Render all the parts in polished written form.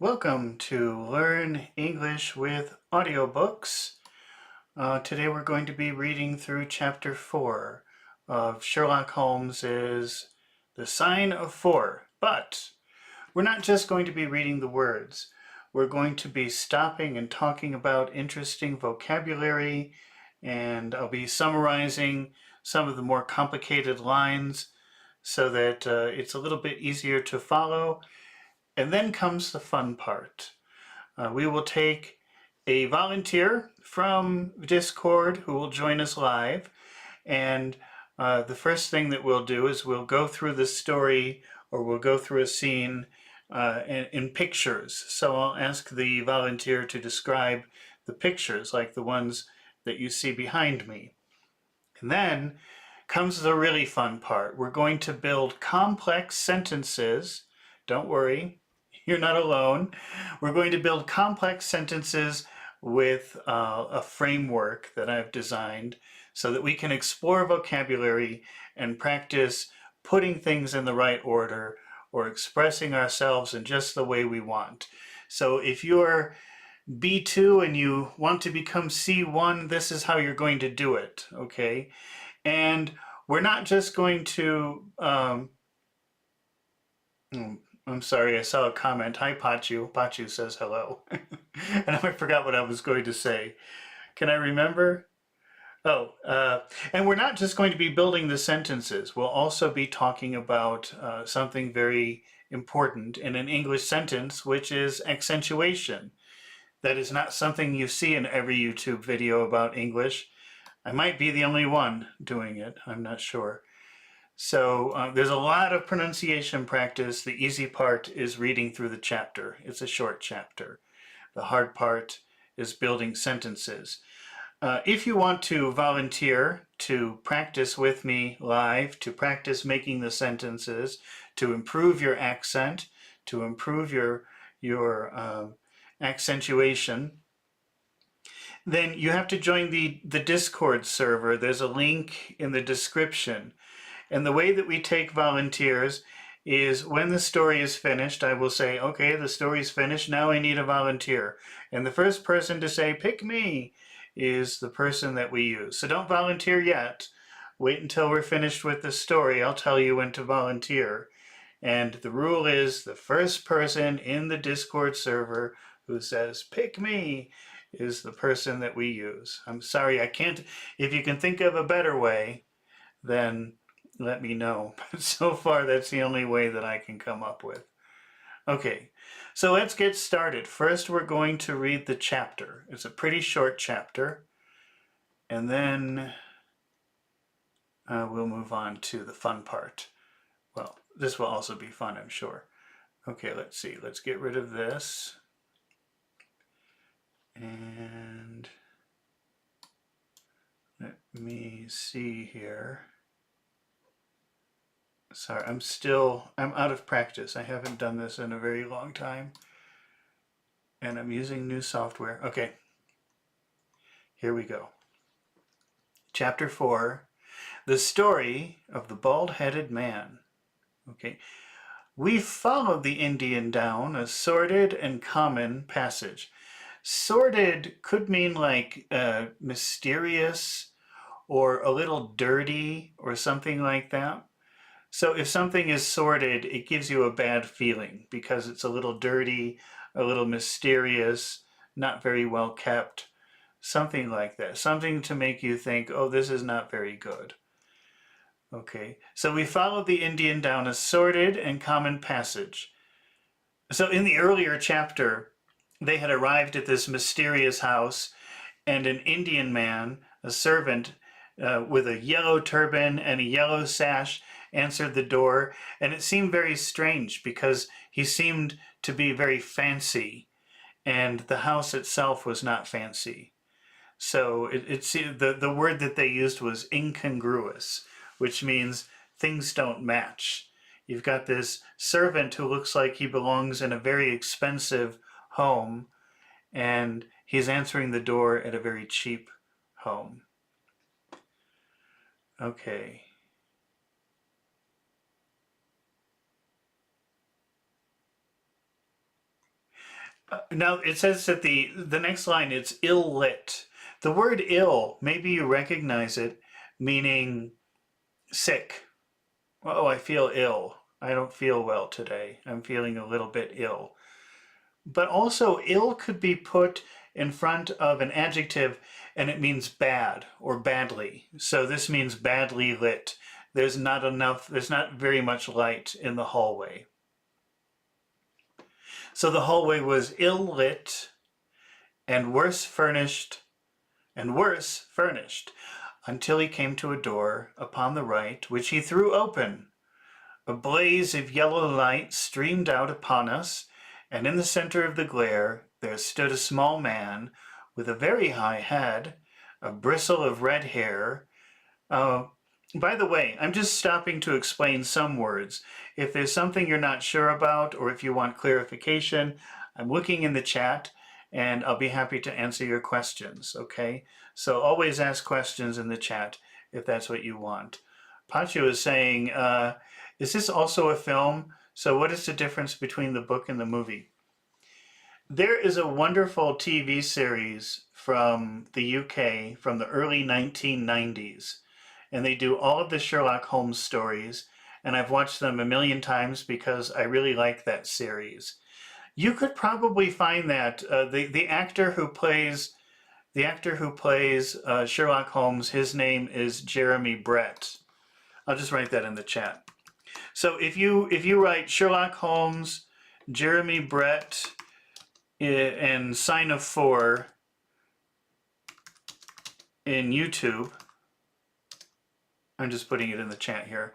Welcome to Learn English with Audiobooks. Today we're going to be reading through Chapter 4 of Sherlock Holmes's The Sign of Four. But we're not just going to be reading the words. We're going to be stopping and talking about interesting vocabulary, and I'll be summarizing some of the more complicated lines so that it's a little bit easier to follow. And then comes the fun part. We will take a volunteer from Discord who will join us live. And the first thing that we'll do is we'll go through the story, or we'll go through a scene in pictures. So I'll ask the volunteer to describe the pictures, like the ones that you see behind me. And then comes the really fun part. We're going to build complex sentences. Don't worry, you're not alone. We're going to build complex sentences with a framework that I've designed so that we can explore vocabulary and practice putting things in the right order or expressing ourselves in just the way we want. So if you're B2 and you want to become C1, this is how you're going to do it, okay? And we're not just going to, I'm sorry, I saw a comment. Hi, Pachu. Pachu says hello. And I forgot what I was going to say. Can I remember? And we're not just going to be building the sentences. We'll also be talking about something very important in an English sentence, which is accentuation. That is not something you see in every YouTube video about English. I might be the only one doing it. I'm not sure. So there's a lot of pronunciation practice. The easy part is reading through the chapter. It's a short chapter. The hard part is building sentences. If you want to volunteer to practice with me live, to practice making the sentences, to improve your accent, to improve your accentuation, then you have to join the Discord server. There's a link in the description. And the way that we take volunteers is when the story is finished, I will say, okay, the story's finished, now I need a volunteer. And the first person to say, pick me, is the person that we use. So don't volunteer yet. Wait until we're finished with the story. I'll tell you when to volunteer. And the rule is the first person in the Discord server who says, pick me, is the person that we use. I'm sorry, I can't. If you can think of a better way, then let me know. But so far, that's the only way that I can come up with. Okay, so let's get started. First, we're going to read the chapter. It's a pretty short chapter. And then we'll move on to the fun part. Well, this will also be fun, I'm sure. Okay, let's see. Let's get rid of this. And let me see here. Sorry, I'm out of practice. I haven't done this in a very long time. And I'm using new software. Okay, here we go. Chapter 4, The Story of the Bald-Headed Man. Okay, we followed the Indian down a sordid and common passage. Sordid could mean like mysterious or a little dirty or something like that. So if something is sordid, it gives you a bad feeling because it's a little dirty, a little mysterious, not very well kept, something like that. Something to make you think, oh, this is not very good. Okay, so we followed the Indian down a sordid and common passage. So in the earlier chapter, they had arrived at this mysterious house, and an Indian man, a servant with a yellow turban and a yellow sash, answered the door, and it seemed very strange because he seemed to be very fancy, and the house itself was not fancy. So the word that they used was incongruous, which means things don't match. You've got this servant who looks like he belongs in a very expensive home, and he's answering the door at a very cheap home. Okay. Now it says that the next line, it's ill lit. The word ill, maybe you recognize it, meaning sick. Oh, I feel ill. I don't feel well today. I'm feeling a little bit ill. But also, ill could be put in front of an adjective and it means bad or badly. So this means badly lit. There's not very much light in the hallway. So the hallway was ill lit and worse furnished until he came to a door upon the right, which he threw open. A blaze of yellow light streamed out upon us, and in the center of the glare there stood a small man with a very high head, a bristle of red hair. By the way, I'm just stopping to explain some words. If there's something you're not sure about, or if you want clarification, I'm looking in the chat, and I'll be happy to answer your questions, okay? So always ask questions in the chat if that's what you want. Pachu is saying, is this also a film? So what is the difference between the book and the movie? There is a wonderful TV series from the UK from the early 1990s, and they do all of the Sherlock Holmes stories, and I've watched them a million times because I really like that series. You could probably find that the actor who plays Sherlock Holmes, his name is Jeremy Brett. I'll just write that in the chat. So if you write Sherlock Holmes, Jeremy Brett, and sign of 4 in YouTube, I'm just putting it in the chat here.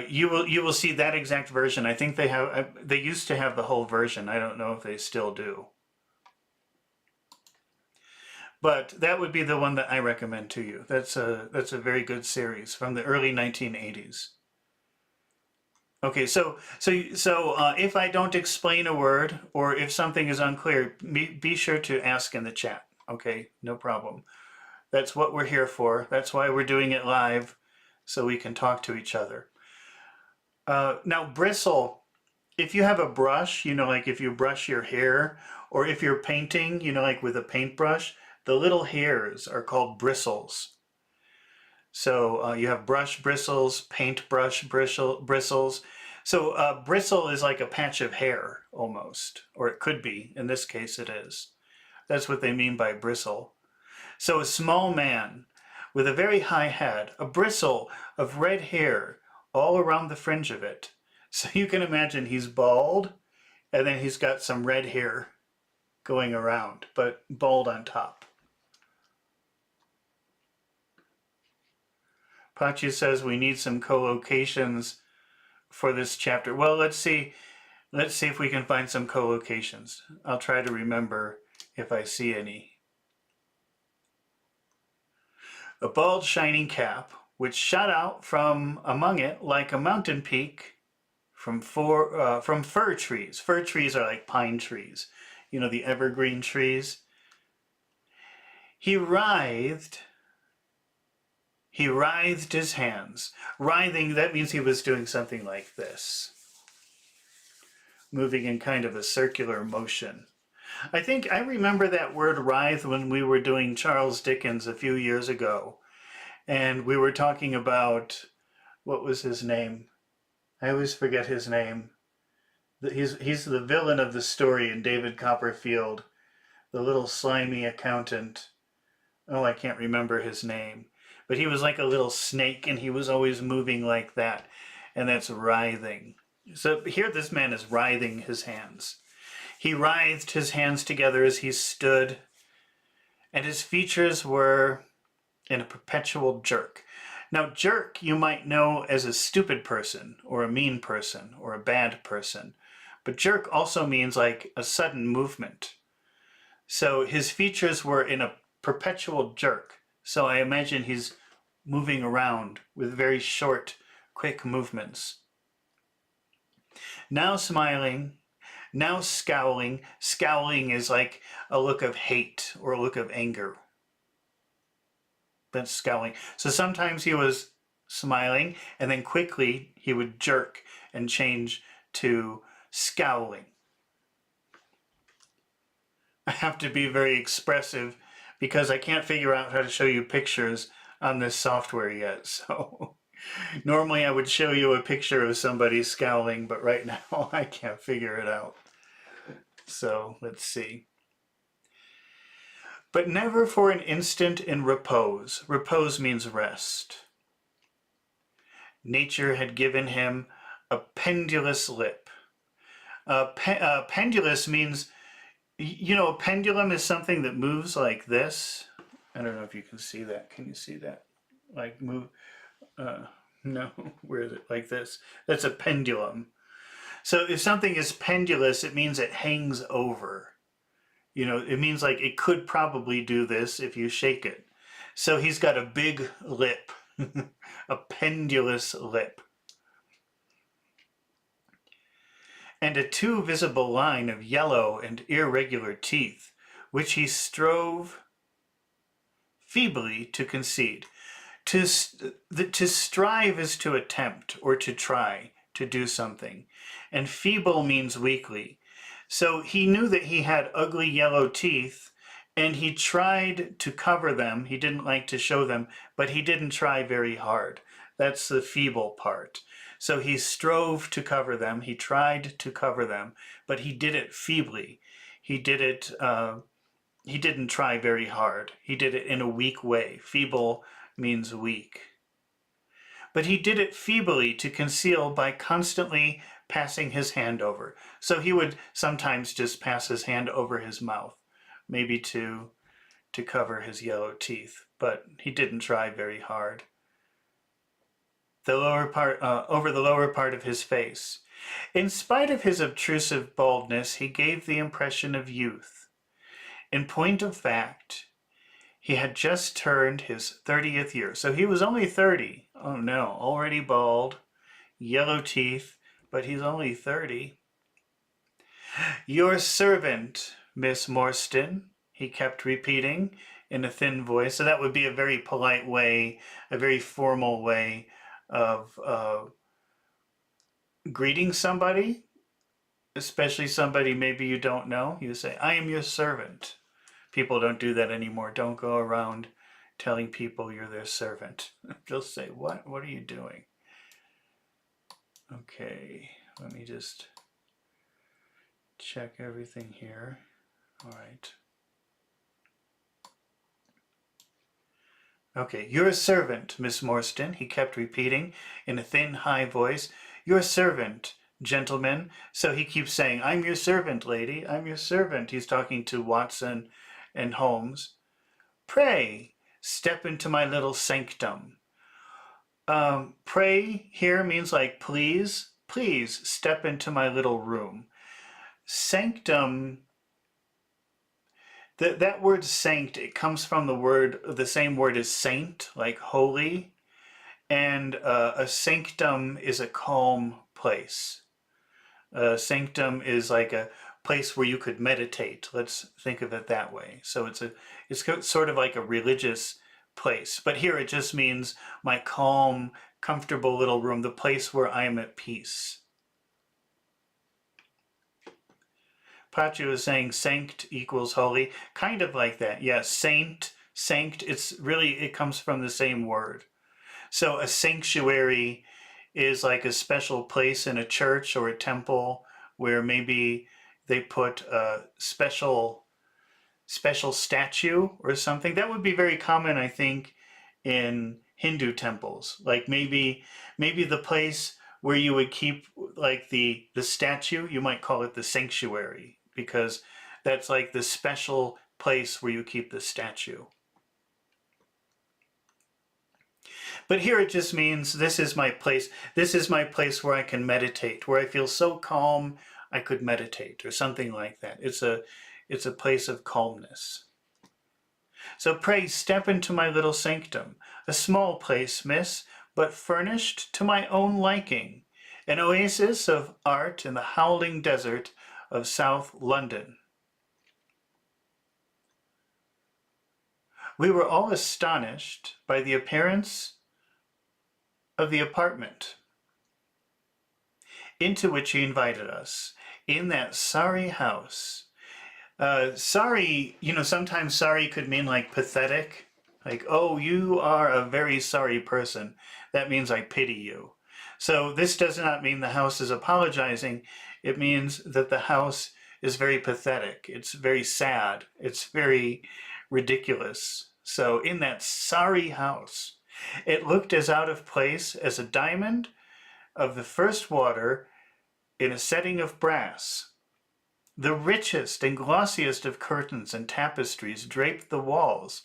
You will see that exact version. I think they used to have the whole version. I don't know if they still do. But that would be the one that I recommend to you. That's a very good series from the early 1980s. Okay, so if I don't explain a word or if something is unclear, be sure to ask in the chat. Okay, no problem. That's what we're here for. That's why we're doing it live, so we can talk to each other. Now, bristle, if you have a brush, like if you brush your hair, or if you're painting, like with a paintbrush, the little hairs are called bristles. So you have brush bristles, paintbrush bristles. So bristle is like a patch of hair almost, or it could be. In this case, it is. That's what they mean by bristle. So a small man with a very high head, a bristle of red hair all around the fringe of it. So you can imagine he's bald, and then he's got some red hair going around, but bald on top. Pachi says we need some co-locations for this chapter. Well, let's see if we can find some co-locations. I'll try to remember if I see any. A bald shining cap, which shot out from among it like a mountain peak from fir trees. Fir trees are like pine trees, the evergreen trees. He writhed his hands. Writhing, that means he was doing something like this, moving in kind of a circular motion. I think I remember that word writhe when we were doing Charles Dickens a few years ago. And we were talking about, what was his name? I always forget his name. He's the villain of the story in David Copperfield, the little slimy accountant. Oh, I can't remember his name. But he was like a little snake, and he was always moving like that. And that's writhing. So here this man is writhing his hands. He writhed his hands together as he stood, and his features were in a perpetual jerk. Now, jerk you might know as a stupid person, or a mean person, or a bad person. But jerk also means like a sudden movement. So his features were in a perpetual jerk. So I imagine he's moving around with very short, quick movements. Now smiling, now scowling. Scowling is like a look of hate or a look of anger. That's scowling. So sometimes he was smiling, and then quickly he would jerk and change to scowling. I have to be very expressive because I can't figure out how to show you pictures on this software yet. So normally I would show you a picture of somebody scowling, but right now I can't figure it out. So let's see. But never for an instant in repose. Repose means rest. Nature had given him a pendulous lip. Pendulous means, a pendulum is something that moves like this. I don't know if you can see that. Can you see that? Like move, no, where is it? Like this. That's a pendulum. So if something is pendulous, it means it hangs over. It means like it could probably do this if you shake it. So he's got a big lip, a pendulous lip. And a too visible line of yellow and irregular teeth, which he strove feebly to concede. To strive is to attempt or to try to do something, and feeble means weakly. So he knew that he had ugly yellow teeth, and he tried to cover them. He didn't like to show them, but he didn't try very hard. That's the feeble part. So he strove to cover them. He tried to cover them, but he did it feebly. He did it. He didn't try very hard. He did it in a weak way. Feeble means weak. But he did it feebly to conceal by constantly passing his hand over. So he would sometimes just pass his hand over his mouth, maybe to cover his yellow teeth, but he didn't try very hard. The lower part, over the lower part of his face. In spite of his obtrusive baldness, he gave the impression of youth. In point of fact, he had just turned his 30th year. So he was only 30. Oh no, already bald, yellow teeth, but he's only 30. Your servant, Miss Morstan, he kept repeating in a thin voice. So that would be a very polite way, a very formal way of greeting somebody, especially somebody maybe you don't know. You say, I am your servant. People don't do that anymore. Don't go around telling people you're their servant. They'll say, what? What are you doing? Okay, let me just check everything here. All right. Okay, your servant, Miss Morstan, he kept repeating in a thin, high voice. Your servant, gentlemen. So he keeps saying, I'm your servant, lady. I'm your servant. He's talking to Watson and Holmes. Pray, step into my little sanctum. Pray here means like please, please step into my little room. Sanctum, that word sanct, it comes from the same word as saint, like holy, and a sanctum is a calm place. A sanctum is like a place where you could meditate. Let's think of it that way. So it's sort of like a religious place. But here it just means my calm, comfortable little room, the place where I am at peace. Pachu is saying sanct equals holy, kind of like that. Yes, saint, sanct, it comes from the same word. So a sanctuary is like a special place in a church or a temple where maybe they put a special statue or something. That would be very common, I think, in Hindu temples. Like maybe the place where you would keep like the statue, you might call it the sanctuary, because that's like the special place where you keep the statue. But here it just means this is my place. This is my place where I can meditate, where I feel so calm I could meditate, or something like that. It's a place of calmness. So pray step into my little sanctum, a small place, miss, but furnished to my own liking, an oasis of art in the howling desert of South London. We were all astonished by the appearance of the apartment into which he invited us. In that sorry house, Sorry, sometimes sorry could mean like pathetic. Like, oh, you are a very sorry person. That means I pity you. So this does not mean the house is apologizing. It means that the house is very pathetic. It's very sad. It's very ridiculous. So in that sorry house, it looked as out of place as a diamond of the first water in a setting of brass. The richest and glossiest of curtains and tapestries draped the walls,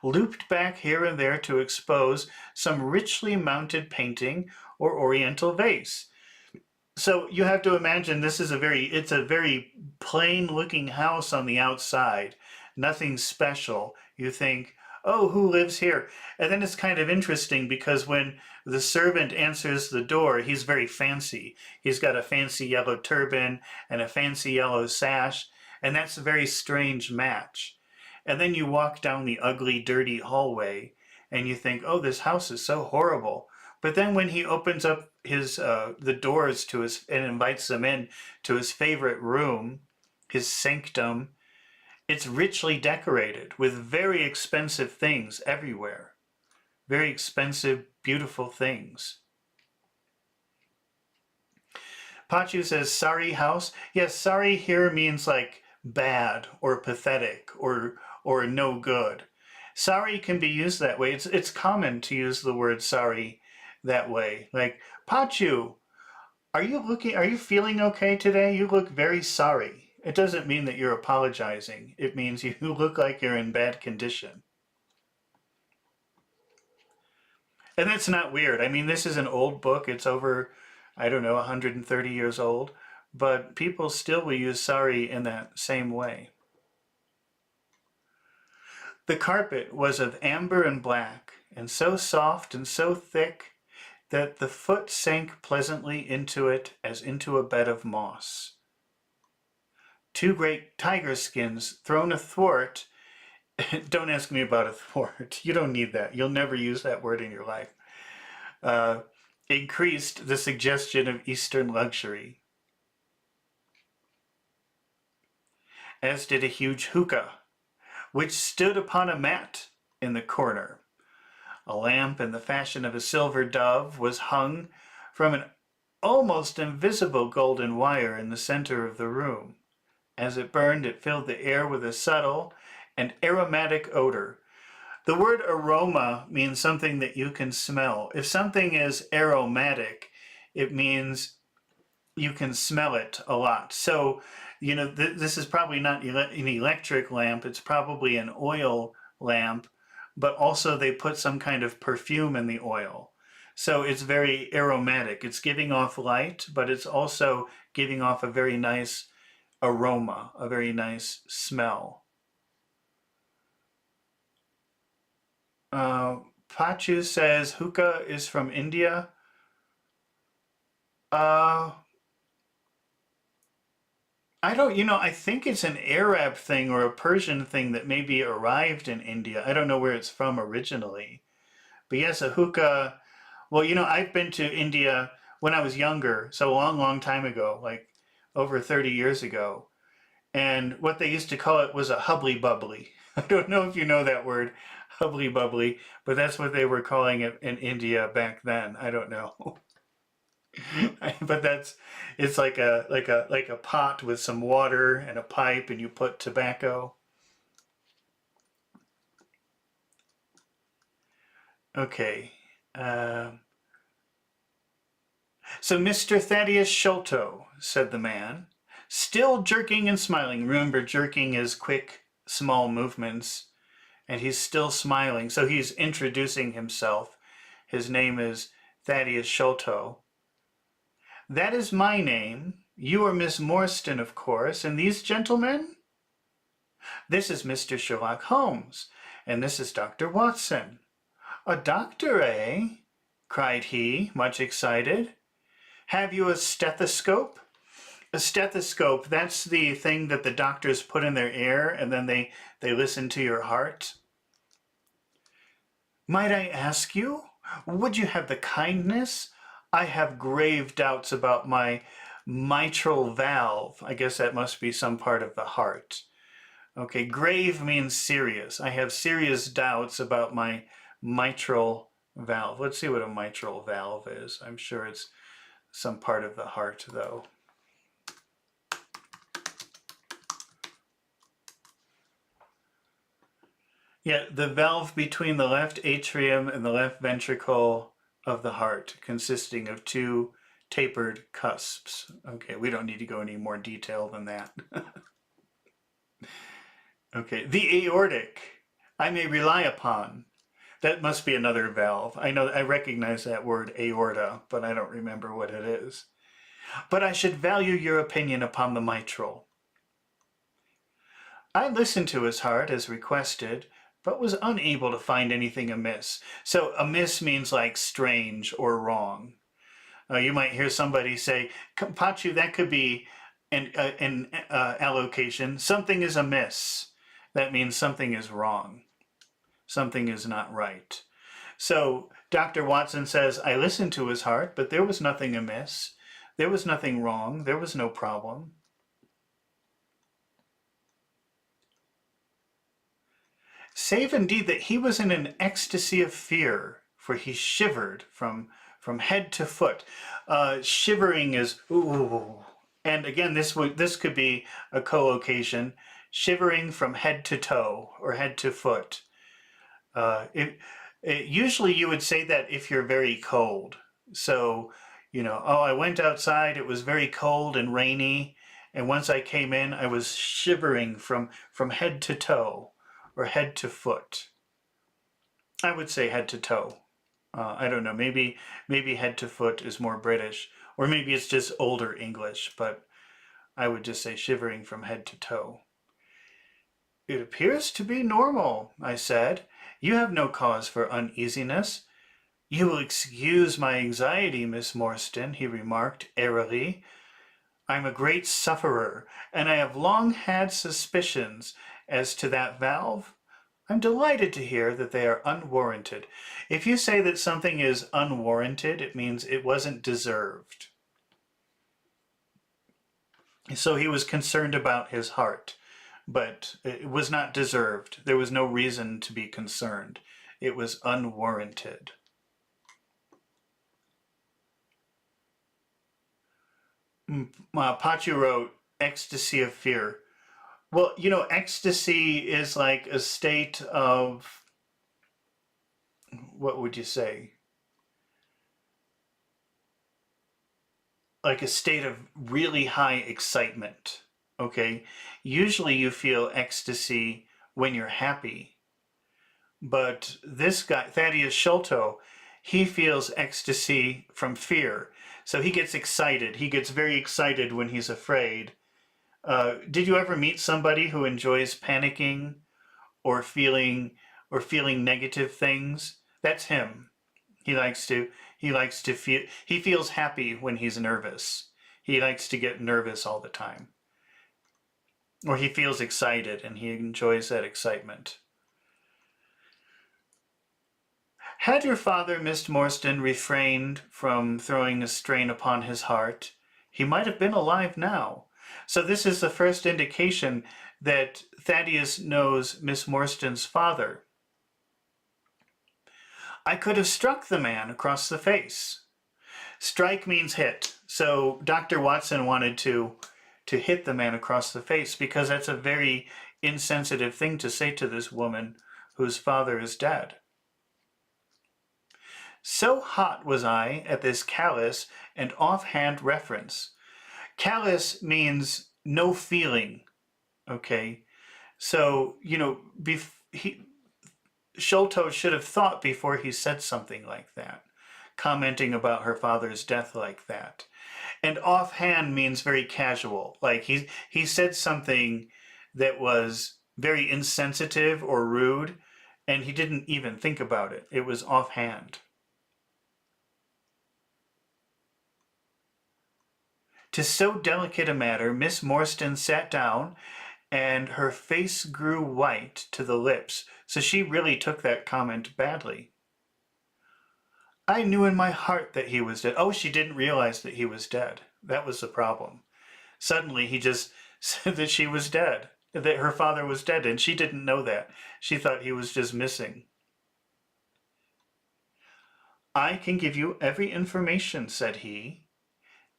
looped back here and there to expose some richly mounted painting or oriental vase. So you have to imagine it's a very plain looking house on the outside, nothing special. You think, oh, who lives here? And then it's kind of interesting because when the servant answers the door, he's very fancy. He's got a fancy yellow turban and a fancy yellow sash, and that's a very strange match. And then you walk down the ugly, dirty hallway, and you think, oh, this house is so horrible. But then when he opens up the doors to his and invites them in to his favorite room, his sanctum, it's richly decorated with very expensive things everywhere. Very expensive, beautiful things. Pachu says, sorry house. Yes, sorry here means like bad or pathetic or no good. Sorry can be used that way. It's common to use the word sorry that way. Like, Pachu, are you feeling okay today? You look very sorry. It doesn't mean that you're apologizing. It means you look like you're in bad condition. And that's not weird. I mean, this is an old book. It's over, I don't know, 130 years old. But people still will use sorry in that same way. The carpet was of amber and black, and so soft and so thick that the foot sank pleasantly into it as into a bed of moss. Two great tiger skins thrown athwart. Don't ask me about a thwart. You don't need that. You'll never use that word in your life. Increased the suggestion of Eastern luxury. As did a huge hookah, which stood upon a mat in the corner. A lamp in the fashion of a silver dove was hung from an almost invisible golden wire in the center of the room. As it burned, it filled the air with a subtle and aromatic odor. The word aroma means something that you can smell. If something is aromatic, it means you can smell it a lot. So, this is probably not an electric lamp. It's probably an oil lamp, but also they put some kind of perfume in the oil. So it's very aromatic. It's giving off light, but it's also giving off a very nice aroma, a very nice smell. Pachu says hookah is from India. I think it's an Arab thing or a Persian thing that maybe arrived in India. I don't know where it's from originally. But yes, a hookah. Well, I've been to India when I was younger, so a long, long time ago, like over 30 years ago. And what they used to call it was a hubbly bubbly. I don't know if you know that word, hubbly bubbly, but that's what they were calling it in India back then. I don't know. But it's like a pot with some water and a pipe, and you put tobacco. Okay. So Mr. Thaddeus Sholto, said the man, still jerking and smiling. Remember, jerking is quick, small movements, and he's still smiling. So he's introducing himself. His name is Thaddeus Sholto. That is my name. You are Miss Morstan, of course. And these gentlemen? This is Mr. Sherlock Holmes, and this is Dr. Watson. A doctor, eh? Cried he, much excited. Have you a stethoscope? A stethoscope, that's the thing that the doctors put in their ear, and then they listen to your heart. Might I ask you, would you have the kindness? I have grave doubts about my mitral valve. I guess that must be some part of the heart. Okay, grave means serious. I have serious doubts about my mitral valve. Let's see what a mitral valve is. I'm sure it's some part of the heart, though. Yeah, the valve between the left atrium and the left ventricle of the heart, consisting of two tapered cusps. Okay, we don't need to go any more detail than that. Okay, the aortic, I may rely upon. That must be another valve. I know, I recognize that word aorta, but I don't remember what it is. But I should value your opinion upon the mitral. I listened to his heart as requested, but was unable to find anything amiss. So amiss means like strange or wrong. You might hear somebody say, Pachu, that could be an allocation. Something is amiss. That means something is wrong. Something is not right. So Dr. Watson says, I listened to his heart, but there was nothing amiss. There was nothing wrong. There was no problem. Save indeed that he was in an ecstasy of fear, for he shivered from head to foot. Shivering is ooh, and again, this could be a collocation. Shivering from head to toe or head to foot. Usually you would say that if you're very cold. So, oh, I went outside, it was very cold and rainy, and once I came in, I was shivering from head to toe or head to foot. I would say head to toe. I don't know, maybe head to foot is more British, or maybe it's just older English, but I would just say shivering from head to toe. It appears to be normal, I said. You have no cause for uneasiness. You will excuse my anxiety, Miss Morstan, he remarked airily. I'm a great sufferer, and I have long had suspicions as to that valve. I'm delighted to hear that they are unwarranted. If you say that something is unwarranted, it means it wasn't deserved. So he was concerned about his heart, but it was not deserved. There was no reason to be concerned. It was unwarranted. Pachu wrote, ecstasy of fear. Well, ecstasy is like a state of, what would you say? Like a state of really high excitement, okay? Usually you feel ecstasy when you're happy. But this guy, Thaddeus Sholto, he feels ecstasy from fear. So he gets excited. He gets very excited when he's afraid. Did you ever meet somebody who enjoys panicking or feeling negative things? That's him. He likes to feel, he feels happy when he's nervous. He likes to get nervous all the time. Or he feels excited and he enjoys that excitement. Had your father, Miss Morstan, refrained from throwing a strain upon his heart, he might have been alive now. So this is the first indication that Thaddeus knows Miss Morstan's father. I could have struck the man across the face. Strike means hit. So Dr. Watson wanted to hit the man across the face because that's a very insensitive thing to say to this woman whose father is dead. So hot was I at this callous and offhand reference. Callous means no feeling, okay? So, Sholto should have thought before he said something like that, commenting about her father's death like that. And offhand means very casual. Like he said something that was very insensitive or rude, and he didn't even think about it. It was offhand. To so delicate a matter, Miss Morstan sat down, and her face grew white to the lips, so she really took that comment badly. I knew in my heart that he was dead. Oh, she didn't realize that he was dead. That was the problem. Suddenly he just said that she was dead. that her father was dead, and she didn't know that. She thought he was just missing. I can give you every information, said he,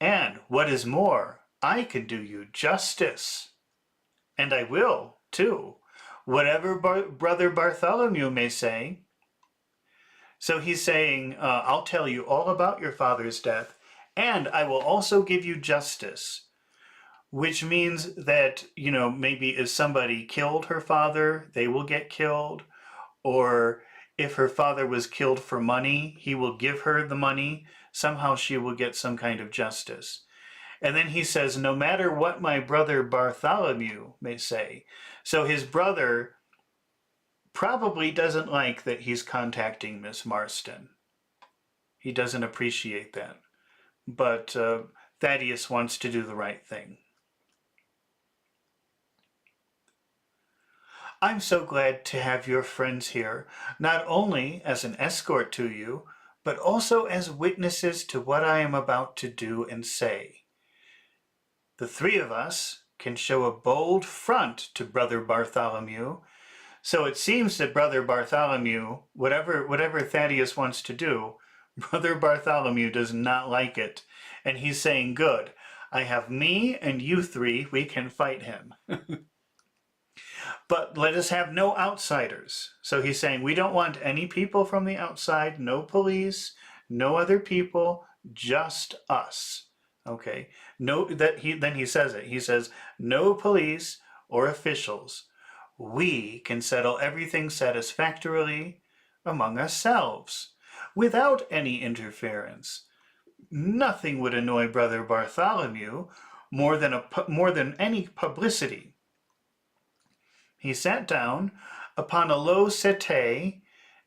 and what is more, I can do you justice. And I will, too, whatever Brother Bartholomew may say. So he's saying, I'll tell you all about your father's death, and I will also give you justice, which means that, maybe if somebody killed her father, they will get killed, or if her father was killed for money, he will give her the money. Somehow she will get some kind of justice. And then he says, no matter what my brother Bartholomew may say. So his brother probably doesn't like that he's contacting Miss Marston. He doesn't appreciate that. But Thaddeus wants to do the right thing. I'm so glad to have your friends here, not only as an escort to you, but also as witnesses to what I am about to do and say. The three of us can show a bold front to Brother Bartholomew. So it seems that Brother Bartholomew, whatever Thaddeus wants to do, Brother Bartholomew does not like it. And he's saying, good, I have me and you three, we can fight him. But let us have no outsiders. So he's saying, we don't want any people from the outside, no police, no other people, just us. Okay, then he says it. He says, no police or officials. We can settle everything satisfactorily among ourselves, without any interference. Nothing would annoy Brother Bartholomew more than any publicity. He sat down upon a low settee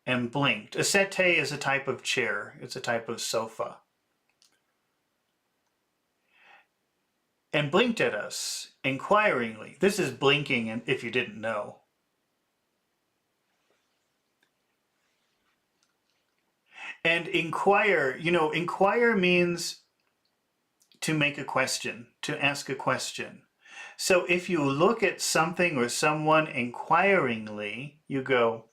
and blinked. A settee is a type of chair. It's a type of sofa. And blinked at us inquiringly. This is blinking, if you didn't know. And inquire, inquire means to make a question, to ask a question. So if you look at something or someone inquiringly, you go,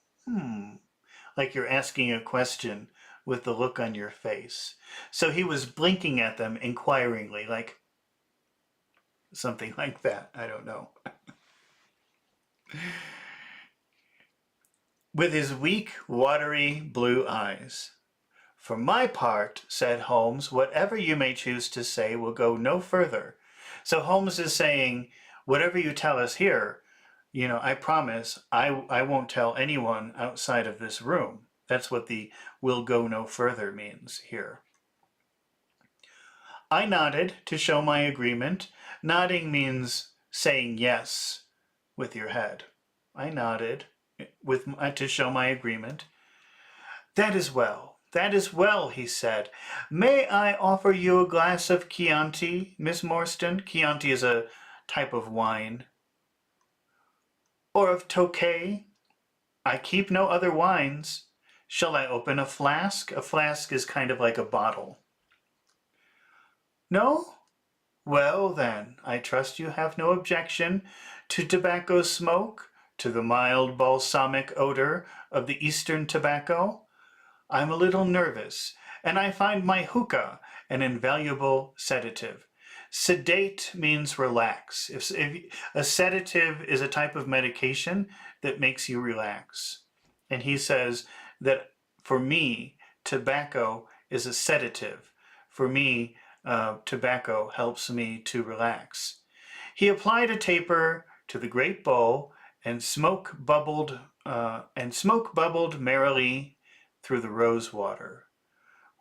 like you're asking a question with the look on your face. So he was blinking at them inquiringly, like something like that. I don't know. With his weak, watery blue eyes. For my part, said Holmes, whatever you may choose to say will go no further. So Holmes is saying, whatever you tell us here, I promise I won't tell anyone outside of this room. That's what the will go no further means here. I nodded to show my agreement. Nodding means saying yes with your head. I nodded to show my agreement. That is well. That is well, he said. May I offer you a glass of Chianti, Miss Morstan? Chianti is a type of wine. Or of Tokay? I keep no other wines. Shall I open a flask? A flask is kind of like a bottle. No? Well, then, I trust you have no objection to tobacco smoke, to the mild balsamic odor of the Eastern tobacco. I'm a little nervous, and I find my hookah an invaluable sedative. Sedate means relax. If a sedative is a type of medication that makes you relax. And he says that for me, tobacco is a sedative. For me, tobacco helps me to relax. He applied a taper to the great bowl, and smoke bubbled merrily through the rose water.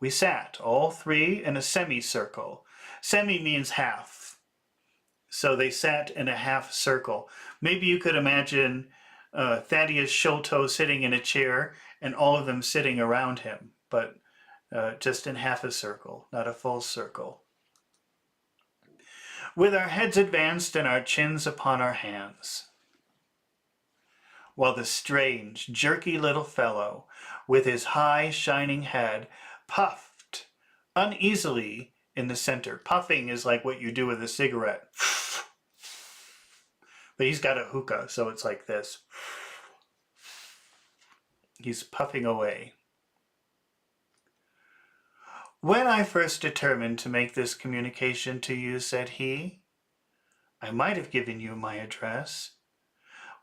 We sat, all three, in a semicircle. Semi means half. So they sat in a half circle. Maybe you could imagine Thaddeus Sholto sitting in a chair and all of them sitting around him, but just in half a circle, not a full circle. With our heads advanced and our chins upon our hands. While the strange, jerky little fellow, with his high, shining head, puffed uneasily in the center. Puffing is like what you do with a cigarette. But he's got a hookah, so it's like this. He's puffing away. "When I first determined to make this communication to you," said he, "I might have given you my address,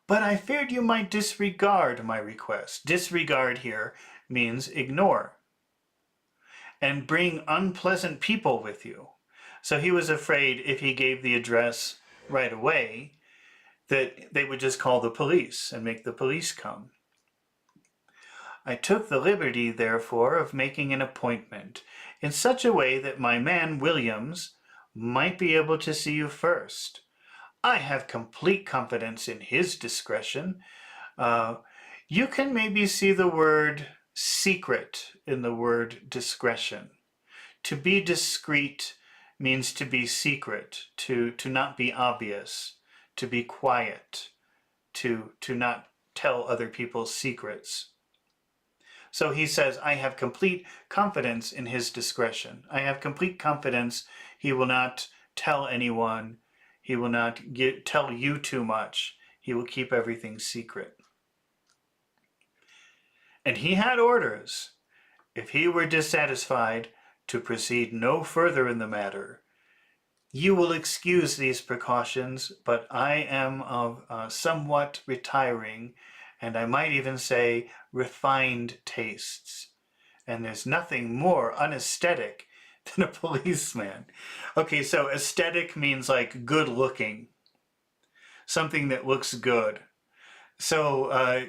but I feared you might disregard my request." Disregard here means ignore. "And bring unpleasant people with you." So he was afraid if he gave the address right away that they would just call the police and make the police come. "I took the liberty, therefore, of making an appointment in such a way that my man Williams might be able to see you first. I have complete confidence in his discretion. You can maybe see the word secret in the word discretion. To be discreet means to be secret, to not be obvious, to be quiet, to not tell other people's secrets. So he says, I have complete confidence in his discretion. I have complete confidence he will not tell anyone. He will not tell you too much. He will keep everything secret. And he had orders, if he were dissatisfied, to proceed no further in the matter. You will excuse these precautions, but I am of somewhat retiring, and I might even say refined tastes. And there's nothing more unaesthetic than a policeman. Okay, so aesthetic means like good looking. Something that looks good. So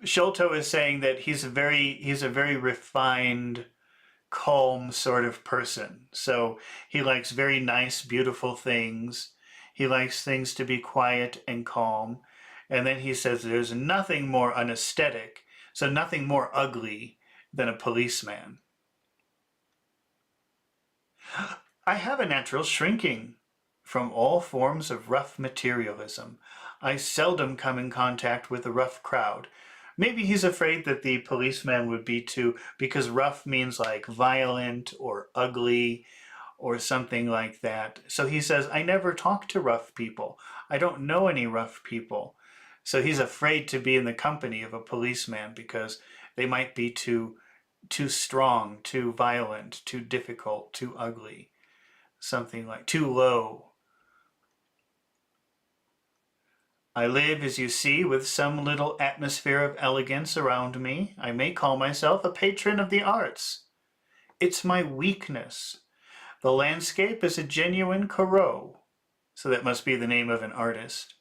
Sholto is saying that he's a very refined, calm sort of person. So he likes very nice, beautiful things. He likes things to be quiet and calm. And then he says there's nothing more unaesthetic, so nothing more ugly than a policeman. I have a natural shrinking from all forms of rough materialism. I seldom come in contact with a rough crowd. Maybe he's afraid that the policeman would be too, because rough means like violent or ugly or something like that. So he says, I never talk to rough people. I don't know any rough people. So he's afraid to be in the company of a policeman because they might be too strong, too violent, too difficult, too ugly, something like too low. I live, as you see, with some little atmosphere of elegance around me. I may call myself a patron of the arts. It's my weakness. The landscape is a genuine Corot, so that must be the name of an artist.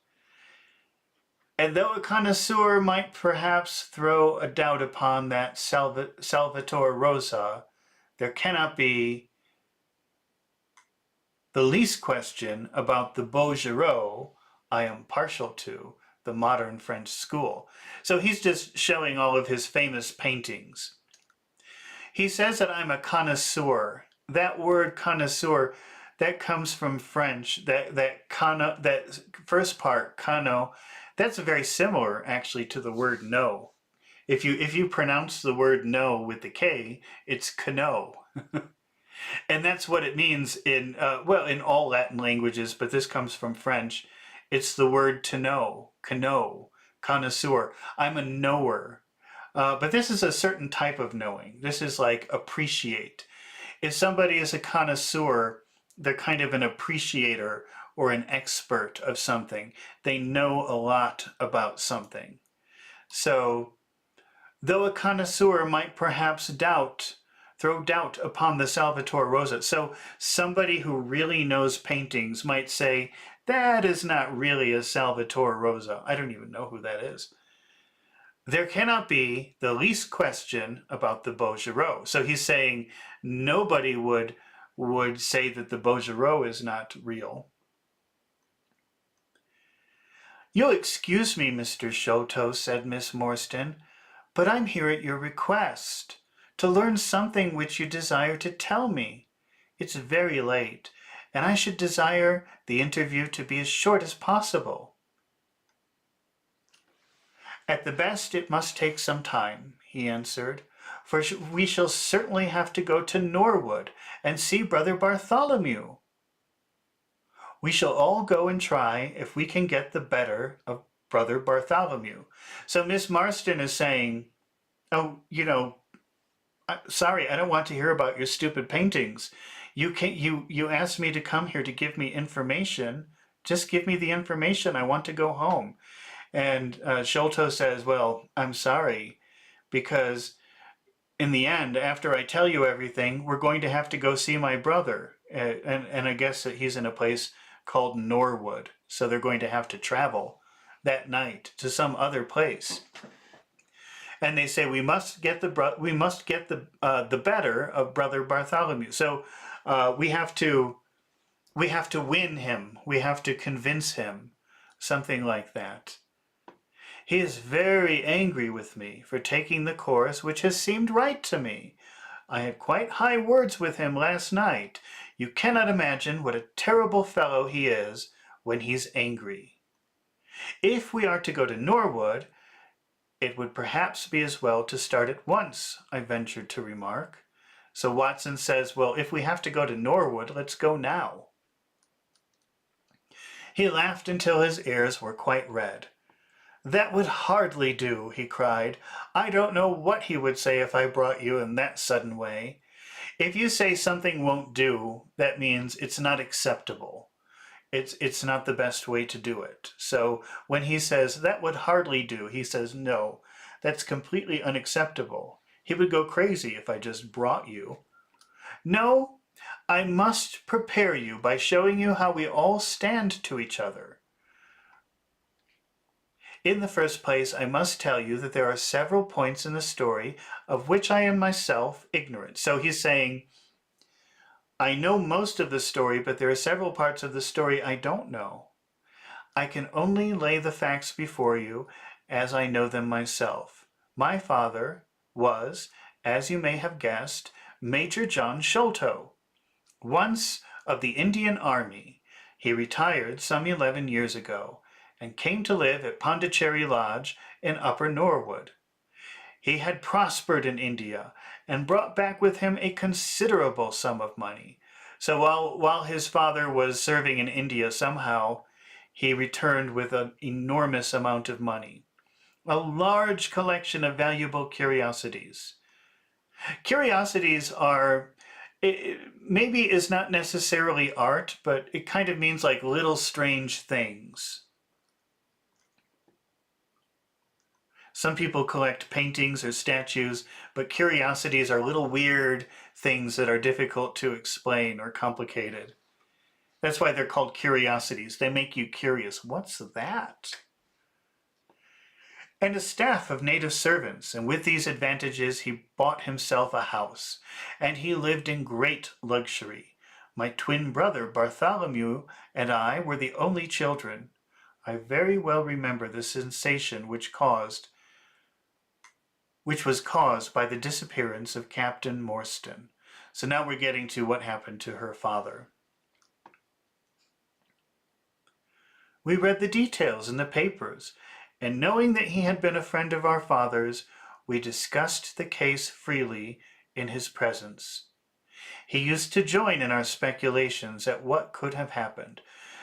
And though a connoisseur might perhaps throw a doubt upon that Salvator Rosa, there cannot be the least question about the Beau Giraud I am partial to, the modern French school. So he's just showing all of his famous paintings. He says that I'm a connoisseur. That word connoisseur, that comes from French. That first part, cano, that's very similar actually to the word no. If you pronounce the word no with the K, it's cano. And that's what it means in all Latin languages, but this comes from French. It's the word to know, cano, connoisseur. I'm a knower. But this is a certain type of knowing. This is like appreciate. If somebody is a connoisseur, they're kind of an appreciator or an expert of something. They know a lot about something. So, though a connoisseur might perhaps throw doubt upon the Salvator Rosa. So somebody who really knows paintings might say, that is not really a Salvator Rosa. I don't even know who that is. There cannot be the least question about the Beau Giraud. So he's saying nobody would say that the Beau Giraud is not real. You'll excuse me, Mr. Sholto, said Miss Morstan, but I'm here at your request, to learn something which you desire to tell me. It's very late, and I should desire the interview to be as short as possible. At the best, it must take some time, he answered, for we shall certainly have to go to Norwood and see Brother Bartholomew. We shall all go and try if we can get the better of Brother Bartholomew. So Miss Marston is saying, oh, sorry, I don't want to hear about your stupid paintings. You asked me to come here to give me information. Just give me the information. I want to go home. And Sholto says, well, I'm sorry, because in the end, after I tell you everything, we're going to have to go see my brother. And I guess that he's in a place called Norwood. So they're going to have to travel that night to some other place. And they say we must get the better of Brother Bartholomew. So we have to win him. We have to convince him, something like that. He is very angry with me for taking the course which has seemed right to me. I had quite high words with him last night. You cannot imagine what a terrible fellow he is when he's angry. If we are to go to Norwood, it would perhaps be as well to start at once, I ventured to remark. So Watson says, well, if we have to go to Norwood, let's go now. He laughed until his ears were quite red. That would hardly do, he cried. I don't know what he would say if I brought you in that sudden way. If you say something won't do, that means it's not acceptable. It's not the best way to do it. So when he says, that would hardly do, he says, no, that's completely unacceptable. He would go crazy if I just brought you. No, I must prepare you by showing you how we all stand to each other. In the first place, I must tell you that there are several points in the story of which I am myself ignorant. So he's saying, I know most of the story, but there are several parts of the story I don't know. I can only lay the facts before you as I know them myself. My father was, as you may have guessed, Major John Sholto, once of the Indian Army. He retired some 11 years ago, and came to live at Pondicherry Lodge in Upper Norwood. He had prospered in India and brought back with him a considerable sum of money. So while his father was serving in India, somehow he returned with an enormous amount of money. A large collection of valuable curiosities. Curiosities are, maybe is not necessarily art, but it kind of means like little strange things. Some people collect paintings or statues, but curiosities are little weird things that are difficult to explain or complicated. That's why they're called curiosities. They make you curious. What's that? And a staff of native servants, and with these advantages he bought himself a house, and he lived in great luxury. My twin brother Bartholomew and I were the only children. I very well remember the sensation which was caused by the disappearance of Captain Morstan. So now we're getting to what happened to her father. We read the details in the papers, and knowing that he had been a friend of our father's, we discussed the case freely in his presence. He used to join in our speculations at what could have happened.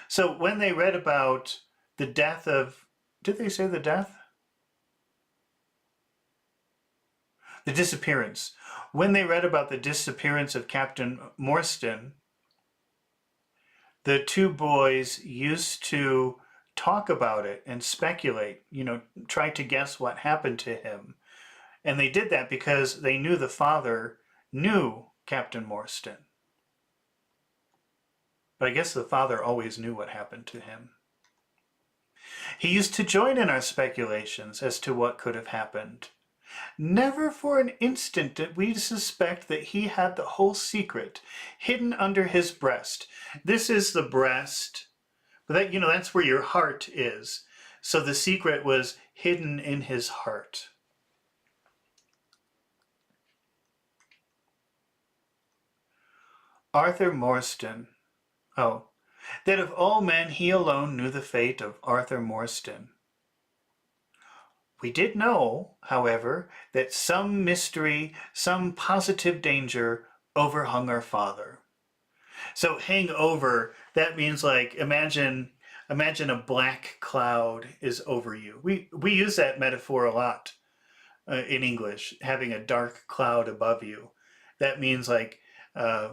So when they read about the death of, did they say the death? The disappearance. When they read about the disappearance of Captain Morstan, the two boys used to talk about it and speculate, try to guess what happened to him. And they did that because they knew the father knew Captain Morstan. But I guess the father always knew what happened to him. He used to join in our speculations as to what could have happened. Never for an instant did we suspect that he had the whole secret hidden under his breast. This is the breast, but that's where your heart is. So the secret was hidden in his heart. Arthur Morstan. Oh, that of all men he alone knew the fate of Arthur Morstan. We did know, however, that some mystery, some positive danger overhung our father. So hang over, that means like imagine a black cloud is over you. We use that metaphor a lot in English, having a dark cloud above you. That means like uh,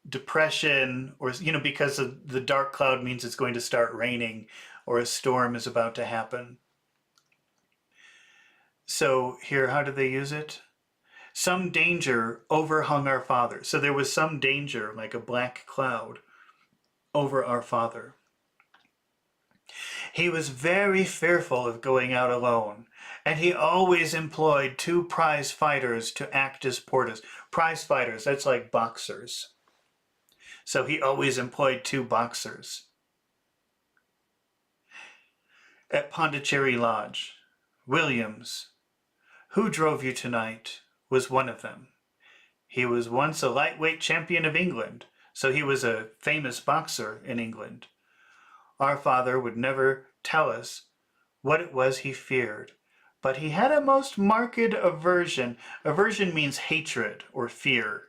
depression, or because of the dark cloud means it's going to start raining or a storm is about to happen. So here, how do they use it? Some danger overhung our father. So there was some danger, like a black cloud, over our father. He was very fearful of going out alone, and he always employed 2 prize fighters to act as porters. Prize fighters, that's like boxers. So he always employed 2 boxers. At Pondicherry Lodge, Williams, who drove you tonight, was one of them. He was once a lightweight champion of England, so he was a famous boxer in England. Our father would never tell us what it was he feared, but he had a most marked aversion. Aversion means hatred or fear,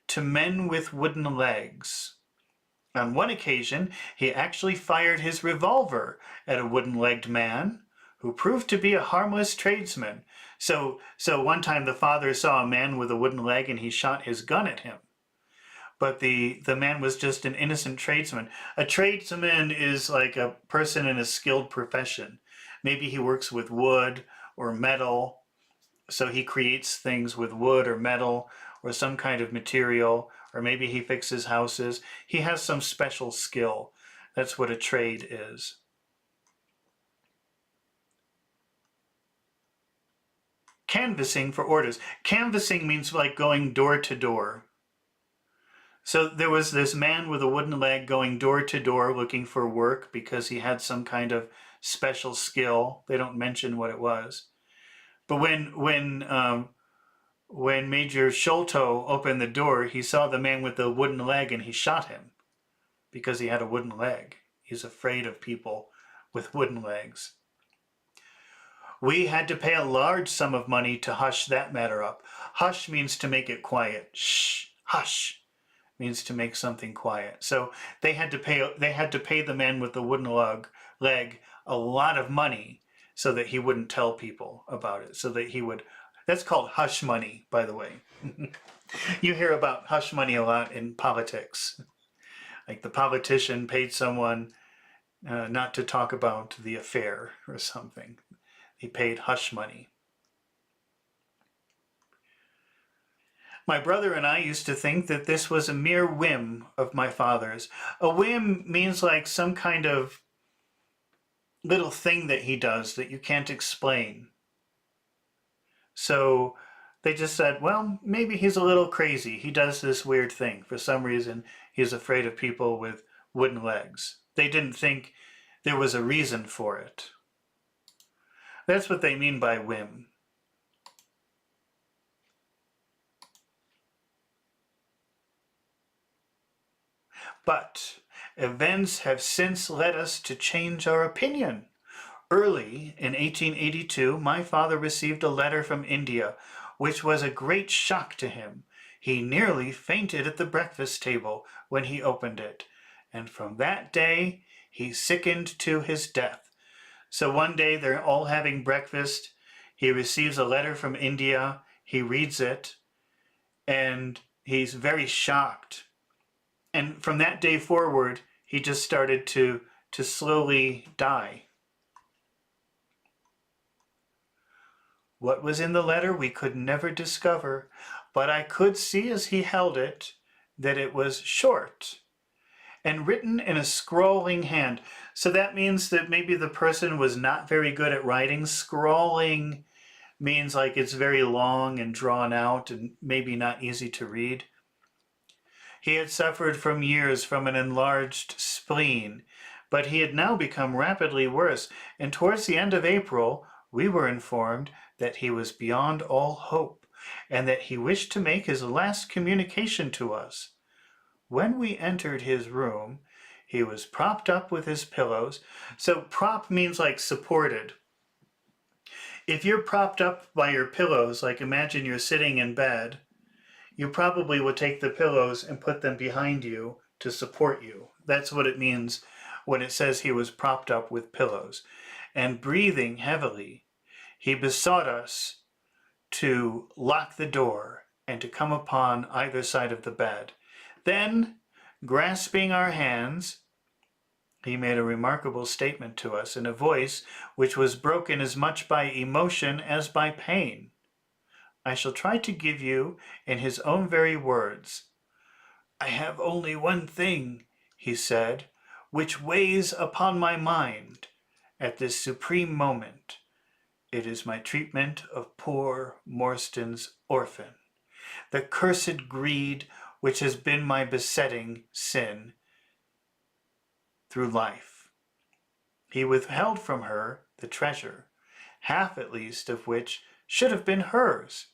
to men with wooden legs. On one occasion, he actually fired his revolver at a wooden-legged man who proved to be a harmless tradesman. So one time the father saw a man with a wooden leg and he shot his gun at him. But the man was just an innocent tradesman. A tradesman is like a person in a skilled profession. Maybe he works with wood or metal, so he creates things with wood or metal or some kind of material, or maybe he fixes houses. He has some special skill. That's what a trade is. Canvassing for orders. Canvassing means like going door to door. So there was this man with a wooden leg going door to door looking for work because he had some kind of special skill. They don't mention what it was. But when Major Sholto opened the door, he saw the man with the wooden leg and he shot him because he had a wooden leg. He's afraid of people with wooden legs. We had to pay a large sum of money to hush that matter up. Hush means to make it quiet. Shh, hush means to make something quiet. So they had to pay the man with the wooden leg a lot of money so that he wouldn't tell people about it. So that he would. That's called hush money, by the way. You hear about hush money a lot in politics. Like the politician paid someone not to talk about the affair or something. He paid hush money. My brother and I used to think that this was a mere whim of my father's. A whim means like some kind of little thing that he does that you can't explain. So they just said, well, maybe he's a little crazy. He does this weird thing. For some reason, he's afraid of people with wooden legs. They didn't think there was a reason for it. That's what they mean by whim. But events have since led us to change our opinion. Early in 1882, my father received a letter from India, which was a great shock to him. He nearly fainted at the breakfast table when he opened it, and from that day he sickened to his death. So one day they're all having breakfast. He receives a letter from India. He reads it, and he's very shocked. And from that day forward, he just started to slowly die. What was in the letter we could never discover, but I could see as he held it that it was short and written in a scrawling hand. So that means that maybe the person was not very good at writing. Scrawling means like it's very long and drawn out and maybe not easy to read. He had suffered from years from an enlarged spleen, but he had now become rapidly worse, and towards the end of April we were informed that he was beyond all hope, and that he wished to make his last communication to us. When we entered his room, he was propped up with his pillows. So prop means like supported. If you're propped up by your pillows, like imagine you're sitting in bed, you probably would take the pillows and put them behind you to support you. That's what it means when it says he was propped up with pillows. And breathing heavily, he besought us to lock the door and to come upon either side of the bed. Then, grasping our hands, he made a remarkable statement to us in a voice which was broken as much by emotion as by pain. I shall try to give you, in his own very words, "I have only one thing," he said, "which weighs upon my mind at this supreme moment. It is my treatment of poor Morstan's orphan, the cursed greed which has been my besetting sin through life. He withheld from her the treasure, half at least of which should have been hers,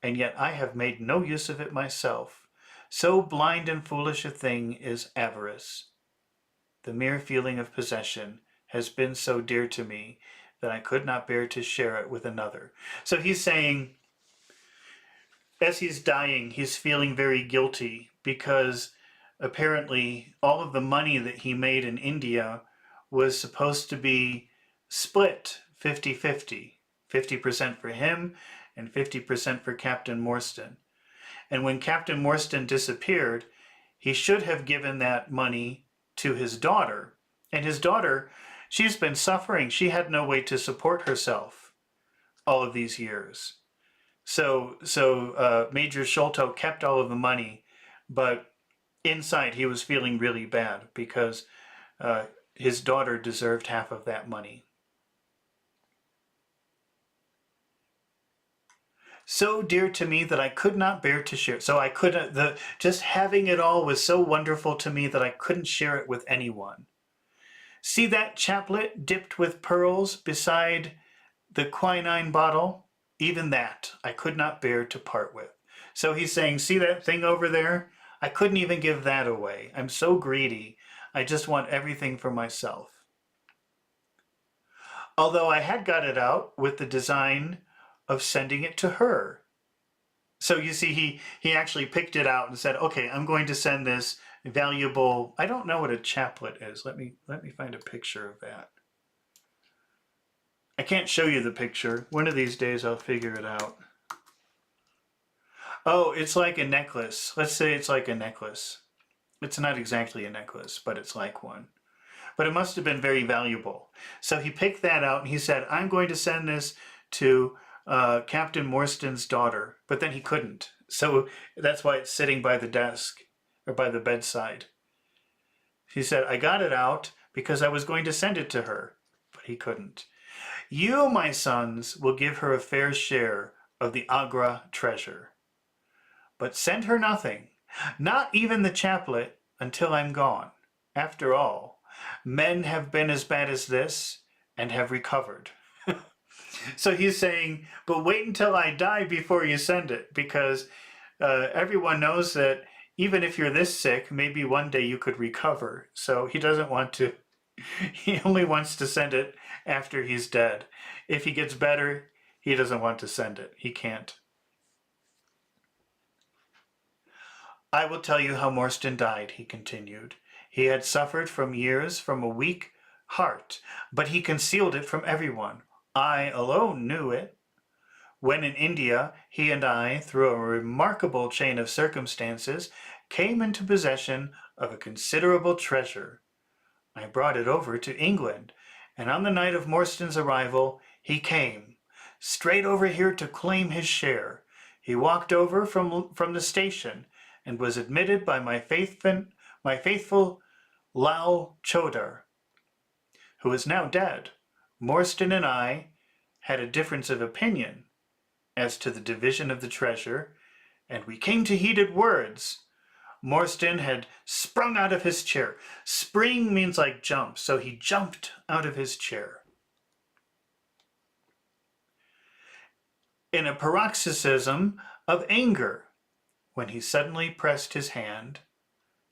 and yet I have made no use of it myself. So blind and foolish a thing is avarice. The mere feeling of possession has been so dear to me that I could not bear to share it with another." So he's saying, as he's dying, he's feeling very guilty because apparently all of the money that he made in India was supposed to be split 50-50. 50% for him and 50% for Captain Morstan. And when Captain Morstan disappeared, he should have given that money to his daughter. And his daughter, she's been suffering. She had no way to support herself all of these years. So Major Sholto kept all of the money, but inside he was feeling really bad because his daughter deserved half of that money. So dear to me that I could not bear to share. So I couldn't, just having it all was so wonderful to me that I couldn't share it with anyone. See that chaplet dipped with pearls beside the quinine bottle? Even that I could not bear to part with. So he's saying, see that thing over there? I couldn't even give that away. I'm so greedy. I just want everything for myself. Although I had got it out with the design of sending it to her. So you see, he actually picked it out and said, okay, I'm going to send this valuable, I don't know what a chaplet is. Let me find a picture of that. I can't show you the picture. One of these days I'll figure it out. Oh, it's like a necklace. Let's say it's like a necklace. It's not exactly a necklace, but it's like one. But it must have been very valuable. So he picked that out and he said, I'm going to send this to Captain Morstan's daughter. But then he couldn't. So that's why it's sitting by the desk or by the bedside. He said, I got it out because I was going to send it to her, but he couldn't. You, my sons, will give her a fair share of the Agra treasure. But send her nothing, not even the chaplet, until I'm gone. After all, men have been as bad as this and have recovered. So he's saying, but wait until I die before you send it, because everyone knows that even if you're this sick, maybe one day you could recover. So he doesn't want to, he only wants to send it after he's dead. If he gets better, he doesn't want to send it. He can't. I will tell you how Morstan died, he continued. He had suffered from years from a weak heart, but he concealed it from everyone. I alone knew it. When in India, he and I, through a remarkable chain of circumstances, came into possession of a considerable treasure. I brought it over to England, and on the night of Morstan's arrival, he came, straight over here to claim his share. He walked over from the station, and was admitted by my faithful Lal Chodar, who is now dead. Morstan and I had a difference of opinion as to the division of the treasure, and we came to heated words. Morstan had sprung out of his chair. Spring means like jump, so he jumped out of his chair. In a paroxysm of anger, when he suddenly pressed his hand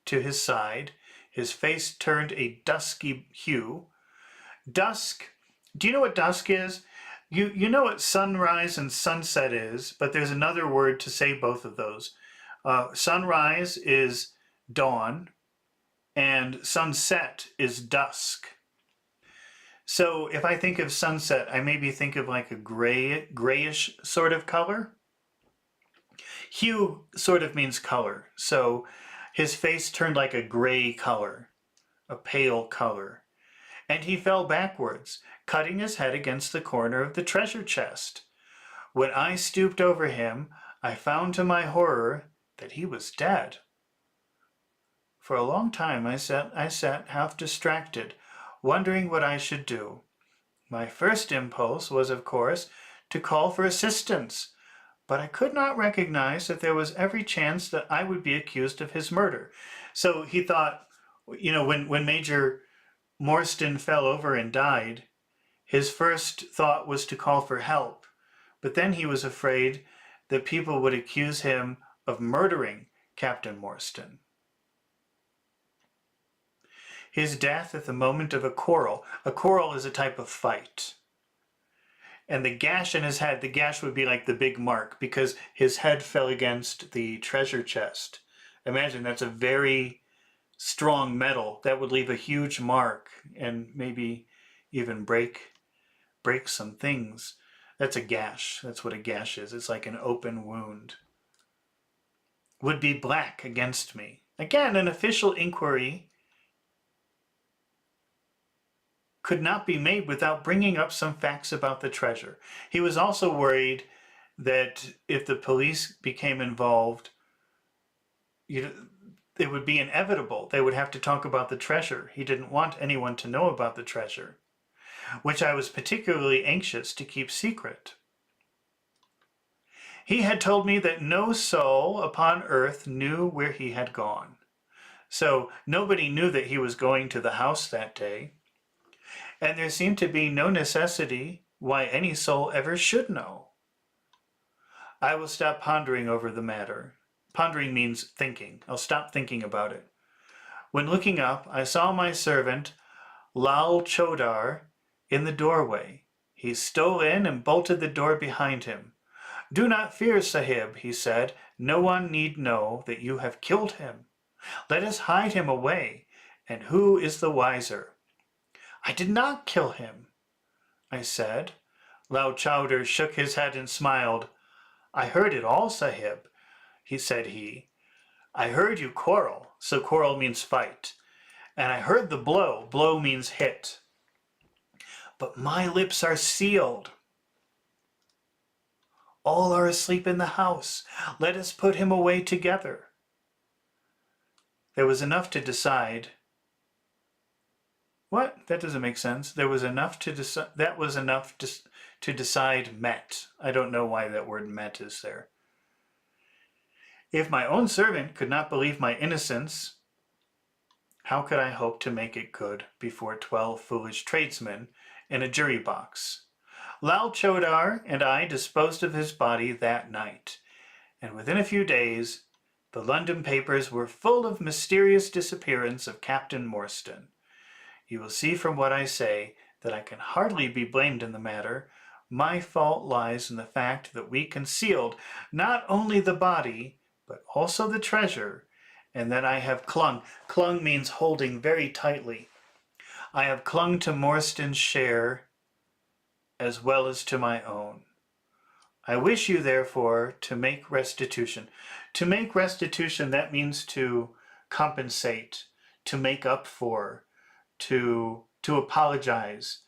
to his side, his face turned a dusky hue. Dusk, do you know what dusk is? You know what sunrise and sunset is, but there's another word to say both of those. Sunrise is dawn, and sunset is dusk. So if I think of sunset, I maybe think of like a grayish sort of color. Hue sort of means color. So his face turned like a gray color, a pale color, and he fell backwards, cutting his head against the corner of the treasure chest. When I stooped over him, I found to my horror that he was dead. For a long time I sat half distracted, wondering what I should do. My first impulse was, of course, to call for assistance, but I could not recognize that there was every chance that I would be accused of his murder. So he thought, when Major Morstan fell over and died, his first thought was to call for help, but then he was afraid that people would accuse him of murdering Captain Morstan. His death at the moment of a quarrel is a type of fight. And the gash in his head, the gash would be like the big mark because his head fell against the treasure chest. Imagine that's a very strong metal that would leave a huge mark and maybe even break some things. That's a gash. That's what a gash is. It's like an open wound. Would be black against me. Again, an official inquiry could not be made without bringing up some facts about the treasure. He was also worried that if the police became involved, it would be inevitable. They would have to talk about the treasure. He didn't want anyone to know about the treasure, which I was particularly anxious to keep secret. He had told me that no soul upon earth knew where he had gone. So nobody knew that he was going to the house that day. And there seemed to be no necessity why any soul ever should know. I will stop pondering over the matter. Pondering means thinking. I'll stop thinking about it. When looking up, I saw my servant, Lal Chodar, in the doorway. He stole in and bolted the door behind him. "Do not fear, Sahib," he said. "No one need know that you have killed him. Let us hide him away, and who is the wiser?" "I did not kill him," I said. Lal Chowdar shook his head and smiled. "I heard it all, Sahib," said he. "I heard you quarrel," so quarrel means fight. "And I heard the blow. Blow means hit. But my lips are sealed. All are asleep in the house. Let us put him away together." There was enough to decide. What? That doesn't make sense. There was enough to decide. That was enough to decide met. I don't know why that word met is there. If my own servant could not believe my innocence, how could I hope to make it good before 12 foolish tradesmen in a jury box? Lal Chodar and I disposed of his body that night, and within a few days, the London papers were full of mysterious disappearance of Captain Morstan. You will see from what I say that I can hardly be blamed in the matter. My fault lies in the fact that we concealed not only the body, but also the treasure, and that I have clung. Clung means holding very tightly. I have clung to Morstan's share as well as to my own. I wish you, therefore, to make restitution. To make restitution, that means to compensate, to make up for, to apologize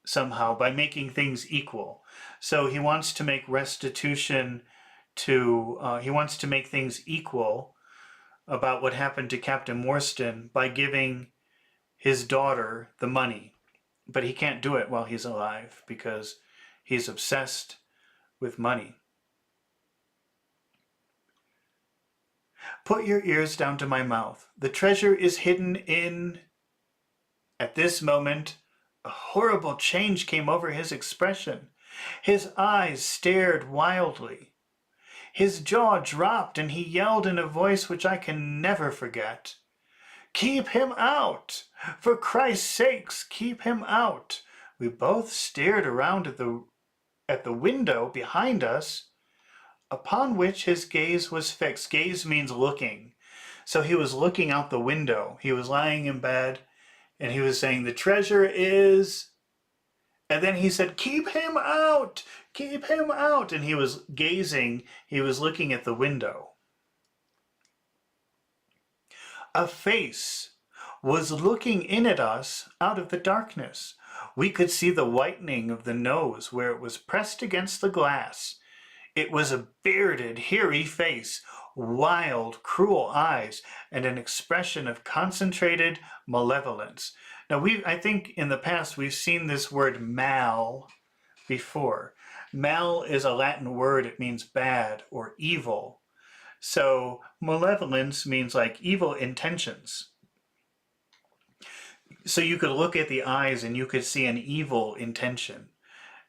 somehow by making things equal. So he wants to make restitution he wants to make things equal about what happened to Captain Morstan by giving his daughter the money. But he can't do it while he's alive because he's obsessed with money. Put your ears down to my mouth. The treasure is hidden in... At this moment, a horrible change came over his expression. His eyes stared wildly. His jaw dropped and he yelled in a voice which I can never forget. "Keep him out! For Christ's sakes, keep him out!" We both stared around at the window behind us, upon which his gaze was fixed. Gaze means looking. So he was looking out the window. He was lying in bed and he was saying, the treasure is, and then he said, keep him out, keep him out. And he was gazing, he was looking at the window. A face was looking in at us out of the darkness. We could see the whitening of the nose where it was pressed against the glass. It was a bearded, hairy face, wild, cruel eyes, and an expression of concentrated malevolence. Now, I think in the past we've seen this word mal before. Mal is a Latin word. It means bad or evil. So malevolence means like evil intentions. So you could look at the eyes and you could see an evil intention.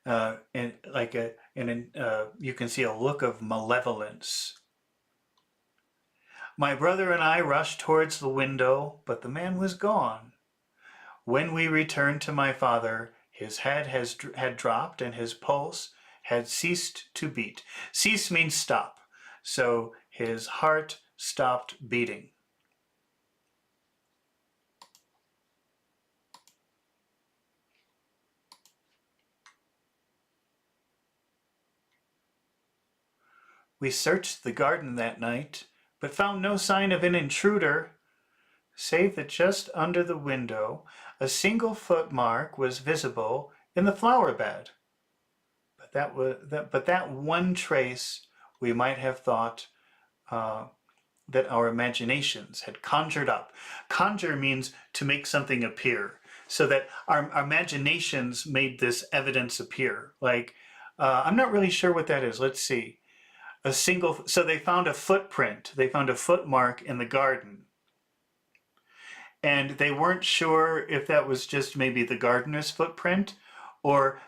And like you can see a look of malevolence. My brother and I rushed towards the window, but the man was gone. When we returned to my father, his head had dropped and his pulse had ceased to beat. Cease means stop. So his heart stopped beating. We searched the garden that night, but found no sign of an intruder, save that just under the window a single footmark was visible in the flower bed. But that one trace we might have thought that our imaginations had conjured up. Conjure means to make something appear, so that our imaginations made this evidence appear. Like, I'm not really sure what that is. Let's see. So they found a footprint. They found a footmark in the garden. And they weren't sure if that was just maybe the gardener's footprint or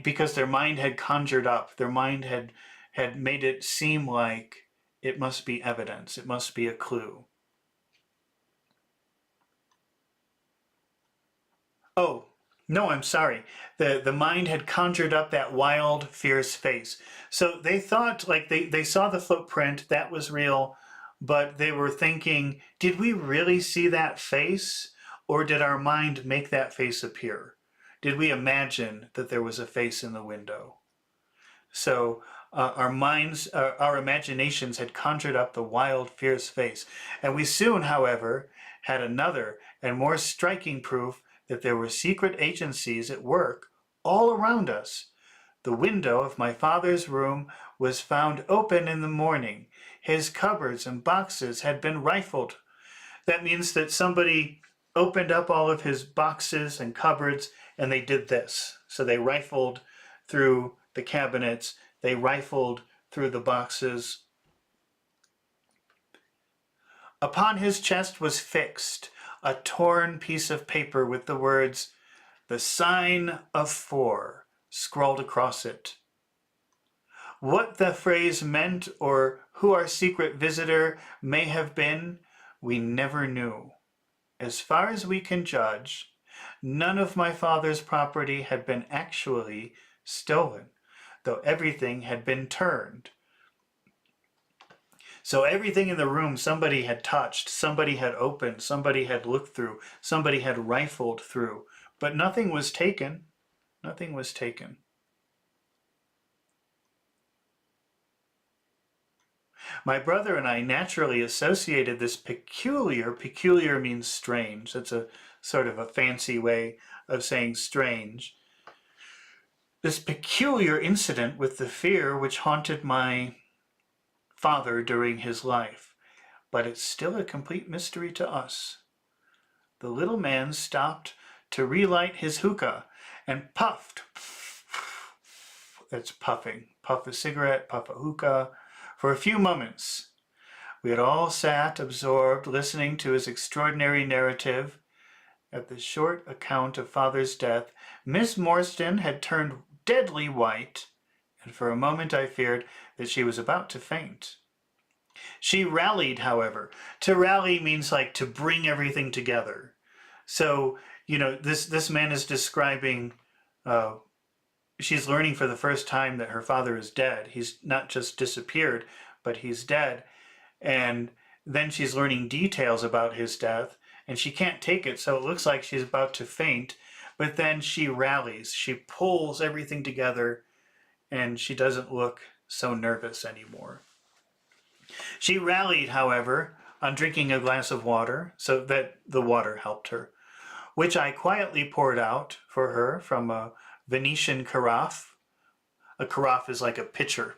because their mind had conjured up, their mind had made it seem like it must be evidence, it must be a clue. Oh, no, I'm sorry. The mind had conjured up that wild, fierce face. So they thought, like, they saw the footprint, that was real, but they were thinking, did we really see that face? Or did our mind make that face appear? Did we imagine that there was a face in the window? So our imaginations had conjured up the wild, fierce face. And we soon, however, had another and more striking proof that there were secret agencies at work all around us. The window of my father's room was found open in the morning. His cupboards and boxes had been rifled. That means that somebody opened up all of his boxes and cupboards and they did this. So they rifled through the cabinets, they rifled through the boxes. Upon his chest was fixed a torn piece of paper with the words, "The sign of 4," scrawled across it. What the phrase meant or who our secret visitor may have been, we never knew. As far as we can judge, none of my father's property had been actually stolen, though everything had been turned. So everything in the room somebody had touched, somebody had opened, somebody had looked through, somebody had rifled through, but nothing was taken. Nothing was taken. My brother and I naturally associated this peculiar means strange. That's a sort of a fancy way of saying strange. This peculiar incident with the fear which haunted my father during his life, but it's still a complete mystery to us. The little man stopped to relight his hookah and puffed. That's puffing. Puff a cigarette, puff a hookah. For a few moments, we had all sat absorbed, listening to his extraordinary narrative. At the short account of father's death, Miss Morstan had turned deadly white, and for a moment I feared that she was about to faint. She rallied, however. To rally means like to bring everything together. So, this man is describing, she's learning for the first time that her father is dead. He's not just disappeared, but he's dead. And Then she's learning details about his death, and she can't take it, so it looks like she's about to faint. But then she rallies, she pulls everything together, and she doesn't look so nervous anymore. She rallied, however, on drinking a glass of water, so that the water helped her, which I quietly poured out for her from a Venetian carafe. A carafe is like a pitcher.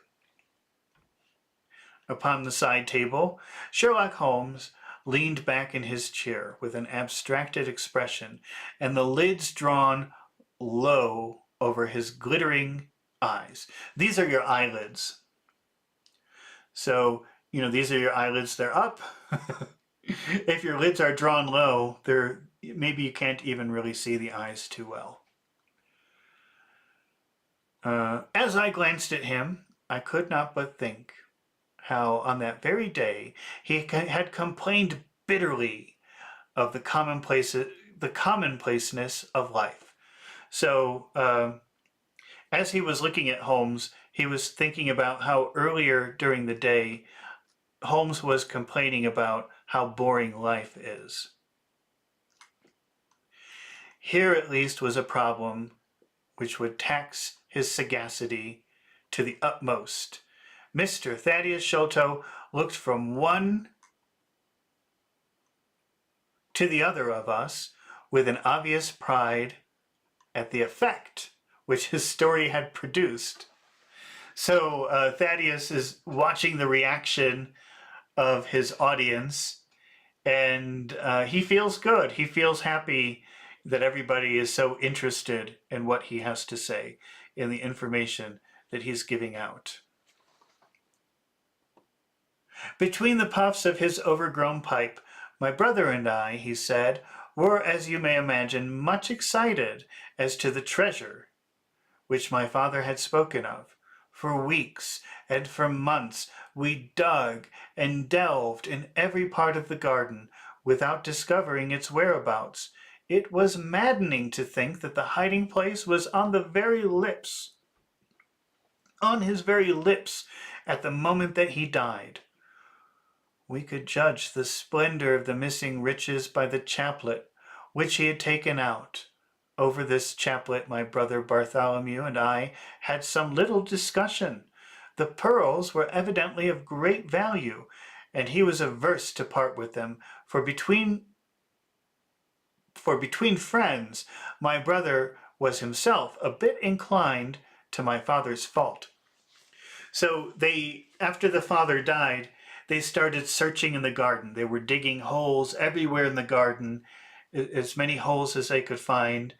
Upon the side table, Sherlock Holmes leaned back in his chair with an abstracted expression and the lids drawn low over his glittering eyes. These are your eyelids. So, these are your eyelids, they're up. If your lids are drawn low, maybe you can't even really see the eyes too well. As I glanced at him, I could not but think how on that very day he had complained bitterly of the commonplaceness of life. So as he was looking at Holmes, he was thinking about how earlier during the day Holmes was complaining about how boring life is. Here at least was a problem which would tax his sagacity to the utmost. Mr. Thaddeus Sholto looked from one to the other of us with an obvious pride at the effect which his story had produced. So Thaddeus is watching the reaction of his audience, and he feels good. He feels happy that everybody is so interested in what he has to say, in the information that he's giving out. Between the puffs of his overgrown pipe, my brother and I, he said, were, as you may imagine, much excited as to the treasure which my father had spoken of. For weeks and for months we dug and delved in every part of the garden without discovering its whereabouts. It was maddening to think that the hiding place was on his very lips at the moment that he died. We could judge the splendor of the missing riches by the chaplet which he had taken out. Over this chaplet my brother Bartholomew and I had some little discussion. The pearls were evidently of great value, and he was averse to part with them, for between friends my brother was himself a bit inclined to my father's fault. So after the father died, they started searching in the garden. They were digging holes everywhere in the garden, as many holes as they could find.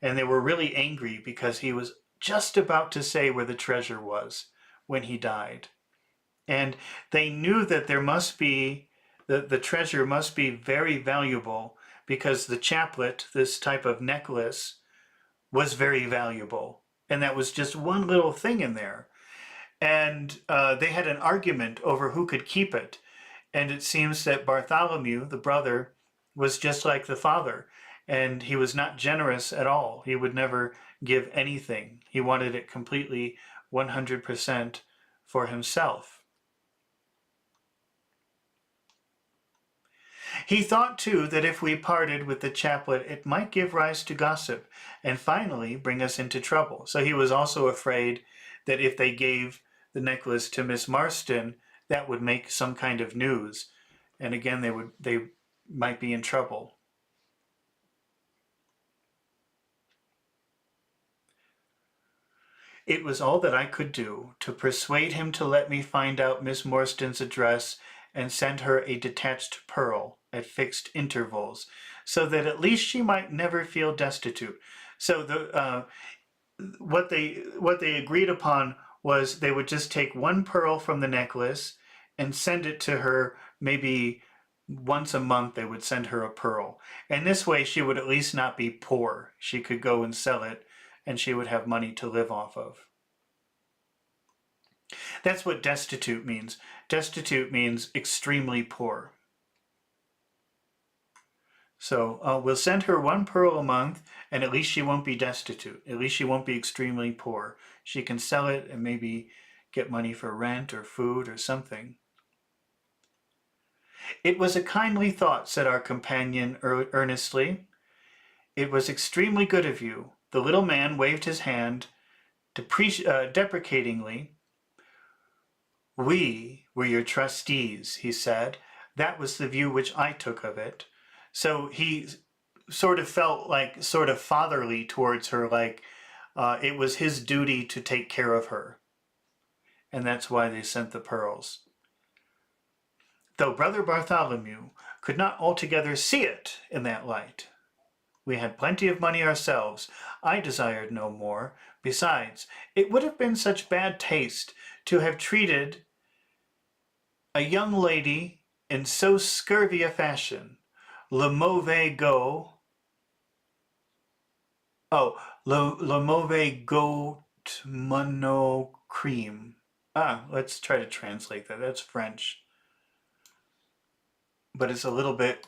And they were really angry because he was just about to say where the treasure was when he died. And they knew that the treasure must be very valuable because the chaplet, this type of necklace, was very valuable. And that was just one little thing in there. And they had an argument over who could keep it. And it seems that Bartholomew, the brother, was just like the father. And he was not generous at all. He would never give anything. He wanted it completely 100% for himself. He thought, too, that if we parted with the chaplet, it might give rise to gossip and finally bring us into trouble. So he was also afraid that if they gave the necklace to Miss Marston, that would make some kind of news. And again, they might be in trouble. It was all that I could do to persuade him to let me find out Miss Marston's address and send her a detached pearl at fixed intervals, so that at least she might never feel destitute. So what they agreed upon was they would just take one pearl from the necklace and send it to her. Maybe once a month they would send her a pearl. And this way she would at least not be poor. She could go and sell it and she would have money to live off of. That's what destitute means. Destitute means extremely poor. So we'll send her one pearl a month, and at least she won't be destitute. At least she won't be extremely poor. She can sell it and maybe get money for rent or food or something. It was a kindly thought, said our companion earnestly. It was extremely good of you. The little man waved his hand deprecatingly. We were your trustees, he said. That was the view which I took of it. So he sort of felt like sort of fatherly towards her, like it was his duty to take care of her. And that's why they sent the pearls. Though Brother Bartholomew could not altogether see it in that light. We had plenty of money ourselves. I desired no more. Besides, it would have been such bad taste to have treated a young lady in so scurvy a fashion. Le mauvais goût. Oh, le mauvais goût mono cream. Let's try to translate that. That's French. But it's a little bit...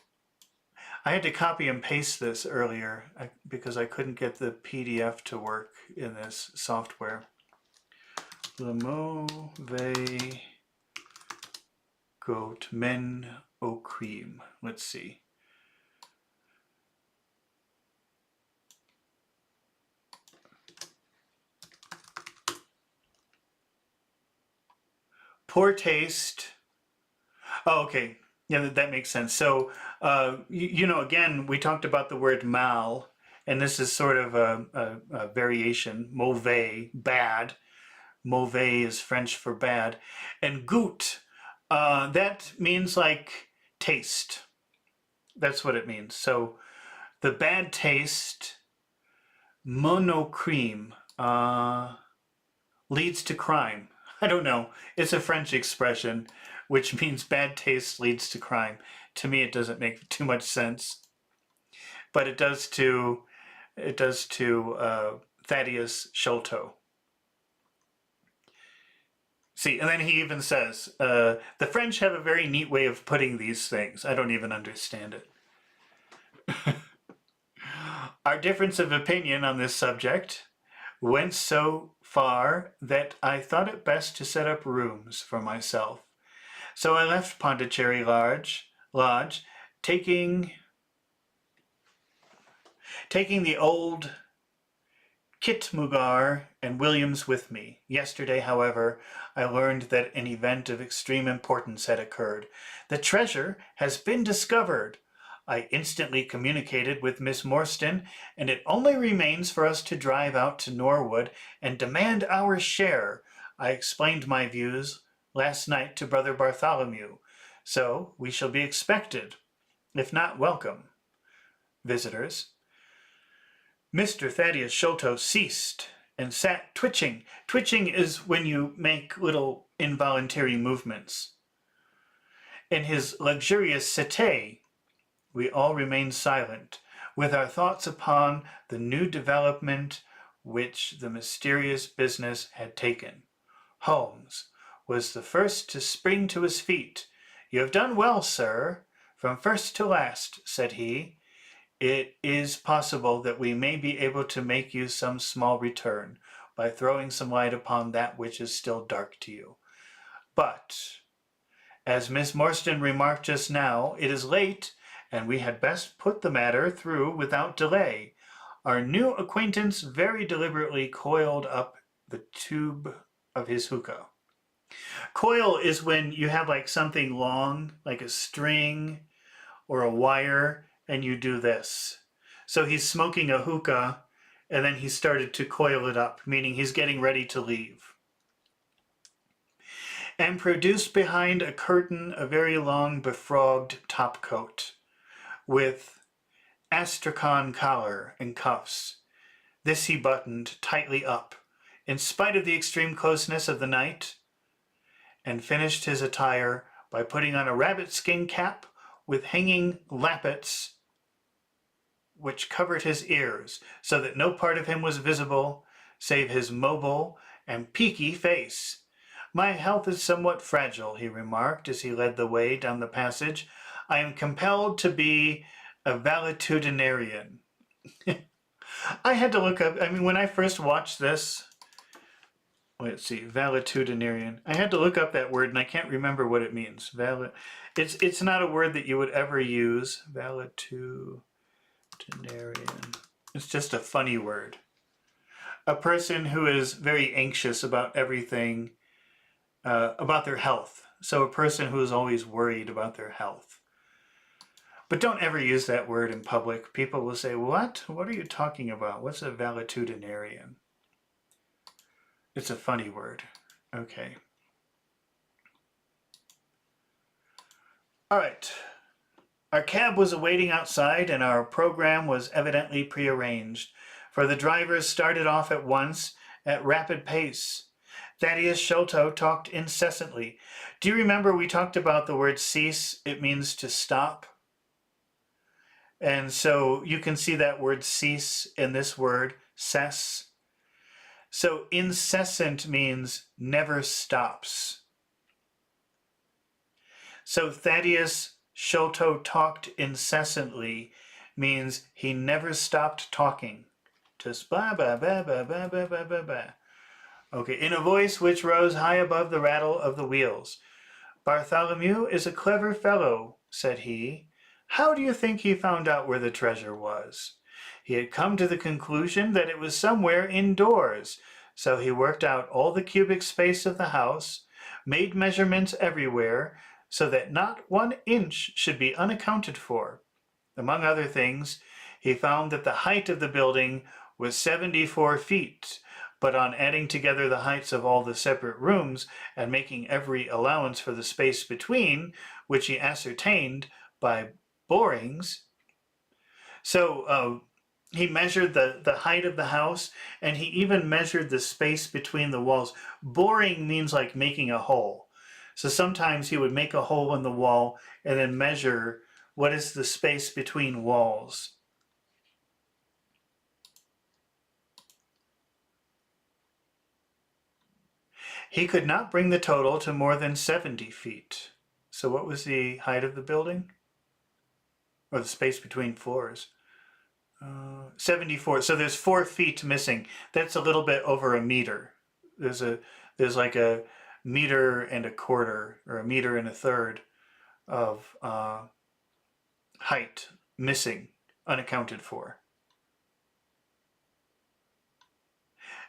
I had to copy and paste this earlier because I couldn't get the PDF to work in this software. Le mauvais goût men au crime. Let's see. Poor taste. Oh, okay. Yeah, that makes sense. So, you know, again, we talked about the word mal, and this is sort of a variation. Mauvais, bad. Mauvais is French for bad. And goût, that means like taste. That's what it means. So, the bad taste, monocreme, leads to crime. I don't know. It's a French expression, which means bad taste leads to crime. To me, it doesn't make too much sense, but it does to Thaddeus Sholto. See, and then he even says, the French have a very neat way of putting these things. I don't even understand it. Our difference of opinion on this subject went so far that I thought it best to set up rooms for myself. So I left Pondicherry Lodge, taking the old Kitmugar and Williams with me. Yesterday, however, I learned that an event of extreme importance had occurred. The treasure has been discovered. I instantly communicated with Miss Morstan, and it only remains for us to drive out to Norwood and demand our share. I explained my views last night to Brother Bartholomew, so we shall be expected, if not welcome, visitors. Mr. Thaddeus Sholto ceased and sat twitching. Twitching is when you make little involuntary movements. In his luxurious settee, we all remained silent, with our thoughts upon the new development which the mysterious business had taken. Holmes was the first to spring to his feet. "You have done well, sir, from first to last," said he. "It is possible that we may be able to make you some small return by throwing some light upon that which is still dark to you. But, as Miss Morstan remarked just now, it is late, and we had best put the matter through without delay." Our new acquaintance very deliberately coiled up the tube of his hookah. Coil is when you have like something long, like a string or a wire, and you do this. So he's smoking a hookah, and then he started to coil it up, meaning he's getting ready to leave. And produced behind a curtain a very long befrogged topcoat, with astrakhan collar and cuffs. This he buttoned tightly up, in spite of the extreme closeness of the night, and finished his attire by putting on a rabbit-skin cap with hanging lappets which covered his ears, so that no part of him was visible, save his mobile and peaky face. "My health is somewhat fragile," he remarked as he led the way down the passage. "I am compelled to be a valetudinarian." I had to look up, I mean, when I first watched this, let's see, valetudinarian. I had to look up that word and I can't remember what it means. It's not a word that you would ever use. Valetudinarian. It's just a funny word. A person who is very anxious about everything, about their health. So a person who is always worried about their health. But don't ever use that word in public. People will say, what? What are you talking about? What's a valetudinarian? It's a funny word. Okay. All right. Our cab was awaiting outside and our program was evidently prearranged, for the drivers started off at once at rapid pace. Thaddeus Sholto talked incessantly. Do you remember we talked about the word cease? It means to stop. And so you can see that word cease in this word, cess. So incessant means never stops. So Thaddeus Sholto talked incessantly means he never stopped talking. Just ba ba ba ba ba ba ba ba ba. Okay, in a voice which rose high above the rattle of the wheels. Bartholomew is a clever fellow, said he. How do you think he found out where the treasure was? He had come to the conclusion that it was somewhere indoors, so he worked out all the cubic space of the house, made measurements everywhere, so that not 1 inch should be unaccounted for. Among other things, he found that the height of the building was 74 feet, but on adding together the heights of all the separate rooms and making every allowance for the space between, which he ascertained by borings. So he measured the height of the house, and he even measured the space between the walls. Boring means like making a hole. So sometimes he would make a hole in the wall and then measure what is the space between walls. He could not bring the total to more than 70 feet. So what was the height of the building? Or the space between floors? 74. So there's 4 feet missing. That's a little bit over a meter. There's like a meter and a quarter or a meter and a third of height missing, unaccounted for.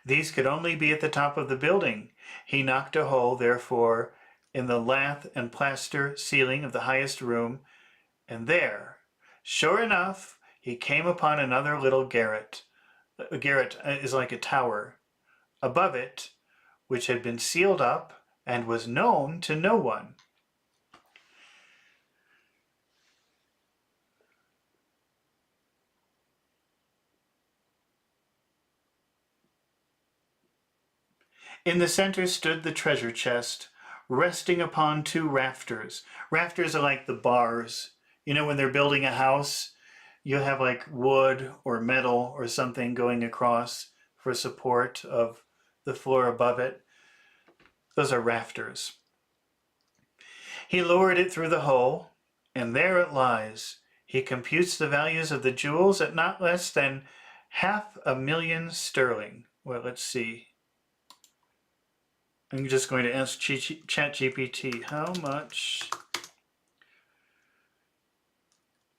These could only be at the top of the building. He knocked a hole, therefore, in the lath and plaster ceiling of the highest room, and there, sure enough, he came upon another little garret. A garret is like a tower. Above it, which had been sealed up and was known to no one. In the center stood the treasure chest, resting upon 2 rafters. Rafters are like the bars. You know, when they're building a house, you have like wood or metal or something going across for support of the floor above it. Those are rafters. He lowered it through the hole, and there it lies. He computes the values of the jewels at not less than £500,000 sterling. Well, let's see. I'm just going to ask ChatGPT, how much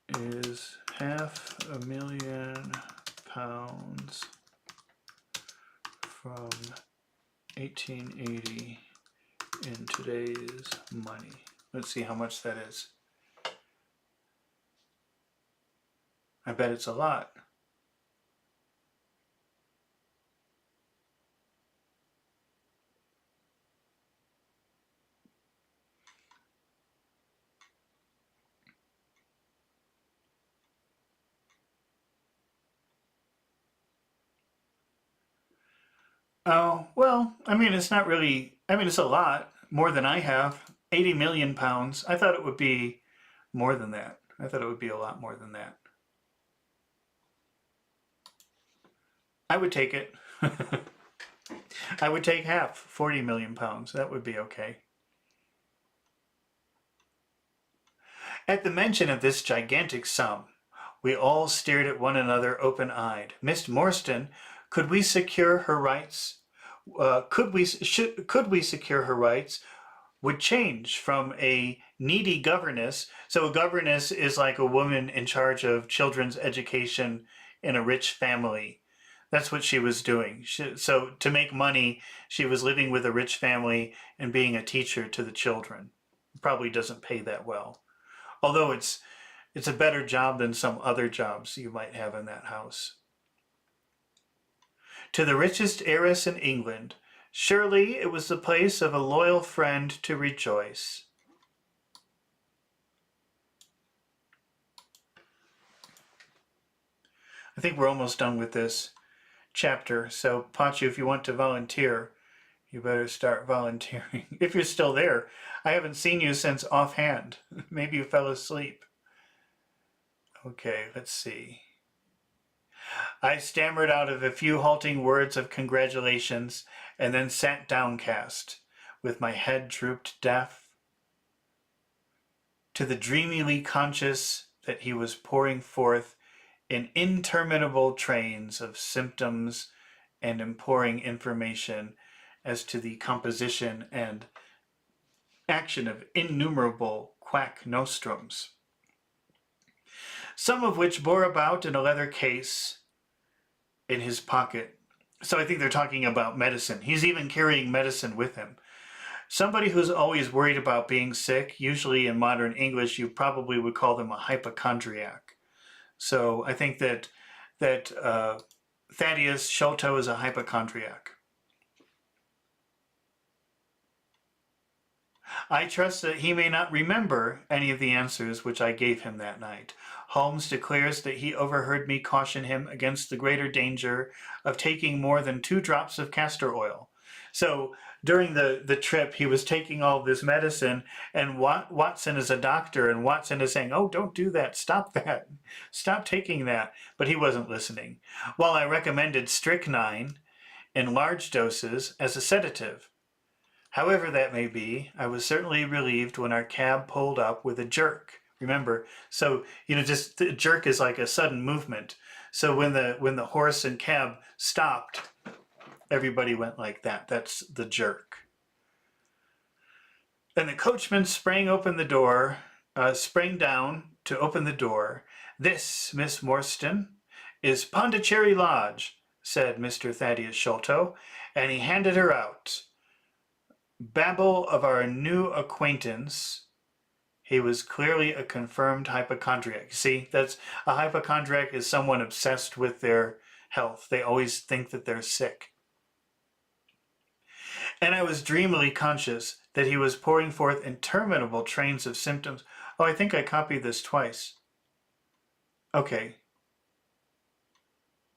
is £500,000 from 1880 in today's money? Let's see how much that is. I bet it's a lot. Oh, well, I mean, it's not really, I mean, it's a lot, more than I have. 80 million pounds. I thought it would be more than that. I thought it would be a lot more than that. I would take it. I would take half, 40 million pounds. That would be okay. At the mention of this gigantic sum, we all stared at one another open-eyed. Miss Morstan, could we secure her rights? could we secure her rights would change from a needy governess. So a governess is like a woman in charge of children's education in a rich family. That's what she was doing. So to make money, she was living with a rich family and being a teacher to the children. Probably doesn't pay that well. Although it's a better job than some other jobs you might have in that house. To the richest heiress in England, surely it was the place of a loyal friend to rejoice. I think we're almost done with this chapter. So, Pachu, if you want to volunteer, you better start volunteering. If you're still there. I haven't seen you since offhand. Maybe you fell asleep. Okay, let's see. I stammered out of a few halting words of congratulations and then sat downcast, with my head drooped deaf, to the dreamily conscious that he was pouring forth in interminable trains of symptoms and imploring information as to the composition and action of innumerable quack nostrums, some of which bore about in a leather case in his pocket. So I think they're talking about medicine. He's even carrying medicine with him. Somebody who's always worried about being sick, usually in modern English, you probably would call them a hypochondriac. So I think that Thaddeus Sholto is a hypochondriac. I trust that he may not remember any of the answers which I gave him that night. Holmes declares that he overheard me caution him against the greater danger of taking more than 2 drops of castor oil. So during the trip, he was taking all this medicine, and Watson is a doctor, and Watson is saying, oh, don't do that. Stop that. Stop taking that. But he wasn't listening. While I recommended strychnine in large doses as a sedative. However that may be, I was certainly relieved when our cab pulled up with a jerk. Remember, so, just the jerk is like a sudden movement. So when the horse and cab stopped, everybody went like that. That's the jerk. And the coachman sprang down to open the door. This, Miss Morstan, is Pondicherry Lodge, said Mr. Thaddeus Sholto, and he handed her out. Babble of our new acquaintance. He was clearly a confirmed hypochondriac. See, that's a hypochondriac is someone obsessed with their health. They always think that they're sick. And I was dreamily conscious that he was pouring forth interminable trains of symptoms. Oh, I think I copied this twice. Okay.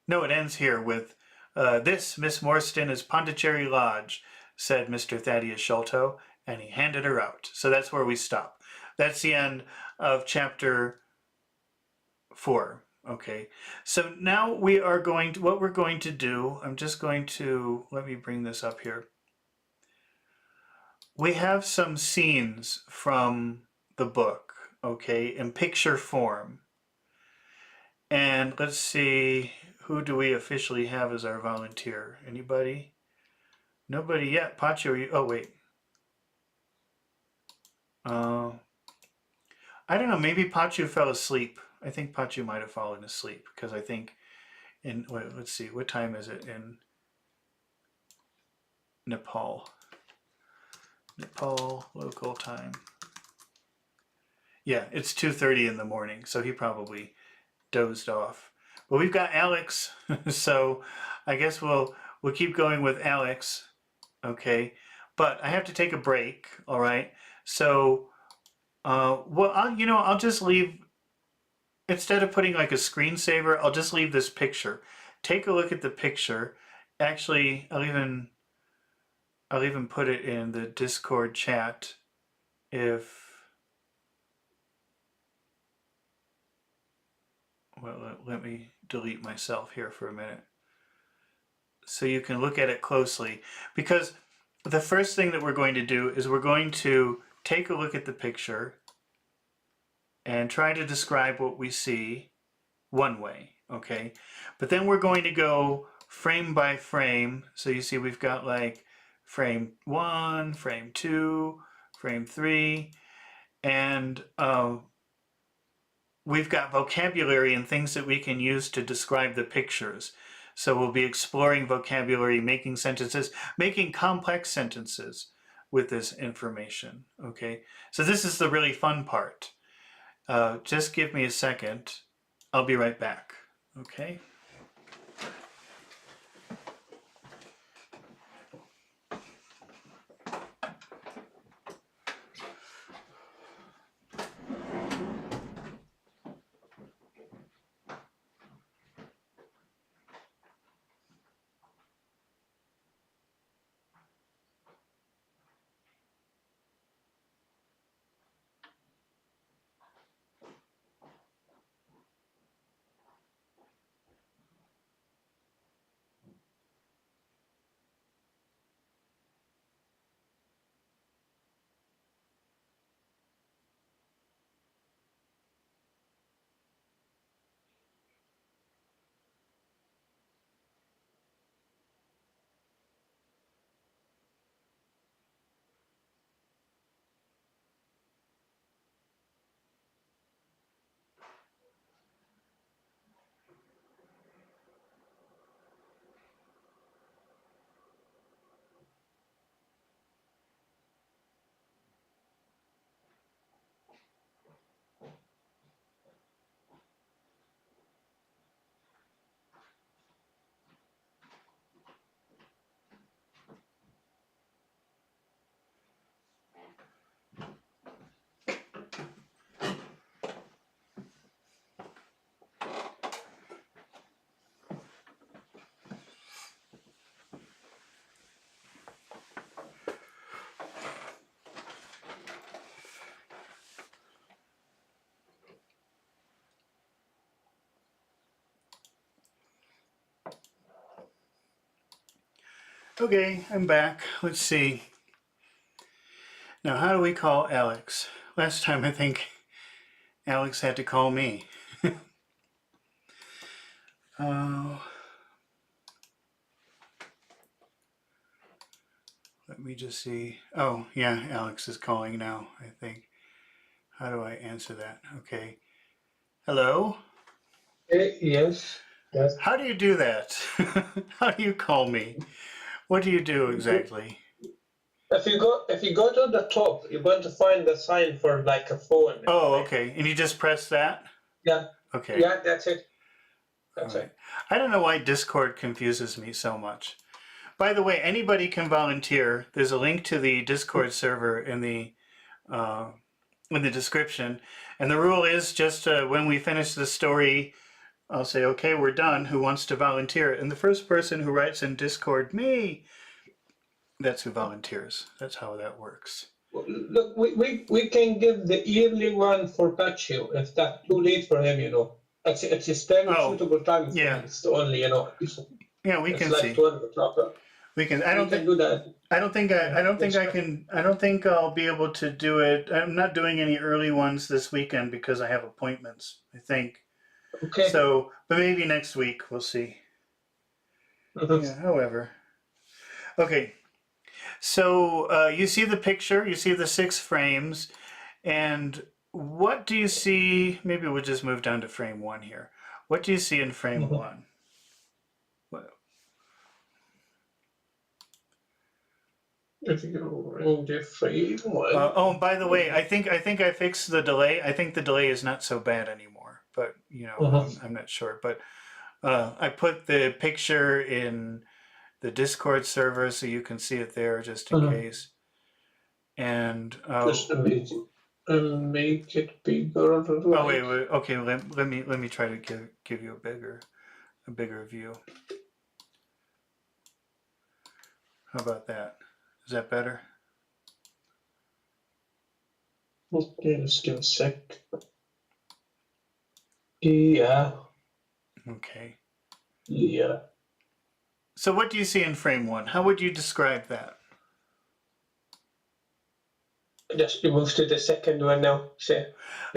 No, it ends here with, this, Miss Morstan, is Pondicherry Lodge, said Mr. Thaddeus Sholto, and he handed her out. So that's where we stop. That's the end of chapter 4. Okay, so now we are going to, what we're going to do, I'm just going to, let me bring this up here. We have some scenes from the book, okay, in picture form. And let's see, who do we officially have as our volunteer? Anybody? Nobody yet. Pacho, oh wait. I don't know, maybe Pachu fell asleep. I think Pachu might have fallen asleep because I think let's see, what time is it in Nepal? Nepal local time. Yeah, it's 2:30 in the morning, so he probably dozed off. But we've got Alex, so I guess we'll keep going with Alex. Okay, but I have to take a break. All right, so well, I'll just leave, instead of putting like a screensaver, I'll just leave this picture. Take a look at the picture. Actually, I'll even put it in the Discord chat well, let me delete myself here for a minute so you can look at it closely, because the first thing that we're going to do is we're going to take a look at the picture and try to describe what we see one way, okay? But then we're going to go frame by frame. So you see we've got like frame 1, frame 2, frame 3, and we've got vocabulary and things that we can use to describe the pictures. So we'll be exploring vocabulary, making sentences, making complex sentences with this information, okay? So this is the really fun part. Just give me a second. I'll be right back, okay? Okay, I'm back. Let's see. Now, how do we call Alex? Last time I think Alex had to call me. Oh, let me just see. Oh, yeah, Alex is calling now, I think. How do I answer that? Okay. Hello? Yes. Yes. How do you do that? How do you call me? What do you do exactly? If you go to the top, you're going to find the sign for like a phone. Oh, Right? okay. And you just press that? Yeah. Okay. Yeah, that's it. All That's right. it. I don't know why Discord confuses me so much. By the way, anybody can volunteer. There's a link to the Discord server uh, in the description. And the rule is just when we finish the story, I'll say, okay, we're done. Who wants to volunteer? And the first person who writes in Discord, me, that's who volunteers. That's how that works. Look, we can give the yearly one for Paccio if that's too late for him, you know. It's a very Oh, suitable time for yeah. him. It's only, you know, Yeah, we it's can like see. 12 o'clock. We can. We can do that. I don't think Next I time. can. I don't think I'll be able to do it. I'm not doing any early ones this weekend because I have appointments. I think Okay. so, but maybe next week we'll see. Yeah. However, okay. So you see the picture. You see the 6 frames, and what do you see? Maybe we'll just move down to frame 1 here. What do you see in frame 1? What, If you're in the frame one. oh, and by the way, I think I fixed the delay. I think the delay is not so bad anymore. But you know, I'm not sure. But I put the picture in the Discord server so you can see it there just in case. And Just amazing. And make it bigger. oh wait. Okay, let me try to give you a bigger view. How about that? Is that better? Okay, just give a sec. Yeah. Okay. Yeah. So what do you see in frame 1? How would you describe that? Just we move to the second one now. So,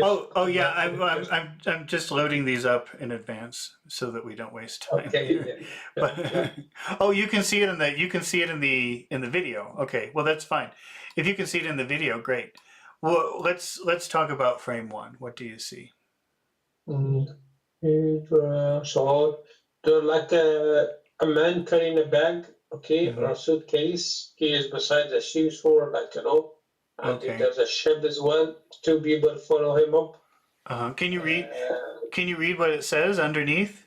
Oh yeah. back to the first. I'm just loading these up in advance so that we don't waste time Okay. here. Yeah, yeah. But oh, you can see it in the video. Okay, well that's fine. If you can see it in the video, great. Well, let's talk about frame one. What do you see? So they're like a man carrying a bag, okay, or Hmm. a suitcase. He is beside the seashore, like and Okay. there's a ship as well. Two people follow him up. Can you read? Uh, Can you read what it says underneath?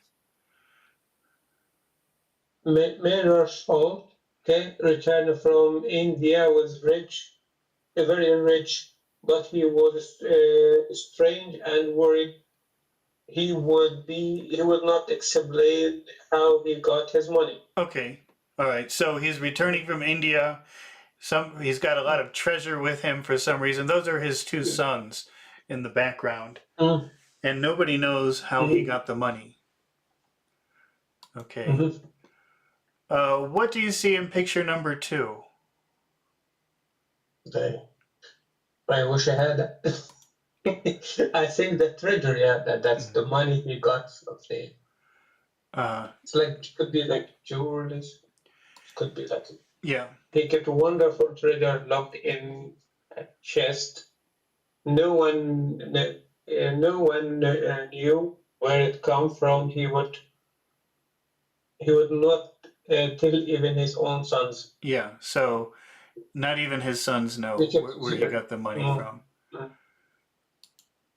Manor Salt, okay, returned from India was rich, very rich, but he was strange and worried. He would not explain how he got his money. Okay. All right. So he's returning from India. He's got a lot of treasure with him for some reason. Those are his two sons in the background, Mm, and nobody knows how he mhm, got the money. Okay. mhm. What do you see in picture number two? Okay. I wish I had that. I think the treasure, yeah, that's the Mhm. money he got from the. Uh, It's like it could be like jewelry. Could be like yeah. he kept a wonderful treasure locked in a chest. No one knew where it come from. He would not tell even his own sons. Yeah. So not even his sons They know kept it where he secret. got the money Mm, from. mm.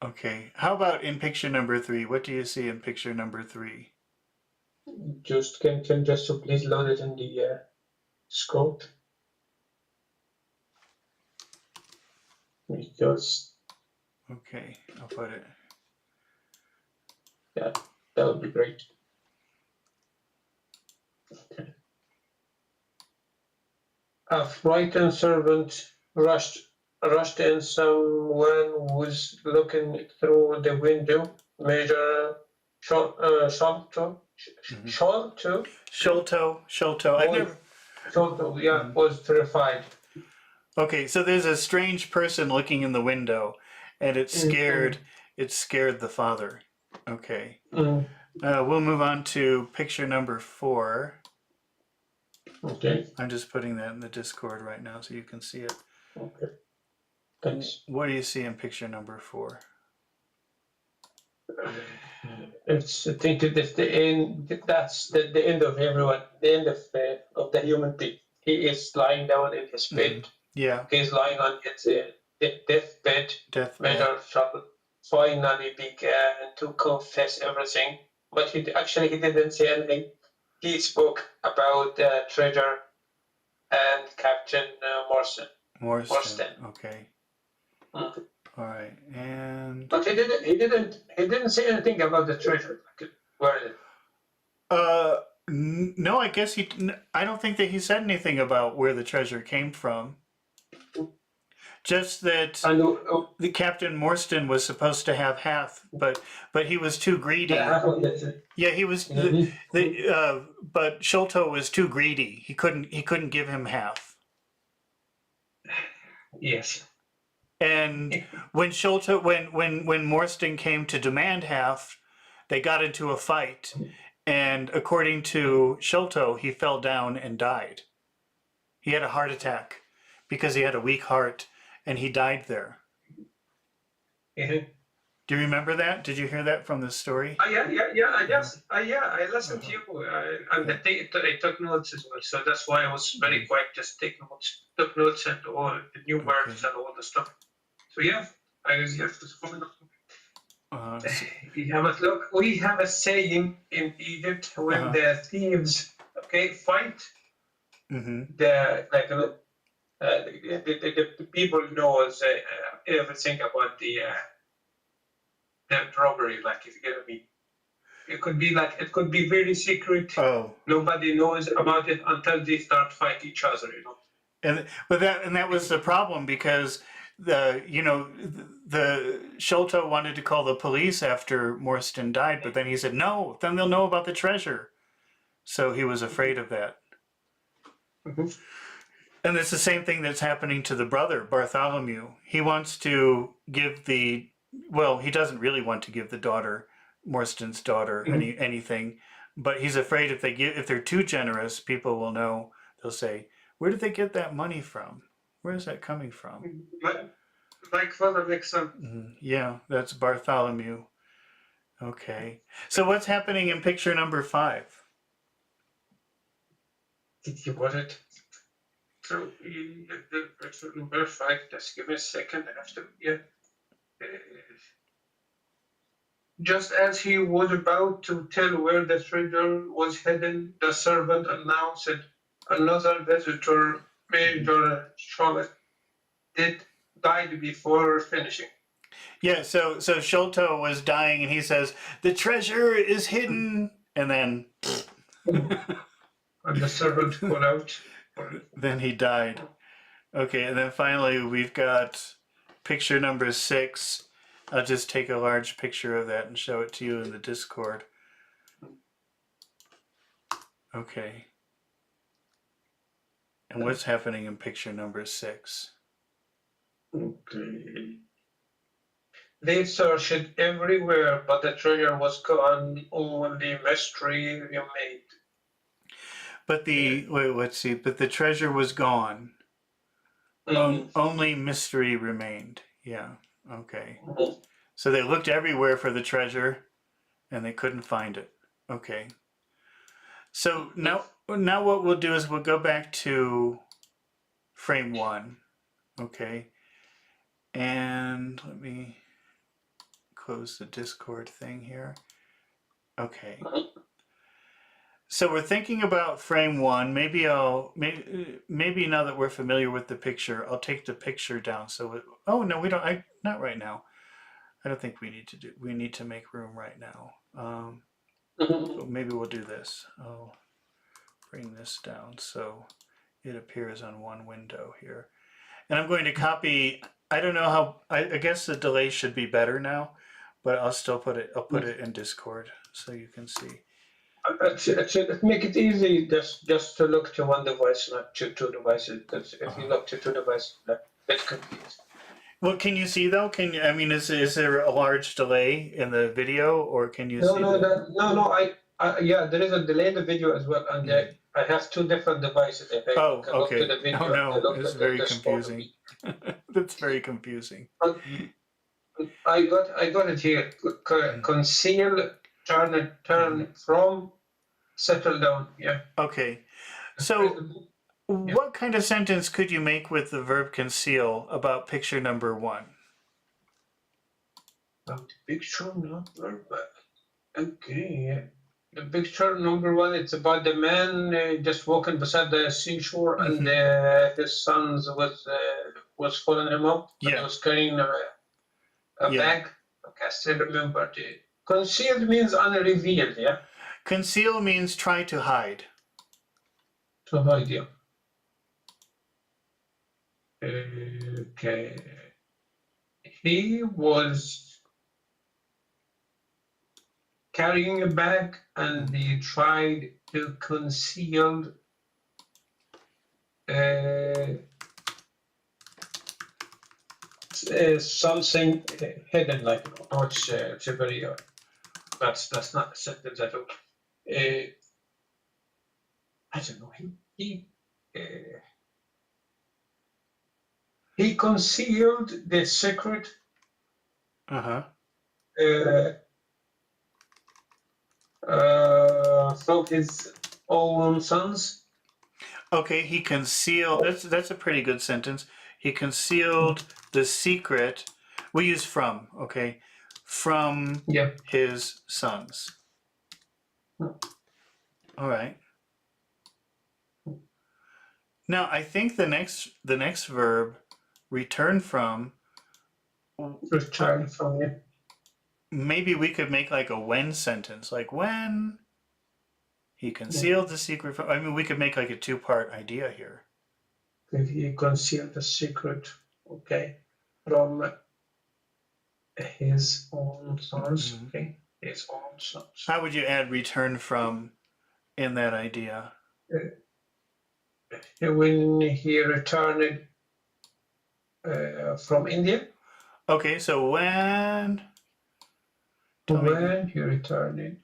Okay. How about in picture number three? What do you see in picture number three? Just can just so please load it in the scope because Okay. I'll put it. yeah, that would be great. Okay. A frightened servant rushed in. Someone was looking through the window. Major Sholto, Hmm. Sholto, Sholto. I've was never. Sholto, yeah, Mhm. was terrified. Okay, so there's a strange person looking in the window, and Mm, it scared the father. Okay. mm, We'll move on to picture number four. okay, I'm just putting that in the Discord right now so you can see it. okay, thanks. What do you see in picture number four? It's I think it's the end. That's the end of everyone. The end of the human being. He is lying down in his Hmm. bed. Yeah, He's lying on his deathbed. deathbed. Major Sharp finally began to confess everything, but he didn't say anything. He spoke about treasure and Captain Morrison. Morstan. Morstan. Okay. Mm. All right. And But he didn't say anything about the treasure. Like, where is it? no, I guess I don't think that he said anything about where the treasure came from. Just that And the Captain Morstan was supposed to have half, but he was too greedy. half of it. Yeah, he was but Sholto was too greedy. He couldn't give him half. Yes. And when Sholto when Morstan came to demand half, they got into a fight. And according to Sholto, he fell down and died. He had a heart attack because he had a weak heart and he died there. Mhm. Do you remember that? Did you hear that from the story? Yeah. I Uh-huh. just, yeah, I listened to Uh-huh. you, and Yeah. I took notes as well. So that's why I was very Mhm. quick, just take notes, took notes, and all the new Okay. words and all the stuff. So yeah, I was here to follow. So, Yeah, but look, we have a saying in Egypt when uh-huh. the thieves, okay, fight Mm-hmm. the like the people knows everything about the robbery. Like if you get me, it could be very secret. Oh, Nobody knows about it until they start fight each other. You know. and that was the problem because the Sholto wanted to call the police after Morstan died, but then he said no, then they'll know about the treasure. So he was afraid of that. Mhm. And it's the same thing that's happening to the brother, Bartholomew. He wants to give he doesn't really want to give the daughter, Morstan's daughter, anything, but he's afraid if they're too generous, people will know. They'll say, "Where did they get that money from? Where is that coming from?" Like Father Nixon. Yeah, that's Bartholomew. Okay. So what's happening in picture number 5? Did you want it? So the picture number 5. Just give me a second. I have to. Yeah. Just as he was about to tell where the treasure was hidden, the servant announced another visitor, Major Sholto, died before finishing. Yeah, so Sholto was dying and he says, "The treasure is hidden," and then And the servant went out. then he died. Okay, and then finally we've got picture number 6. I'll just take a large picture of that and show it to you in the Discord. Okay. And what's happening in picture number 6? Okay. They searched everywhere, but the treasure was gone. Only mystery remained. But let's see. But the treasure was gone. Only mystery remained. Yeah. Okay. So they looked everywhere for the treasure, and they couldn't find it. Okay. So now what we'll do is we'll go back to frame 1. Okay. And let me close the Discord thing here. Okay. So we're thinking about frame 1. Maybe now that we're familiar with the picture, I'll take the picture down. Oh no, we don't. Not right now. I don't think we need to make room right now. But maybe we'll do this. I'll bring this down so it appears on one window here, and I'm going to copy. I don't know how. I guess the delay should be better now, but I'll still put it. I'll put it in Discord so you can see. Make it easy just to look to one device, not to two devices. Because if you look to two devices, it could be. Well, can you see though? Is there a large delay in the video, or can you see? Yeah, there is a delay in the video as well, and I have two different devices. If I Oh, can look okay. to the video, Oh no, it's very confusing. That's very confusing. I got it here. Conceal, turn from, settle down. Yeah. Okay. So what kind of sentence could you make with the verb conceal about picture number 1? About picture number 1. Okay. The picture number 1, it's about the man just walking beside the seashore, and his son was following him up. Yeah. He was carrying a bag. Okay, I still remember. Concealed means unrevealed, yeah? Conceal means try to hide. To hide, yeah. Okay. He was carrying a bag, and he tried to conceal something hidden, like it's a very that's not a sentence at all. I don't know. He concealed the secret. From his own sons. Okay, he concealed. That's a pretty good sentence. He concealed the secret. We use from. Okay, from his sons. All right. Now I think the next verb, return from. Return from, yeah. Maybe we could make like a when sentence, like when he concealed the secret from. I mean, we could make like a 2-part idea here. He concealed the secret, okay, from his own sons. Okay, his own sons. How would you add return from in that idea? when he returned from India. Okay, so tell me. When he returned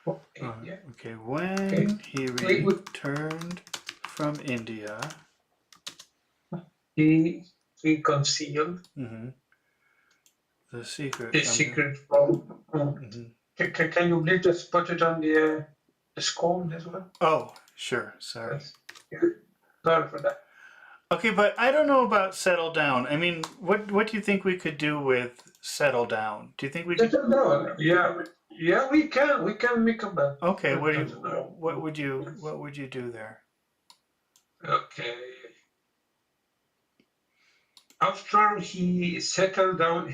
from India. Okay, when Okay. he We- returned from India. He concealed Mm-hmm. The secret. the secret from. Mm-hmm. Can you please just put it on the screen as well? Oh, sure. Sorry. Yes. Yeah. Sorry for that. Okay, but I don't know about settle down. I mean, what do you think we could do with settle down? Do you think we could? Settle down. Yeah, we can make a bet. Okay, what would you do there? Okay. After he settled down, he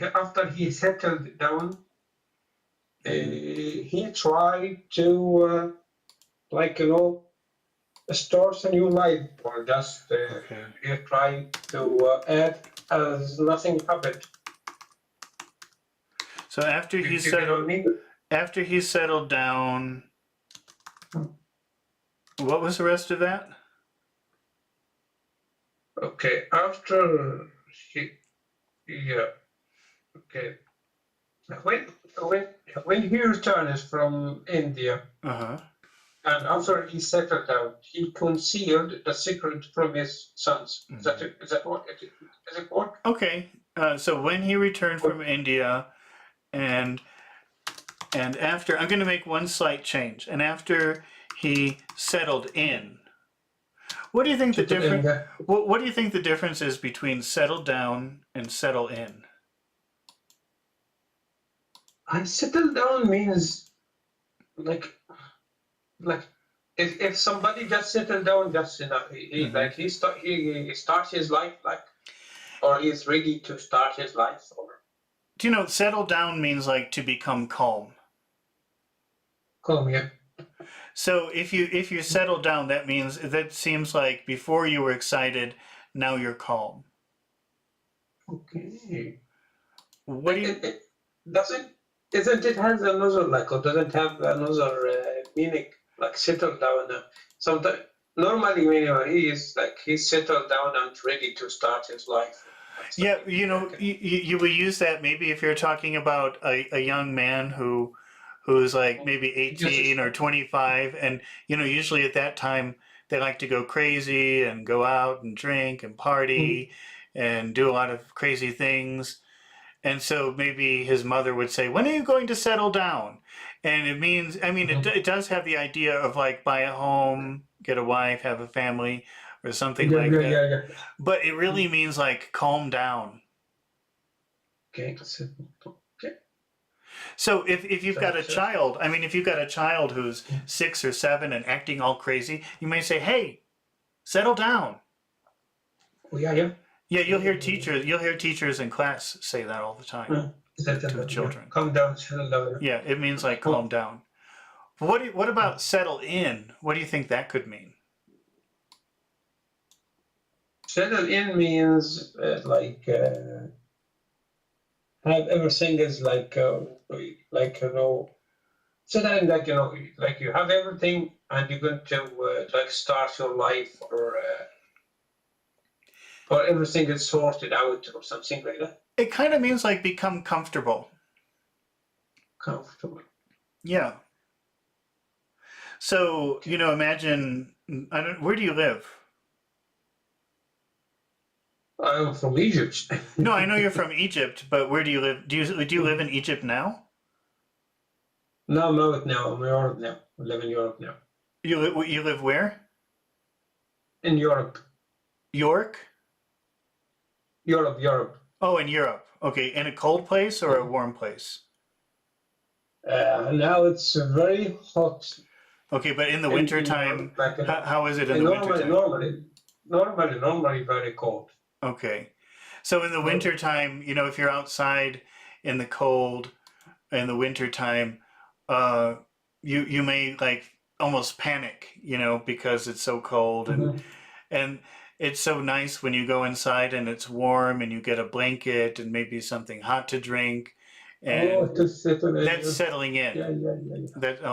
tried to, like, start a new life, or just Okay. he tried to act as nothing happened. So after he settled down, what was the rest of that? Okay, after yeah, okay. When he returns from India, Uh-huh. and after he settled down, he concealed the secret from his sons. Is that what? Is it what? Okay. So when he returned from India, and after, I'm going to make one slight change. And after he settled in, what do you think the difference? What do you think the difference is between settle down and settle in? I settle down means like if somebody just settle down just enough, he starts his life, like, or he's ready to start his life, or. Do you know, settle down means like to become calm. Calm, yeah. So if you settle down, that seems like before you were excited, now you're calm. Okay. What do you? Isn't it has another, like, or doesn't have another meaning, like settle down? Sometimes normally when he's settled down and ready to start his life. Yeah, you will use that maybe if you're talking about a young man who's like maybe 18 or 25, and usually at that time they like to go crazy and go out and drink and party and do a lot of crazy things. And so maybe his mother would say, when are you going to settle down? And it means, I mean, it does have the idea of like buy a home, get a wife, have a family, or something like that. Yeah. But it really means like calm down. Okay. So if you've got a child, I mean, if you've got a child who's 6 or 7 and acting all crazy, you may say, hey, settle down. Oh, yeah. Yeah, you'll hear teachers in class say that all the time to the children. Calm down, settle down. Yeah, it means like calm down. What about settle in? What do you think that could mean? Settle in means have everything is settle in, like you have everything and you're going to start your life, or everything is sorted out or something like that. It kind of means like become comfortable. Comfortable. Yeah. So, imagine, where do you live? I'm from Egypt. No, I know you're from Egypt, but where do you live? Do you live in Egypt now? No, I'm out now. I'm in Europe now. I live in Europe now. You live where? In Europe. York? Europe. Oh, in Europe. Okay, in a cold place or a warm place? Now it's very hot. Okay, but in the winter time, how is it in the winter time? Normally very cold. Okay. So in the winter time, if you're outside in the cold in the winter time, you may like almost panic, because it's so cold, and it's so nice when you go inside and it's warm and you get a blanket and maybe something hot to drink, and to settle in. that's settling in. Yeah. That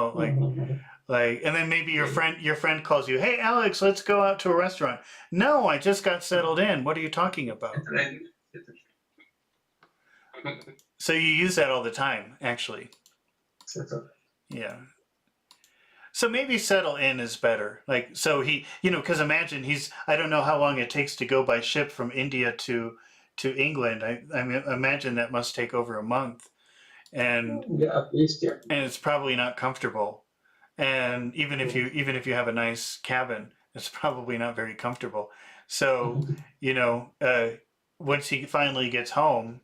Like, and then maybe your friend calls you, "Hey, Alex, let's go out to a restaurant." No, I just got settled in. What are you talking about? So you use that all the time, actually. Yeah. So maybe settle in is better. Like, so he, because imagine I don't know how long it takes to go by ship from India to England. I mean, imagine that must take over a month, and Yeah, at least, yeah. it's probably not comfortable. And even if you have a nice cabin, it's probably not very comfortable. So, you know, uh, once he finally gets home,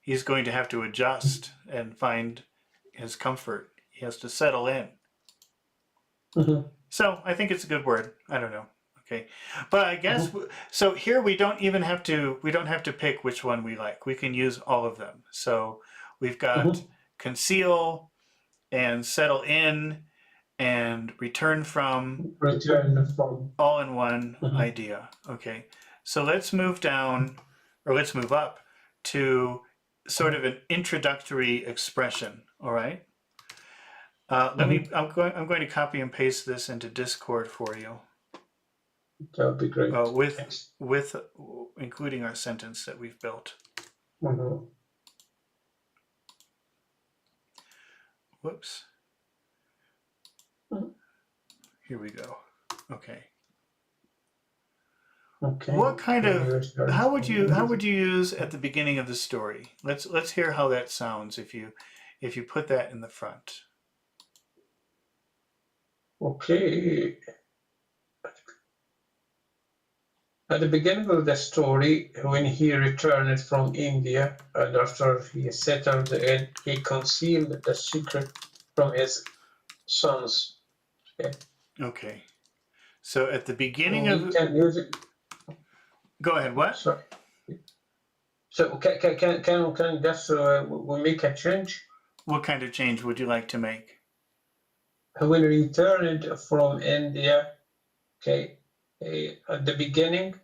he's going to have to adjust and find his comfort. He has to settle in. So I think it's a good word. I don't know. Okay, but I guess so. Here we don't have to pick which one we like. We can use all of them. So we've got conceal and settle in and return from, Return from. all in one idea. Okay, so let's move down, or let's move up to sort of an introductory expression. All right. I'm going to copy and paste this into Discord for you, That would be great. with Thanks. with including our sentence that we've built. Whoops. Here we go. Okay. Okay. What kind of how would you use at the beginning of the story? Let's hear how that sounds if you put that in the front. Okay. At the beginning of the story, when he returned from India and after he settled in, he concealed the secret from his sons. Okay. So at the beginning We of can use it. Go ahead. What? Sorry. So can just we make a change? What kind of change would you like to make? When he returned from India, okay, at the beginning,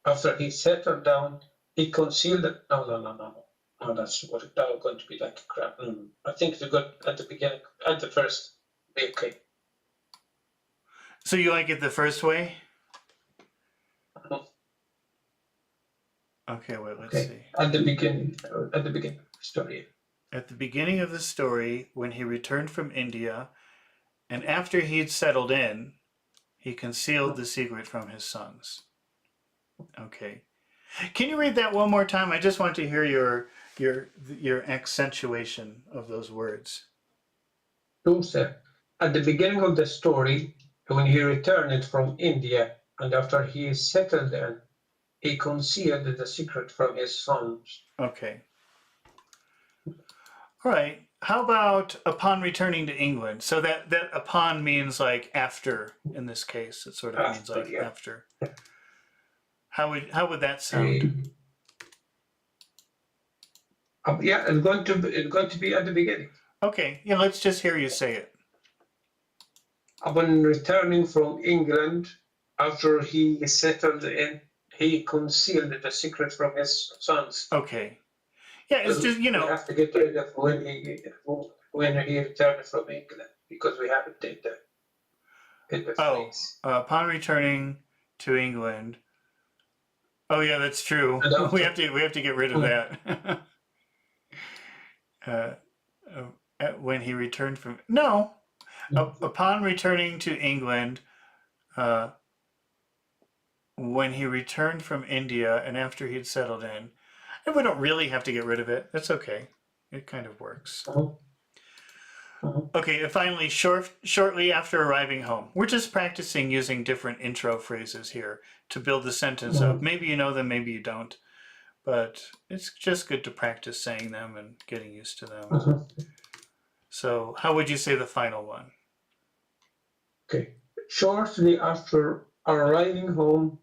after he settled down, he concealed it. No, that's what that was going to be like crap. I think it's good at the beginning, at the first. Be okay. So you like it the first way? Okay, wait, let's see. At the beginning story. At the beginning of the story, when he returned from India, and after he'd settled in, he concealed the secret from his sons. Okay. Can you read that one more time? I just want to hear your accentuation of those words. So, sir, at the beginning of the story, when he returned from India and after he settled in, he concealed the secret from his sons. Okay. All right. How about upon returning to England? So that upon means like after in this case. It sort of means like after. How would that sound? Yeah, it's going to be at the beginning. Okay. Yeah, let's just hear you say it. Upon returning from England, after he settled in, he concealed the secret from his sons. Okay. Yeah, it's just, We have to get rid of when he returned from England because we haven't did that in the phrase. Upon returning to England. Oh yeah, that's true. We have to get rid of that. When he returned from upon returning to England, when he returned from India and after he'd settled in, and we don't really have to get rid of it. That's okay. It kind of works. Okay, and finally, shortly after arriving home. We're just practicing using different intro phrases here to build the sentence up. Maybe you know them, maybe you don't. But it's just good to practice saying them and getting used to them. So how would you say the final one? Okay. Shortly after arriving home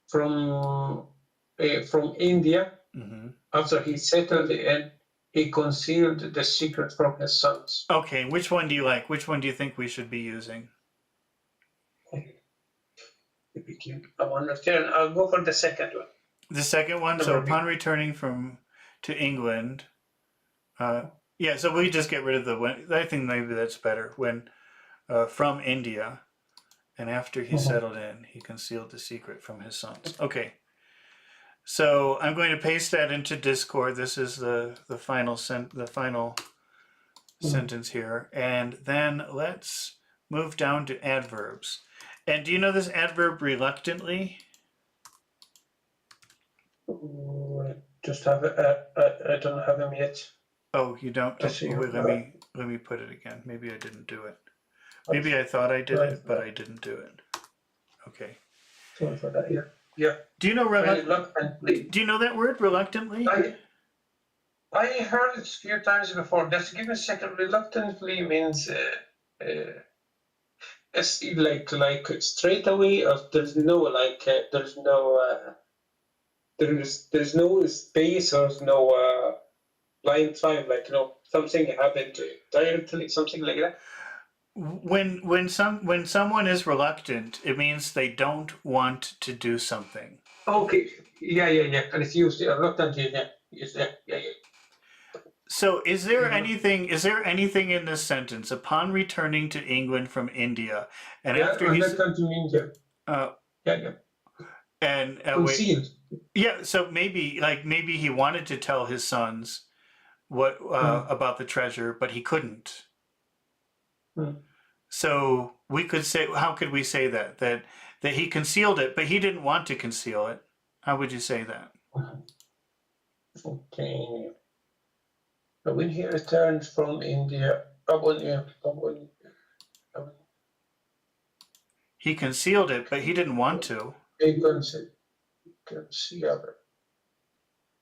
from India, after he settled in, he concealed the secret from his sons. Okay, which one do you like? Which one do you think we should be using? I'll go for the second one. The second one? So upon returning to England, so we just get rid of the when. I think maybe that's better. When from India, and after he settled in, he concealed the secret from his sons. Okay, so I'm going to paste that into Discord. This is the final sentence here, and then let's move down to adverbs. And do you know this adverb reluctantly? Just have I don't have them yet. Oh, you don't? Just Oh, wait, let me put it again. Maybe I didn't do it. Maybe I thought I did it, but I didn't do it. Okay. Sorry for that. Yeah. Do you know Reluctantly. Do you know that word, reluctantly? I heard it a few times before. Just give me a second. Reluctantly means it's like straight away, or there's no there's no space or no line time, like something happened directly, something like that. When someone is reluctant, it means they don't want to do something. Okay. Yeah. And it's used reluctantly. Yeah. Yes. Yeah. So is there anything in this sentence, upon returning to England from India, and after he's returned to India. Yeah. And Concealed. Yeah, so maybe he wanted to tell his sons what about the treasure, but he couldn't. So we could say, how could we say that he concealed it, but he didn't want to conceal it? How would you say that? Okay. But when he returned from India, he concealed it, but he didn't want to. He concealed it.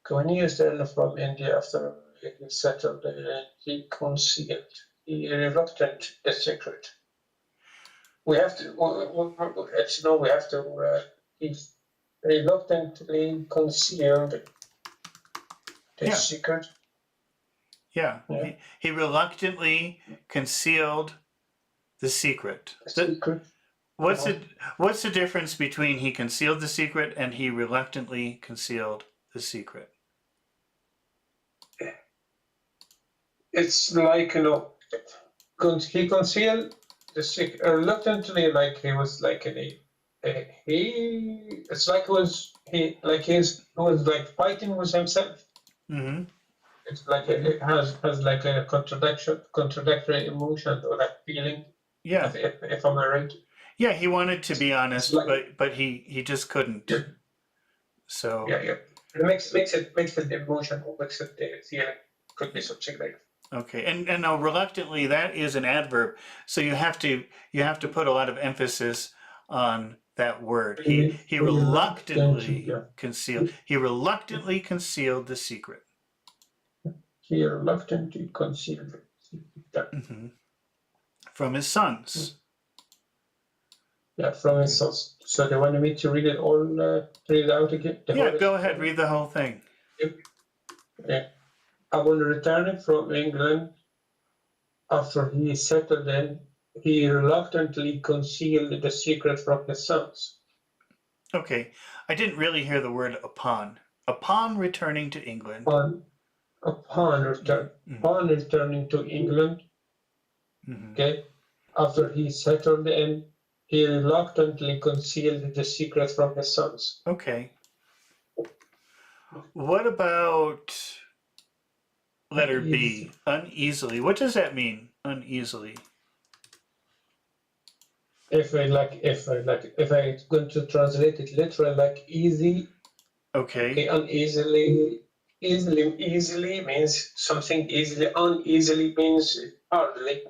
When he returned from India after he settled, he concealed. He reluctant the secret. We have to. We have to. He reluctantly concealed the secret. Yeah. He reluctantly concealed the secret. What's the difference between he concealed the secret and he reluctantly concealed the secret? It's like he concealed the secret reluctantly, like he was like it's like he was like fighting with himself. Mm-hmm. It's like it has like a contradictory emotion or that feeling. Yeah. If I'm right. Yeah, he wanted to be honest, but he just couldn't. Yeah. So yeah. It makes it emotion, or makes it feeling. Could be something like that. Okay, and now reluctantly, that is an adverb, so you have to put a lot of emphasis on that word. He reluctantly concealed. He reluctantly concealed the secret. He reluctantly concealed it. Mm-hmm. From his sons. Yeah, from his sons. So they wanted me to read it all, read it out again? Yeah, go ahead, read the whole thing. Yeah. Upon returning from England, after he settled in, he reluctantly concealed the secret from his sons. Okay, I didn't really hear the word upon. Upon returning to England. Upon returning to England, okay, after he settled in, he reluctantly concealed the secret from his sons. Okay. What about letter B, uneasily? What does that mean, uneasily? If I going to translate it literally, like easy. Okay. Uneasily. Easily means something easily. Uneasily means hardly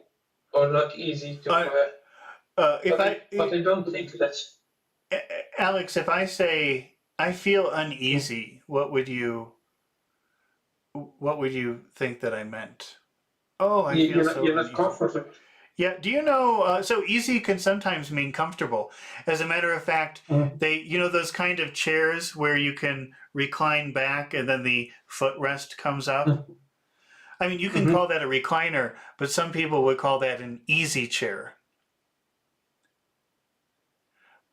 or not easy to. But I don't think that's. Alex, if I say I feel uneasy, what would you think that I meant? Oh, I feel so you're uneasy. not comfortable. Yeah. Do you know? So easy can sometimes mean comfortable. As a matter of fact, they those kind of chairs where you can recline back and then the footrest comes up. I mean, you can call that a recliner, but some people would call that an easy chair.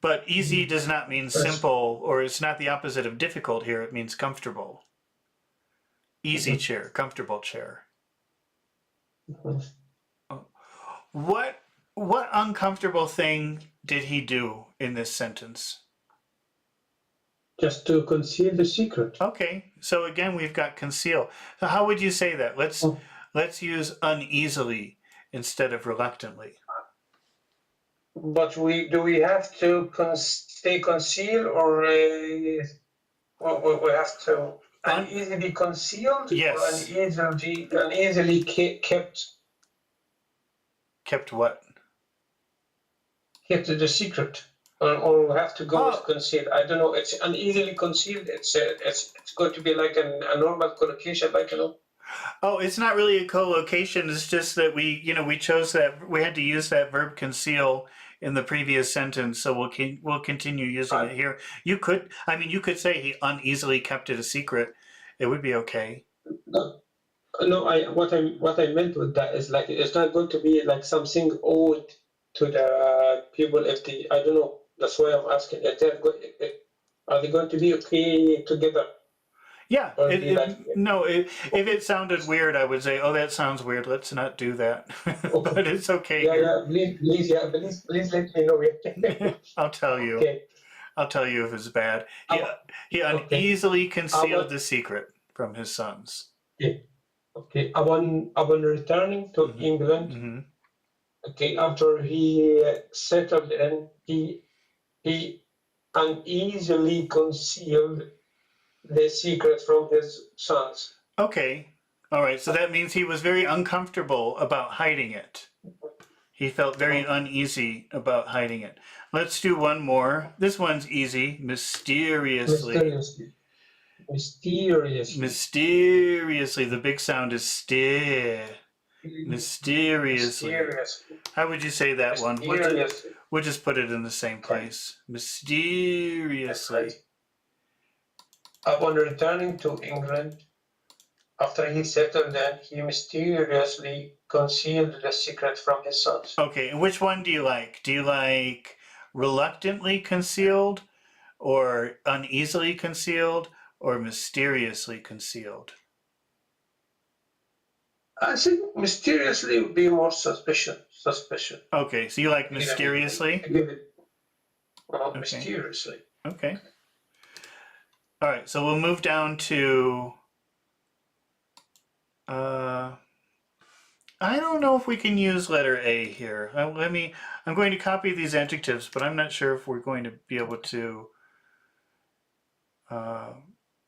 But easy does not mean simple, or it's not the opposite of difficult here. It means comfortable. Easy chair, comfortable chair. What What uncomfortable thing did he do in this sentence? Just to conceal the secret. Okay, so again we've got conceal. So how would you say that? Oh, Let's use uneasily instead of reluctantly. but we have to stay concealed, or we have to uneasily concealed, or Yes. uneasily kept Kept what? the secret, or we have to go with Oh, concealed. I don't know. It's uneasily concealed. It's going to be like a normal collocation, like oh, it's not really a collocation. It's just that we chose that we had to use that verb conceal in the previous sentence, so we'll continue using it here. You could say he uneasily kept it a secret. It would be okay. No, no. What I meant with that is like it's not going to be like something owed to the people if they. I don't know. That's why I'm asking. Are they going to be okay together? Yeah. Or be like If it sounded weird, I would say, "Oh, that sounds weird. Let's not do that." okay. But it's okay Yeah, here. yeah. Please let me know. I'll tell you. Okay. I'll tell you if it's bad. He Okay. uneasily concealed the secret from his sons. Okay. Okay. Upon returning to Mhm. England, Mhm. okay, after he settled in, he uneasily concealed the secret from his sons. Okay. All right. So that means he was very uncomfortable about hiding it. He felt very uneasy about hiding it. Let's do one more. This one's easy. Mysteriously. Mysteriously. Mysteriously. The big sound is sti. Mysteriously. Mysteriously. How would you say that one? Mysteriously. We'll just put it in the same place. Mysteriously. Upon returning to England, after he settled in, he mysteriously concealed the secret from his sons. Okay, and which one do you like? Do you like reluctantly concealed, or uneasily concealed, or mysteriously concealed? I think mysteriously would be more suspicion. Okay, so you like mysteriously? Give it Okay. mysteriously. Okay. All right, so we'll move down to. I don't know if we can use letter A here. I'm going to copy these adjectives, but I'm not sure if we're going to be able to.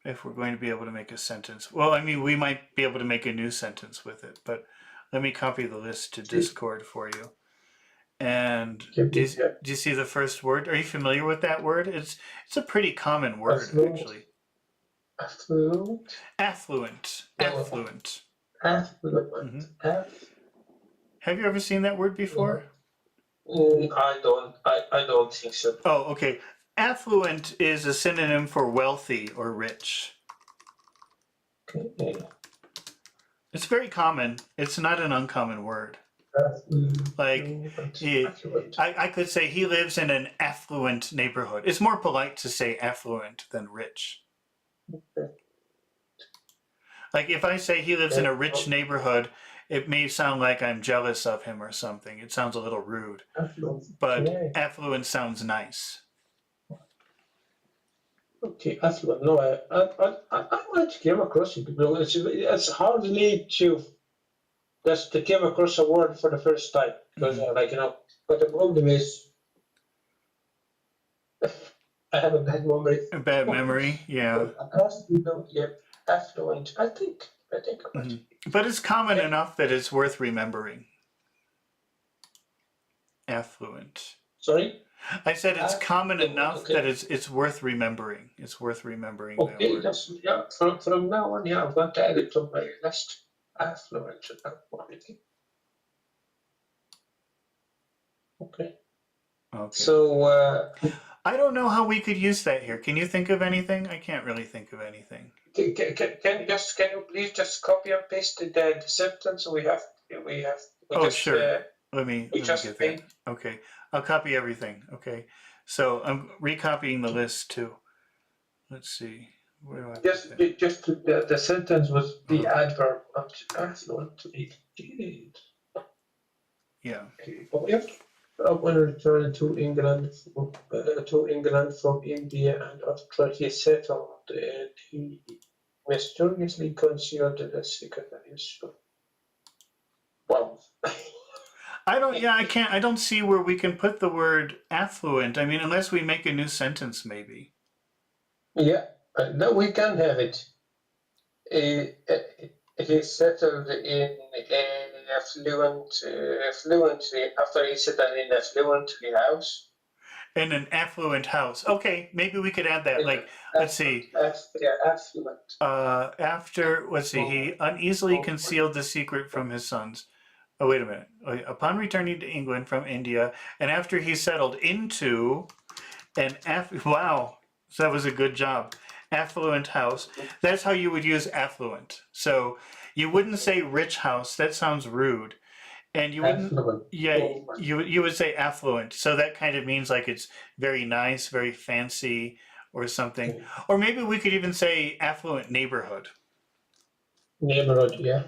If we're going to be able to make a sentence. Well, I mean, we might be able to make a new sentence with it, but let me copy the list to Discord for you. And do you see the first word? Are you familiar with that word? It's a pretty common word, actually. Affluent. Affluent. Affluent. Affluent. Have you ever seen that word before? I don't think so. Oh, okay. Affluent is a synonym for wealthy or rich. Okay. It's very common. It's not an uncommon word. Like, I could say he lives in an affluent neighborhood. It's more polite to say affluent than rich. Like if I say he lives in a rich neighborhood, it may sound like I'm jealous of him or something. It sounds a little rude. But affluent sounds nice. Okay, affluent. No, I might came across it. It's hardly to just to came across a word for the first time because, but the problem is I have a bad memory. A bad memory, yeah. Affluent. I think. But it's common enough that it's worth remembering. Affluent. Sorry? I said it's common enough that it's worth remembering. It's worth remembering that word. Just, from now on, I'm going to add it to my list. Affluent. Okay. So I don't know how we could use that here. Can you think of anything? I can't really think of anything. Can you please just copy and paste the sentence we have? Sure. Let me get that. Okay, I'll copy everything. Okay, so I'm recopying the list too. Let's see. Where do I just the sentence was the adverb affluent. Yeah. Yep. Upon return to England from India and after he settled, he mysteriously concealed the secret of his soul. Wow. I don't see where we can put the word affluent. I mean, unless we make a new sentence, maybe. Yeah, no, we can have it. He settled in fluently after he settled in a fluently house. In an affluent house. Okay, maybe we could add that. Like, let's see. Affluent. Let's see, he uneasily concealed the secret from his sons. Oh, wait a minute. Upon returning to England from India, and after he settled into wow, so that was a good job. Affluent house. That's how you would use affluent. So you wouldn't say rich house. That sounds rude. And you wouldn't, Affluent. yeah, you would say affluent. So that kind of means like it's very nice, very fancy, or something. Or maybe we could even say affluent neighborhood. Neighborhood, yeah.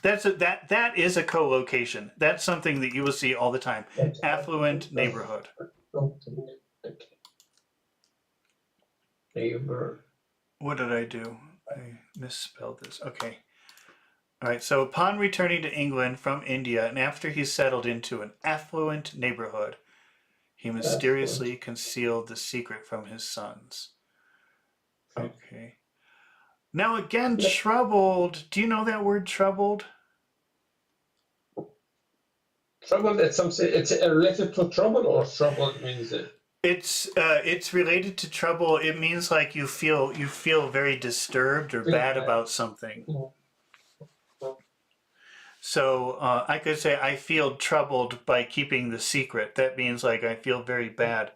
That is a co-location. That's something that you will see all the time. Affluent neighborhood. Neighbor. What did I do? I misspelled this. Okay. All right. So upon returning to England from India and after he settled into an affluent neighborhood, he mysteriously concealed the secret from his sons. Okay. Now again, troubled. Do you know that word troubled? Troubled, it's related to trouble, or troubled means it? It's related to trouble. It means like you feel very disturbed or bad about something. So I could say I feel troubled by keeping the secret. That means like I feel very bad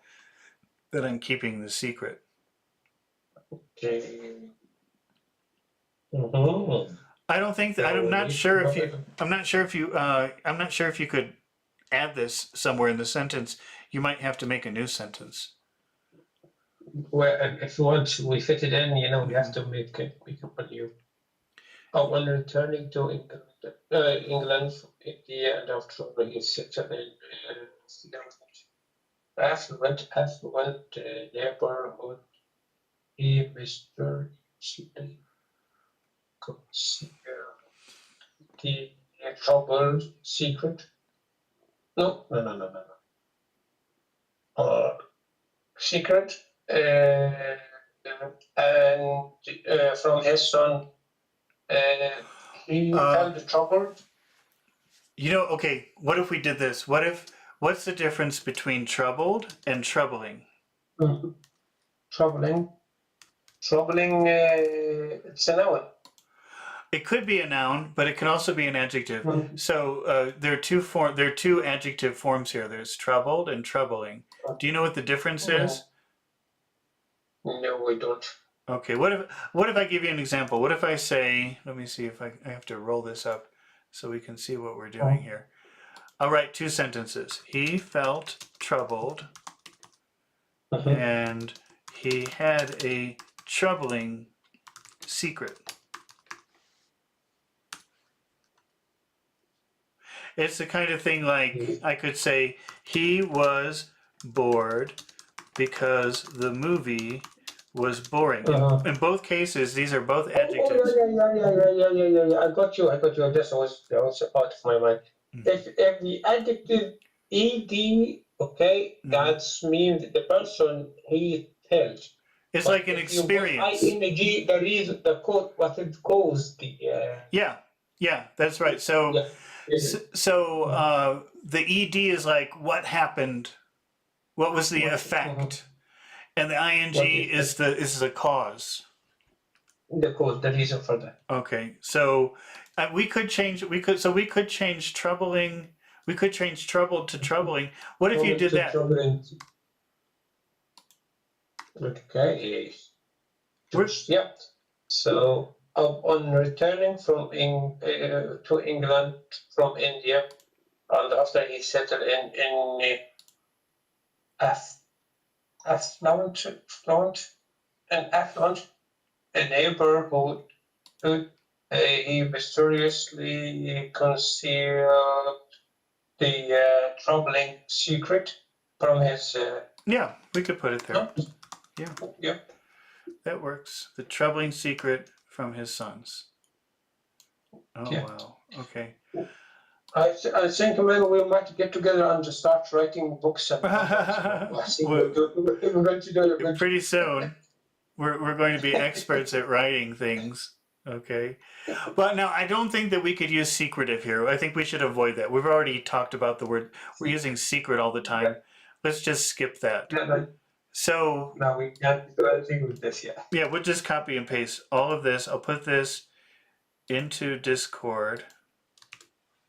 that I'm keeping the secret. Okay. I'm not sure if you could add this somewhere in the sentence. You might have to make a new sentence. Well, if you want, we fit it in. We have to make a new. Oh, when returning to England from India and after he settled in affluent neighborhood, he mysteriously concealed the troubled secret. No. Secret, and from his son, he felt troubled. Okay, what if we did this? What's the difference between troubled and troubling? Troubling, it's a noun. It could be a noun, but it can also be an adjective. So there are two adjective forms here. There's troubled and troubling. Do you know what the difference is? No, we don't. Okay, what if I give you an example? What if I say, let me see if I have to roll this up so we can see what we're doing here. I'll write two sentences. He felt troubled and he had a troubling secret. It's the kind of thing like I could say he was bored because the movie was boring. In both cases, these are both adjectives. Yeah. I got you. That was out of my mind. If the adjective ed, okay, that means the person he felt. It's like an experience. ing, the reason, the cause, what it caused the. Yeah, that's right. So the ed is like what happened, what was the effect, and the ing is the cause. The cause, the reason for that. Okay, so we could change troubling. We could change troubled to troubling. What if you did that? Troubling. Okay. Yeah. So on returning to England from India, and after he settled in affluent neighborhood, he mysteriously concealed the troubling secret from his. Yeah, we could put it there. Sons. Yeah. Yeah. That works. The troubling secret from his sons. Oh, Yeah. wow. Okay. I think when we might get together and just start writing books and novels. I think Well, we're going to do it. pretty soon, we're going to be experts at writing things. Okay. But now, I don't think that we could use secretive here. I think we should avoid that. We've already talked about the word. We're using secret all the time. Let's just skip that. So, No, we can't do anything with this yet. yeah, we'll just copy and paste all of this. I'll put this into Discord.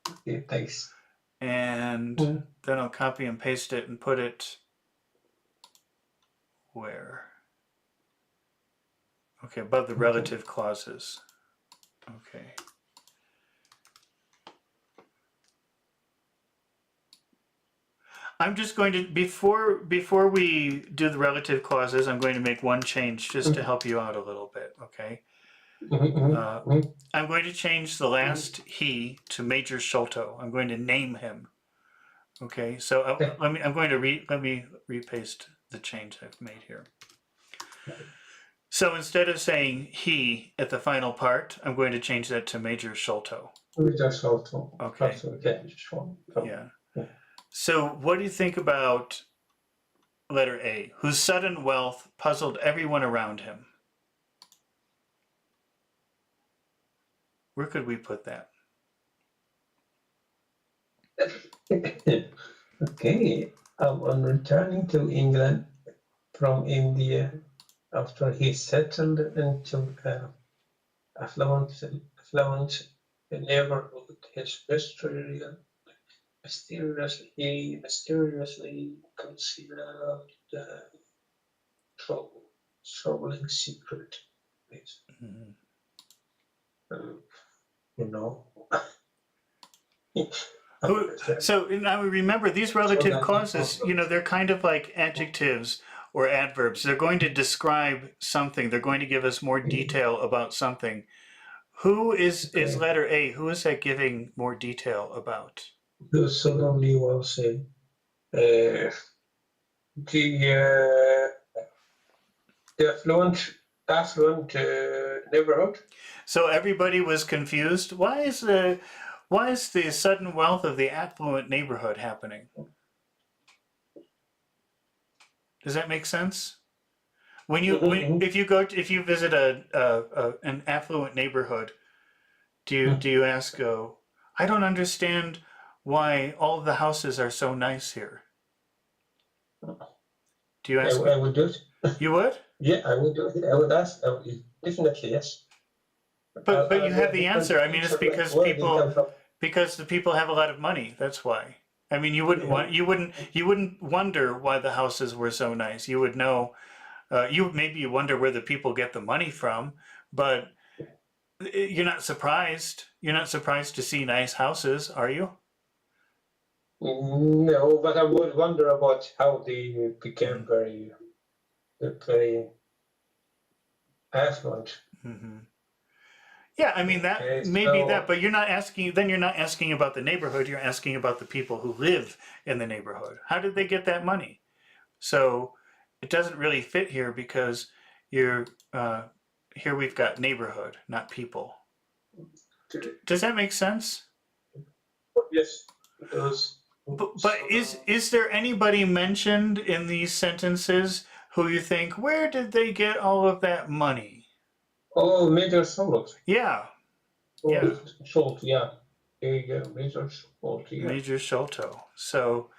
Okay, thanks. And then I'll copy and paste it and put it where? Okay, above the relative clauses. Okay. I'm just going to, before we do the relative clauses, I'm going to make one change just to help you out a little bit, okay? I'm going to change the last he to Major Sholto. I'm going to name him. Okay, so let me repaste the change I've made here. So instead of saying he at the final part, I'm going to change that to Major Sholto. Major Sholto. Okay. Yeah. So what do you think about letter A, whose sudden wealth puzzled everyone around him? Where could we put that? Okay, on returning to England from India after he settled into affluent neighborhood, his mysteriously concealed the troubling secret. You know. So now remember, these relative clauses, you know, they're kind of like adjectives or adverbs. They're going to describe something. They're going to give us more detail about something. Who is letter A? Who is that giving more detail about? The suddenly was the affluent neighborhood. So everybody was confused. Why is the sudden wealth of the affluent neighborhood happening? Does that make sense? When you if you visit an affluent neighborhood, do you ask, I don't understand why all of the houses are so nice here? Do you ask? I would do it. You would? Yeah, I would do it. I would ask. Definitely, yes. But you have the answer. I mean, it's because the people have a lot of money. That's why. I mean, you wouldn't wonder why the houses were so nice. You would know. You wonder where the people get the money from, but you're not surprised. You're not surprised to see nice houses, are you? No, but I would wonder about how they became very affluent. Yeah, I mean but you're not asking. Then you're not asking about the neighborhood. You're asking about the people who live in the neighborhood. How did they get that money? So it doesn't really fit here because here we've got neighborhood, not people. Does that make sense? Yes, it does. But is there anybody mentioned in these sentences who you think, where did they get all of that money? Oh, Major Sholto. Yeah. Sholto, yeah. Major Sholto. Yeah. Major Sholto. So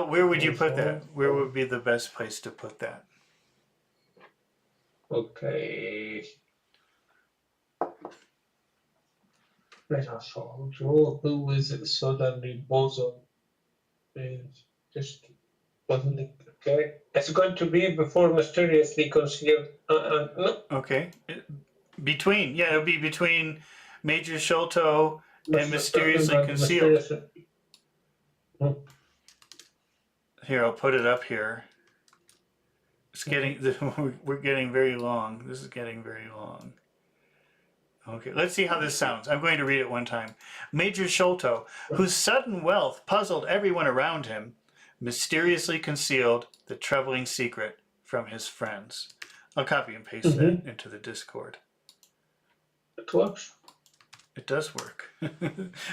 where would you put that? Where would be the best place to put that? Okay. Major Sholto, who is suddenly bosom. Just okay. It's going to be before mysteriously concealed. No. Okay. Between, yeah, it'll be between Major Sholto and mysteriously concealed. Here, I'll put it up here. It's getting, we're getting very long. This is getting very long. Okay, let's see how this sounds. I'm going to read it one time. Major Sholto, whose sudden wealth puzzled everyone around him, mysteriously concealed the troubling secret from his friends. I'll copy and paste that Mm-hmm. into the Discord. It works. It does work.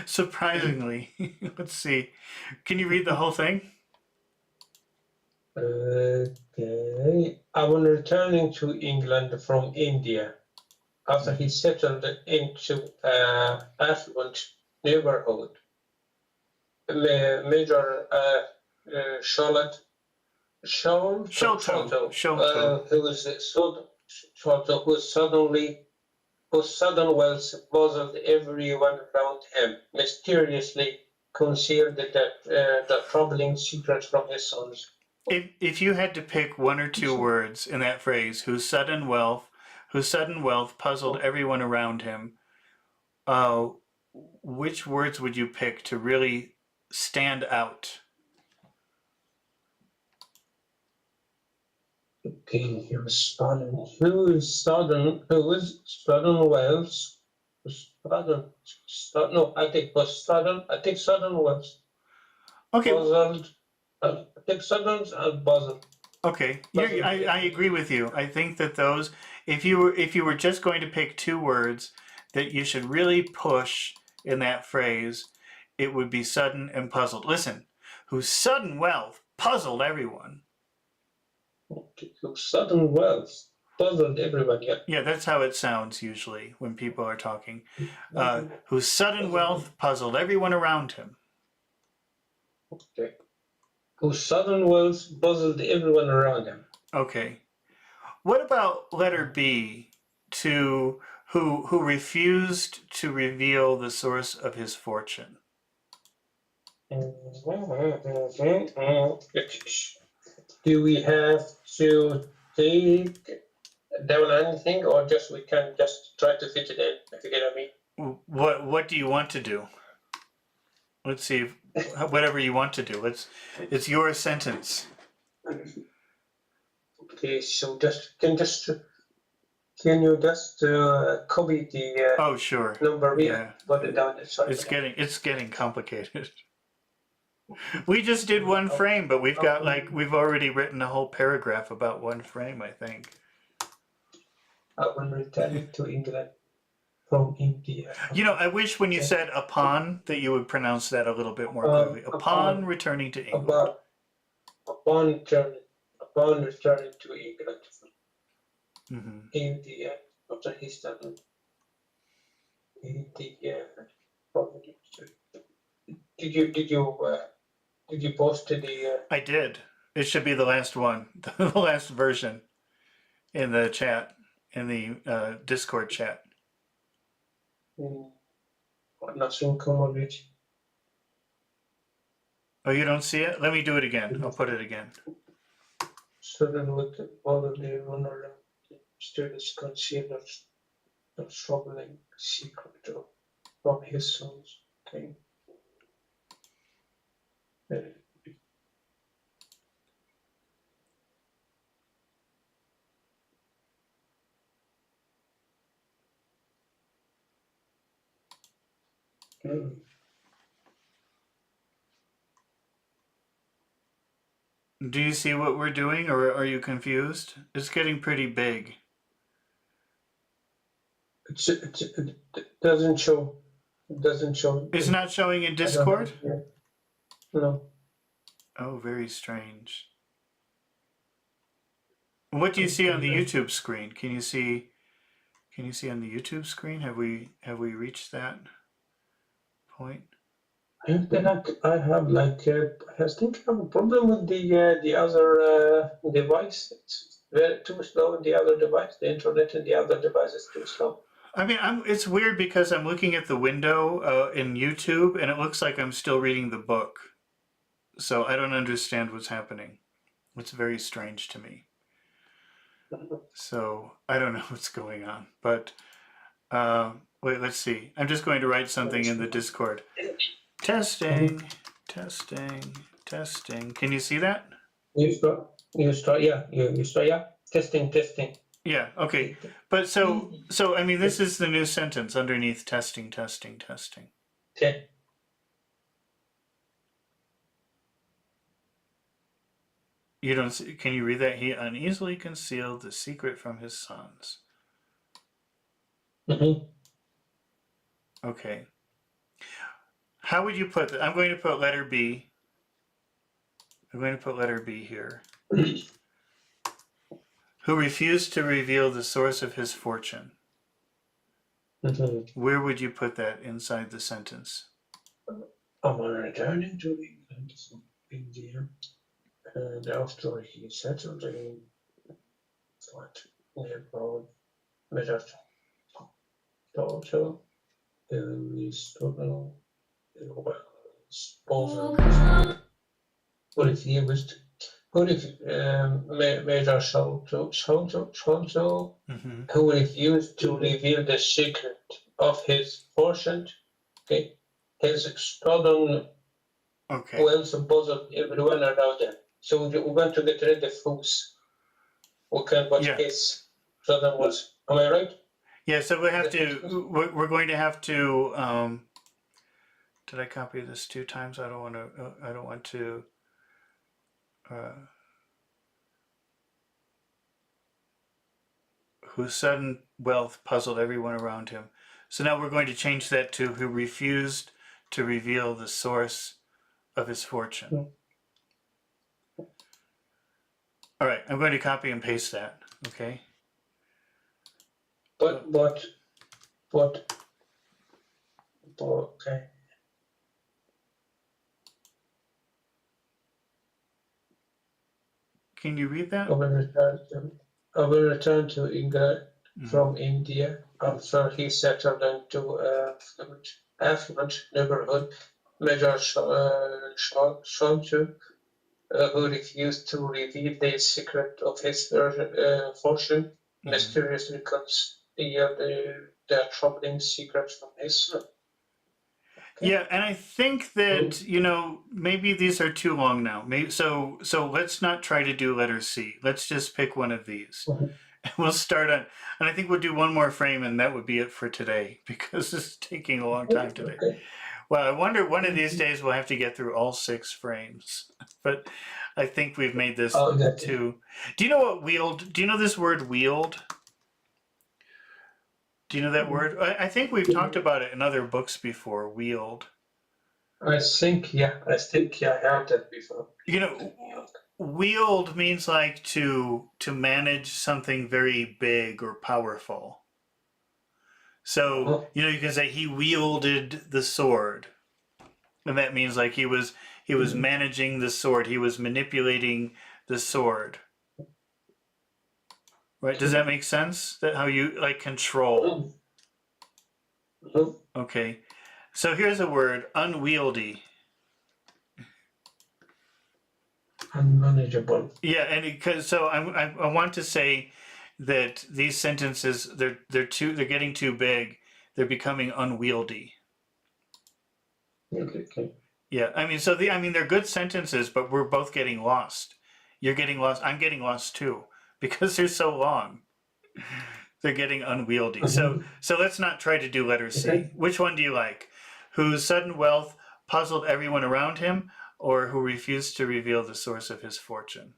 Surprisingly. Let's see. Can you read the whole thing? Okay. Upon returning to England from India, after he settled into affluent neighborhood, Major Charlotte Sholto. whose sudden wealth puzzled everyone around him, mysteriously concealed the troubling secret from his sons. If you had to pick one or two words in that phrase, whose sudden wealth puzzled everyone around him, which words would you pick to really stand out? Okay, he was sudden. Who is sudden? Who is sudden wealth? Sudden. No, I think was sudden. I think sudden wealth. Okay. Puzzled. I think sudden and puzzled. Okay, I agree with you. I think that those, if you were just going to pick two words that you should really push in that phrase, it would be sudden and puzzled. Listen, whose sudden wealth puzzled everyone. Okay, whose sudden wealth puzzled everyone. Yeah. Yeah, that's how it sounds usually when people are talking. Whose sudden wealth puzzled everyone around him. Okay. Whose sudden wealth puzzled everyone around him. Okay. What about letter B, to who refused to reveal the source of his fortune? Do we have to take down anything, or just we can just try to fit it in? If you get what I mean. What do you want to do? Let's see. Whatever you want to do. It's your sentence. Okay, so can you just copy the Oh, sure. number here? Yeah. Put it down. Sorry. It's getting complicated. We just did one frame, but we've already written a whole paragraph about one frame, I think. When returning to England from India. You know, I wish when you said upon that you would pronounce that a little bit more clearly. Upon returning to England. Upon returning to England Mm-hmm. India after he started India. Did you post the? I did. It should be the last one, the last version, in the chat, in the Discord chat. Nothing come it. Oh, you don't see it? Let me do it again. I'll put it again. Sudden with all of the run around students concealed the troubling secret from his sons. Okay. Do you see what we're doing, or are you confused? It's getting pretty big. It doesn't show. It doesn't show. It's not showing in Discord? No. Oh, very strange. What do you see on the YouTube screen? Can you see on the YouTube screen? Have we reached that point? I think I have a problem with the other device. It's very too slow in the other device. The internet in the other device is too slow. I mean, it's weird because I'm looking at the window in YouTube and it looks like I'm still reading the book. So I don't understand what's happening. It's very strange to me. So I don't know what's going on. But wait, let's see. I'm just going to write something in the Discord. Testing, testing, testing. Can you see that? You start, yeah. Testing. Yeah, okay. But so I mean, this is the new sentence underneath testing, testing, testing. Okay. You don't see, can you read that? He uneasily concealed the secret from his sons. Mm-hmm. Okay. How would you put that? I'm going to put letter B. I'm going to put letter B here. Who refused to reveal the source of his fortune. Mm-hmm. Where would you put that inside the sentence? Upon returning to England from India, and after he settled in flat nearby Meadow Sholto, we struggle over what if he was what if Meadow Sholto Mm-hmm. who refused to reveal the secret of his fortune, okay, his stolen Okay. wealth puzzled everyone around him. So we want to get rid of whose, what kind, what Yeah. his stolen was. Am I right? Yeah, so we have to, we're going to have to, did I copy this 2 times? I don't want to, whose sudden wealth puzzled everyone around him. So now we're going to change that to who refused to reveal the source of his fortune. All right, I'm going to copy and paste that, okay? But okay. Can you read that? I will return to England from Mm-hmm. India after he settled into a affluent neighborhood. Major Sholto, who refused to reveal the secret of his fortune, Mm-hmm. mysteriously concealed the troubling secret from his son. Okay. Yeah, and I think that, you know, maybe these are too long now. Maybe so let's not try to do letter C. Let's just pick one of these. Mhm. And we'll start on, and I think we'll do one more frame and that would be it for today because this is taking a long time today. Okay. Well, I wonder one of these days we'll have to get through all 6 frames. But I think we've made this too. Do you know what wield? Do you know this word wield? Do you know that word? I think we've talked about it in other books before, wield. I think I heard that before. You know, wield means like to manage something very big or powerful. So, you know, you can say he wielded the sword. And that means like he was managing the sword. He was manipulating the sword. Right? Does that make sense? That how you like control. Okay. So here's a word, unwieldy. Unmanageable. Yeah, and because so I want to say that these sentences they're getting too big. They're becoming unwieldy. Okay. Yeah, I mean they're good sentences, but we're both getting lost. You're getting lost. I'm getting lost too because they're so long. They're getting unwieldy. So let's not try to do letter C. Okay. Which one do you like? Whose sudden wealth puzzled everyone around him, or who refused to reveal the source of his fortune?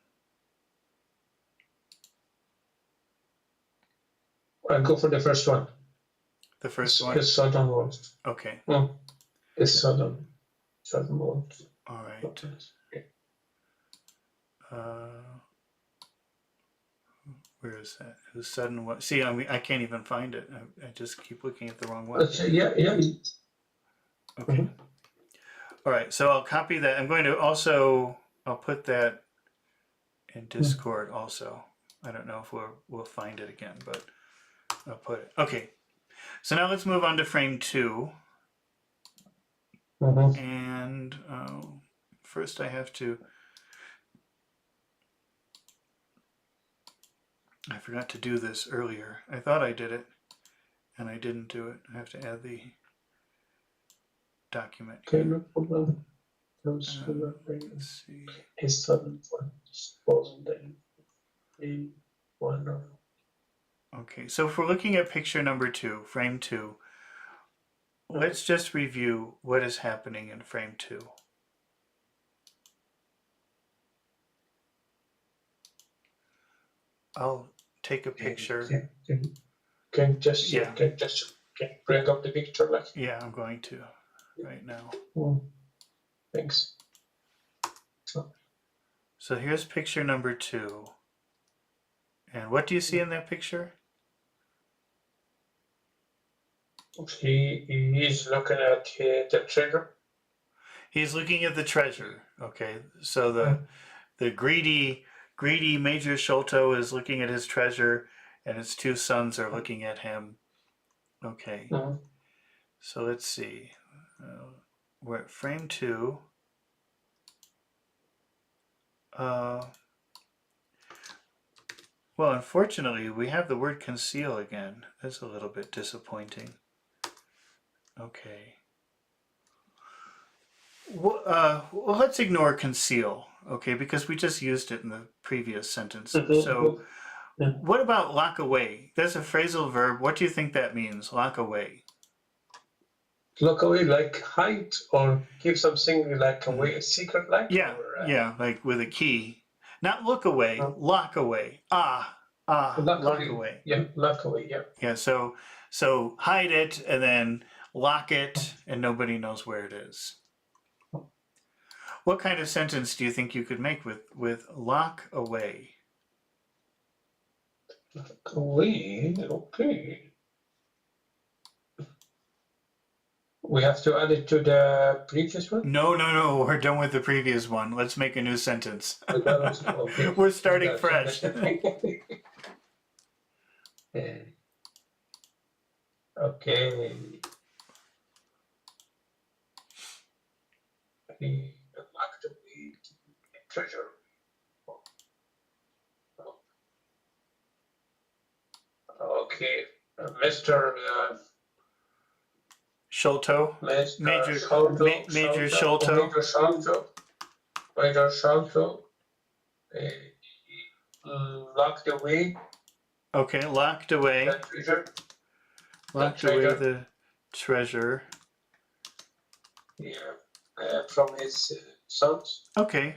I'll go for the first one. The first one? His sudden wealth. Okay. His sudden wealth. All right. Where is that? Whose sudden what? See, I mean, I can't even find it. I just keep looking at the wrong one. Yeah. Okay. All right. So I'll copy that. I'm going to also, I'll put that in Discord also. I don't know if we'll find it again, but I'll put it. Okay. So now let's move on to frame 2. And first I have to, I forgot to do this earlier. I thought I did it, and I didn't do it. I have to add the document. Okay, no problem. Let's see. His sudden wealth wasn't in one of Okay, so if we're looking at picture number 2, frame 2, let's just review what is happening in frame 2. I'll take a picture. Can just bring up the picture, like. Yeah, I'm going to right now. Thanks. So here's picture number 2. And what do you see in that picture? He is looking at the treasure. He's looking at the treasure. Okay, so the greedy Major Sholto is looking at his treasure, and his 2 sons are looking at him. Okay, so let's see. We're at frame 2. Well, unfortunately, we have the word conceal again. That's a little bit disappointing. Okay. Well, let's ignore conceal, okay, because we just used it in the previous sentence. So, what about lock away? That's a phrasal verb. What do you think that means, lock away? Lock away, like hide or keep something like away, a secret, like? Yeah, yeah, like with a key. Not look away, lock away. Lock away. Yeah, lock away, yeah. Yeah, so hide it and then lock it and nobody knows where it is. What kind of sentence do you think you could make with lock away? Lock away, okay. We have to add it to the previous one? No, we're done with the previous one. Let's make a new sentence. Okay. We're starting fresh. Okay. He locked away treasure. Okay, Mr. Sholto. Major Sholto. Major Sholto. Locked away. Okay, locked away. The treasure. Locked away the treasure. Yeah, from his sons. Okay.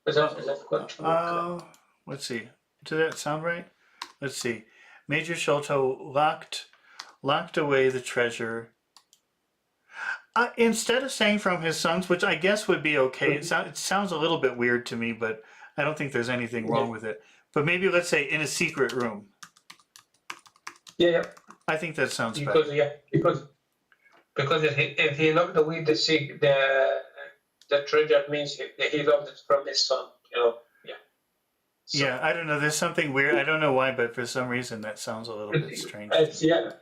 Is that going to work? Let's see. Does that sound right? Let's see. Major Sholto locked away the treasure. Instead of saying from his sons, which I guess would be okay, it sounds a little bit weird to me, but I don't think there's anything wrong with it. But maybe let's say in a secret room. Yeah. I think that sounds better. Because if he locked away the treasure, means he locked it from his son. Yeah. So, yeah, I don't know. There's something weird. I don't know why, but for some reason that sounds a little bit strange. Yeah.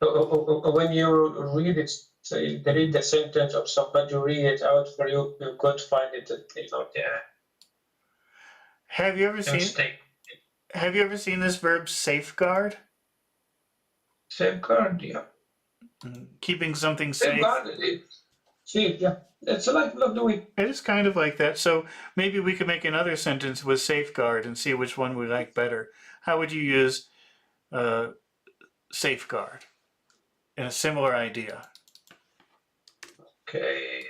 When you read it, so you read the sentence of somebody, you read it out for you, you could find it. Have you ever seen this verb safeguard? Safeguard, yeah. Keeping something safe. Safeguard, yeah. It's like locked away. It is kind of like that. So maybe we could make another sentence with safeguard and see which one we like better. How would you use safeguard in a similar idea? Okay.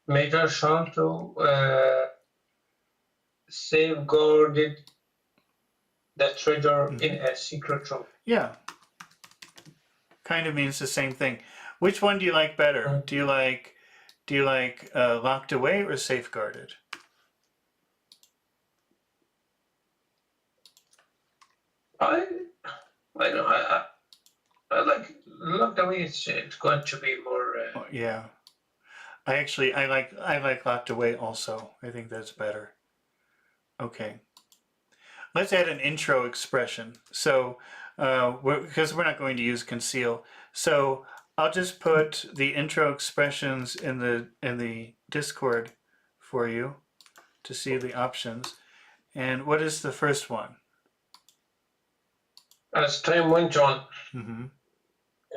Major Sholto safeguarded the treasure in a secret room. Yeah. Kind of means the same thing. Which one do you like better? Do you like locked away or safeguarded? I like locked away. It's going to be more. Yeah. I like locked away also. I think that's better. Okay. Let's add an intro expression. So, because we're not going to use conceal, so I'll just put the intro expressions in the Discord for you to see the options. And what is the first one? As time went on, Mm-hmm.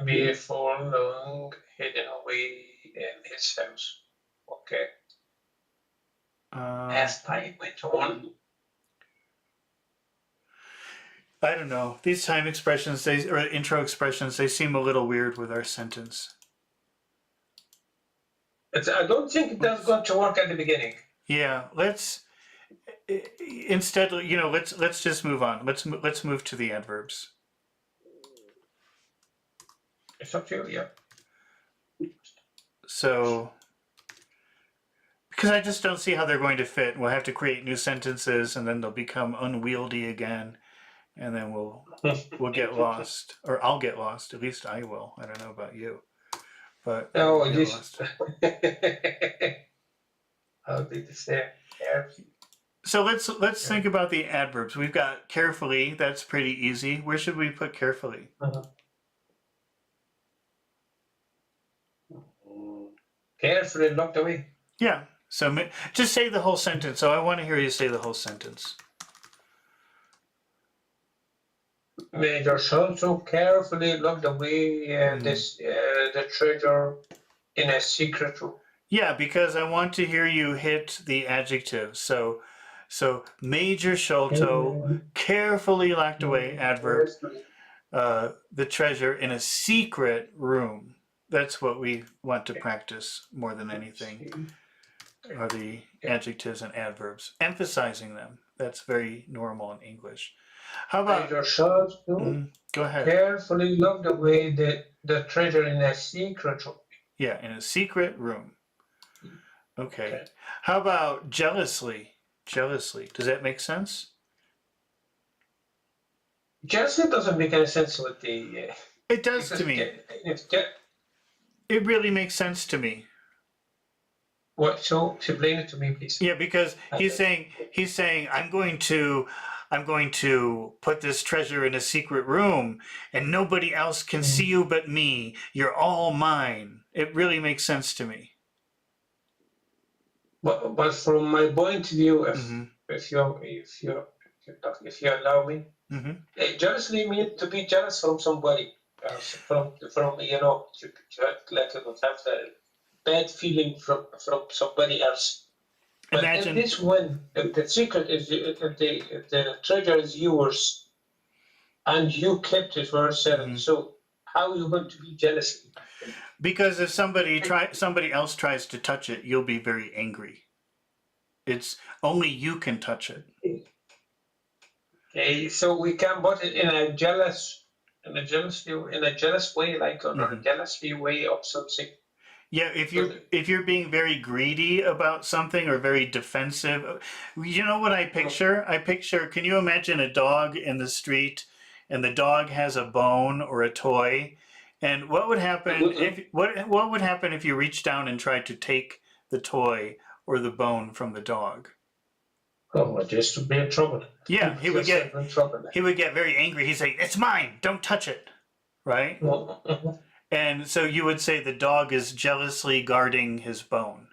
before long, hidden away in his house. Okay. As time went on. I don't know. These time expressions, or intro expressions, they seem a little weird with our sentence. I don't think that's going to work at the beginning. Yeah, let's instead, let's just move on. Let's move to the adverbs. It's up to you, yeah. So, because I just don't see how they're going to fit. We'll have to create new sentences, and then they'll become unwieldy again, and then we'll get lost, or I'll get lost. At least I will. I don't know about you, but No, I'll get lost. How did you say? So let's think about the adverbs. We've got carefully. That's pretty easy. Where should we put carefully? Carefully locked away. Yeah. So just say the whole sentence. So I want to hear you say the whole sentence. Major Sholto carefully locked away the treasure in a secret room. Yeah, because I want to hear you hit the adjective. So Major Sholto carefully locked away, adverb, the treasure in a secret room. That's what we want to practice more than anything, are the adjectives and adverbs, emphasizing them. That's very normal in English. How about Major Sholto go ahead. carefully locked away the treasure in a secret room. Yeah, in a secret room. Okay. How about jealously? Jealously. Does that make sense? Jealousy doesn't make any sense with the. It does to me. It really makes sense to me. What? So explain it to me, please. Yeah, because he's saying I'm going to put this treasure in a secret room, and nobody else can see you but me. You're all mine. It really makes sense to me. But from my point of view, if you allow me, jealously means to be jealous from somebody, from like to have a bad feeling from somebody else. But Imagine in this one, if the secret is if the treasure is yours, and you kept it for yourself, so how are you going to be jealous? because if somebody else tries to touch it, you'll be very angry. It's only you can touch it. Okay, so we can put it in a jealous way, like on a jealousy way of something. Yeah, if you're being very greedy about something or very defensive, you know what I picture? Can you imagine a dog in the street, and the dog has a bone or a toy, and what would happen if you reached down and tried to take the toy or the bone from the dog? Oh, just to be in trouble. Yeah, he would get very angry. He'd say, "It's mine. Don't touch it." Right? And so you would say the dog is jealously guarding his bone.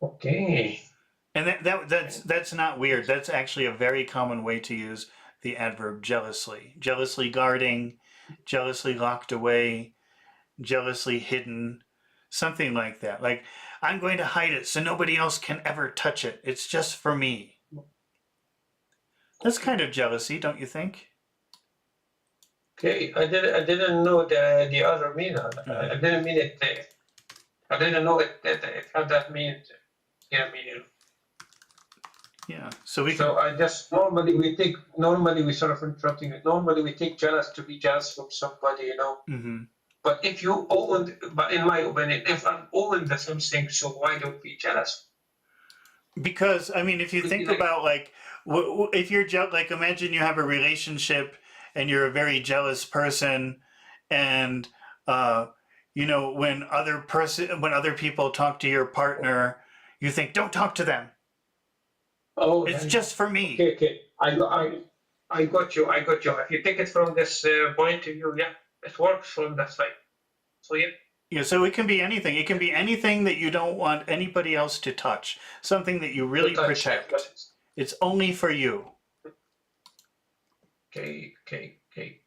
Okay. And that's not weird. That's actually a very common way to use the adverb jealously. Jealously guarding, jealously locked away, jealously hidden, something like that. Like, I'm going to hide it so nobody else can ever touch it. It's just for me. That's kind of jealousy, don't you think? Okay, I didn't know the other meaning. I didn't mean it. I didn't know it had that meaning. Yeah. So I just normally we sort of interrupting it. Normally we take jealous to be jealous from somebody, But but in my opinion, if I'm owned to something, so why don't we jealous? Because I mean, if you think about like, if you're like, imagine you have a relationship and you're a very jealous person, and when other people talk to your partner, you think, don't talk to them. Oh, it's just for me. Okay. I got you. If you take it from this point of view, yeah, it works from that side. So yeah. Yeah, so it can be anything. It can be anything that you don't want anybody else to touch. Something that you really protect. It's only for you. Okay.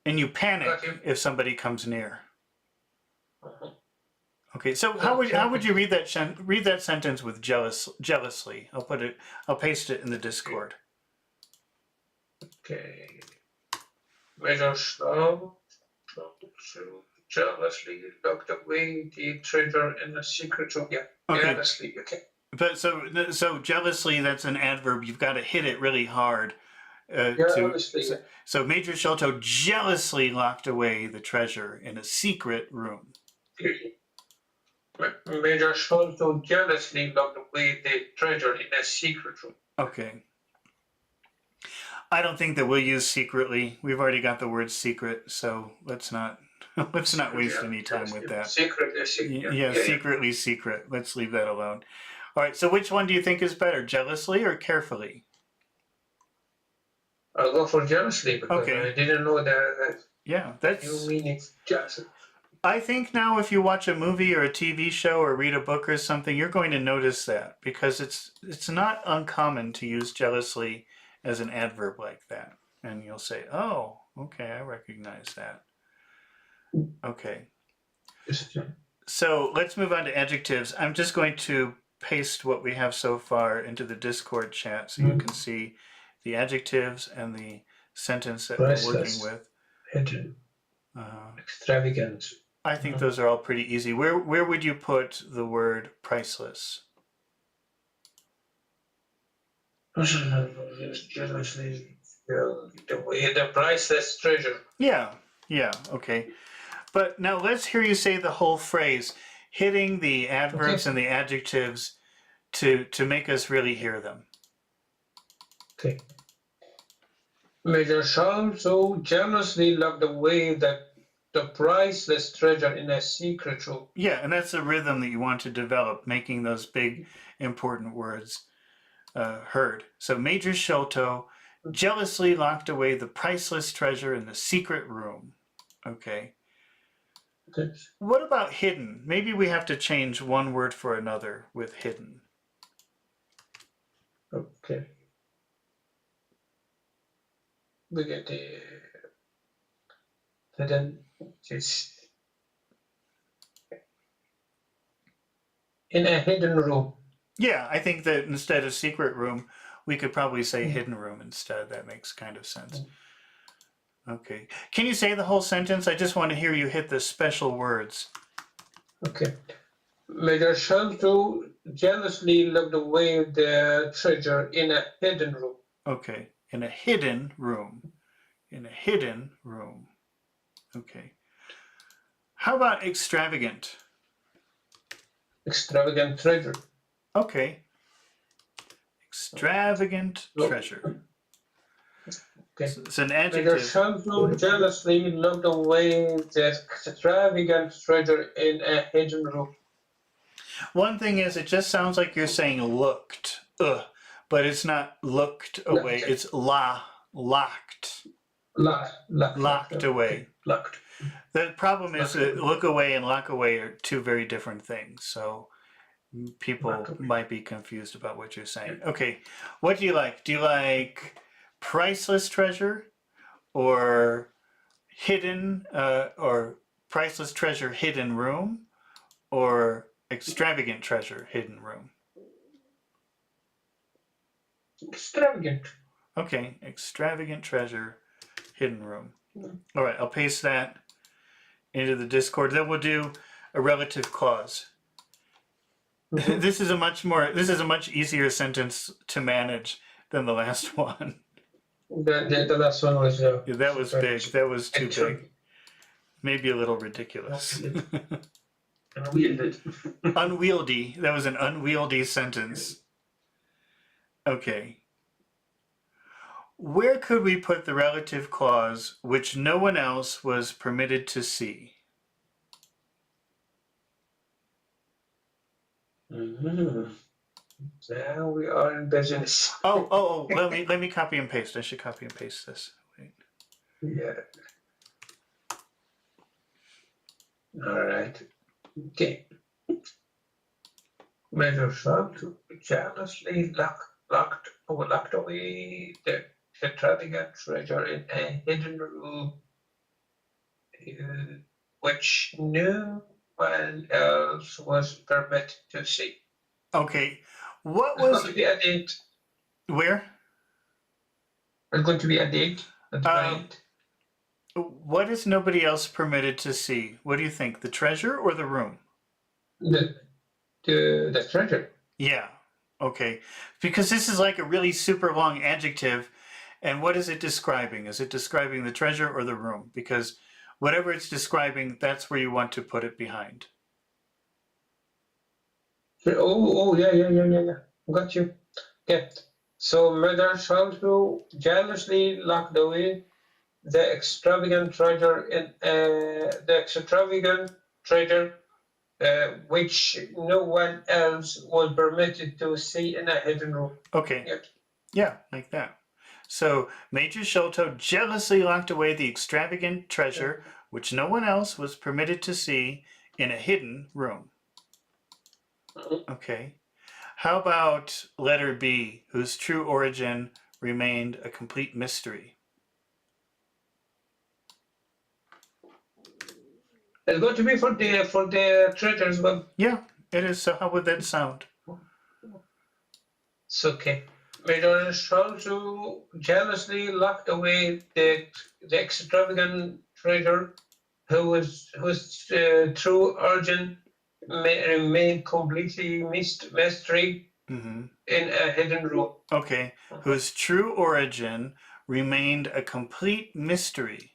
And you panic if somebody comes near. Okay, so how would you read that sentence with jealously? I'll paste it in the Discord. Okay. Major Sholto jealously locked away the treasure in a secret room. Yeah. Okay. Jealously. Okay. But so jealously, that's an adverb. You've got to hit it really hard. Jealously. So Major Sholto jealously locked away the treasure in a secret room. Major Sholto jealously locked away the treasure in a secret room. Okay. I don't think that we'll use secretly. We've already got the word secret, so let's not waste any time with that. Secretly. Secretly secret. Let's leave that alone. All right, so which one do you think is better, jealously or carefully? I'll go for jealously because I didn't know that. Yeah, that's. You mean it's jealousy? I think now if you watch a movie or a TV show or read a book or something, you're going to notice that because it's not uncommon to use jealously as an adverb like that. And you'll say, oh, okay, I recognize that. Okay. So let's move on to adjectives. I'm just going to paste what we have so far into the Discord chat so you can see the adjectives and the sentence that we're working with. Hidden. Extravagant. I think those are all pretty easy. Where would you put the word priceless? Jealously, the priceless treasure. Yeah, okay. But now let's hear you say the whole phrase, hitting the adverbs and the adjectives to make us really hear them. Okay. Major Sholto jealously locked away the priceless treasure in a secret room. Yeah, and that's a rhythm that you want to develop, making those big, important words heard. So Major Sholto jealously locked away the priceless treasure in the secret room. Okay. What about hidden? Maybe we have to change one word for another with hidden. Okay. We get the hidden is in a hidden room. Yeah, I think that instead of secret room, we could probably say hidden room instead. That makes kind of sense. Okay. Can you say the whole sentence? I just want to hear you hit the special words. Okay. Major Sholto jealously locked away the treasure in a hidden room. Okay. In a hidden room. In a hidden room. Okay. How about extravagant? Extravagant treasure. Okay. Extravagant treasure. Okay. It's an adjective. Major Sholto jealously locked away the extravagant treasure in a hidden room. One thing is, it just sounds like you're saying looked, but it's not looked away. It's locked. Locked away. Locked. The problem is that look away and lock away are two very different things. So people might be confused about what you're saying. Okay, what do you like? Do you like priceless treasure or hidden or priceless treasure hidden room or extravagant treasure hidden room? Extravagant. Okay, extravagant treasure hidden room. All right, I'll paste that into the Discord. Then we'll do a relative clause. This is a much easier sentence to manage than the last one. The last one was that was big. That was too big. Maybe a little ridiculous. Unwieldy. That was an unwieldy sentence. Okay. Where could we put the relative clause which no one else was permitted to see? Now we are in business. Oh! Let me copy and paste. I should copy and paste this. Wait. Yeah. All right. Okay. Major Sholto jealously locked away the extravagant treasure in a hidden room, which no one else was permitted to see. Okay, what was the edit? Where? It's going to be a date at the very end. What is nobody else permitted to see? What do you think, the treasure or the room? The treasure. Yeah. Okay. Because this is like a really super long adjective. And what is it describing? Is it describing the treasure or the room? Because whatever it's describing, that's where you want to put it behind. Oh, yeah. Got you. Yeah. So Mother Sholto jealously locked away the extravagant treasure which no one else was permitted to see in a hidden room. Okay. Yep. Yeah, like that. So Major Sholto jealously locked away the extravagant treasure, which no one else was permitted to see, in a hidden room. Okay. How about letter B, whose true origin remained a complete mystery? It's going to be for the treasure as well. Yeah, it is. So how would that sound? It's okay. Major Sholto jealously locked away the extravagant treasure, whose true origin may remain completely mystery Mm-hmm. in a hidden room. Okay. Whose true origin remained a complete mystery.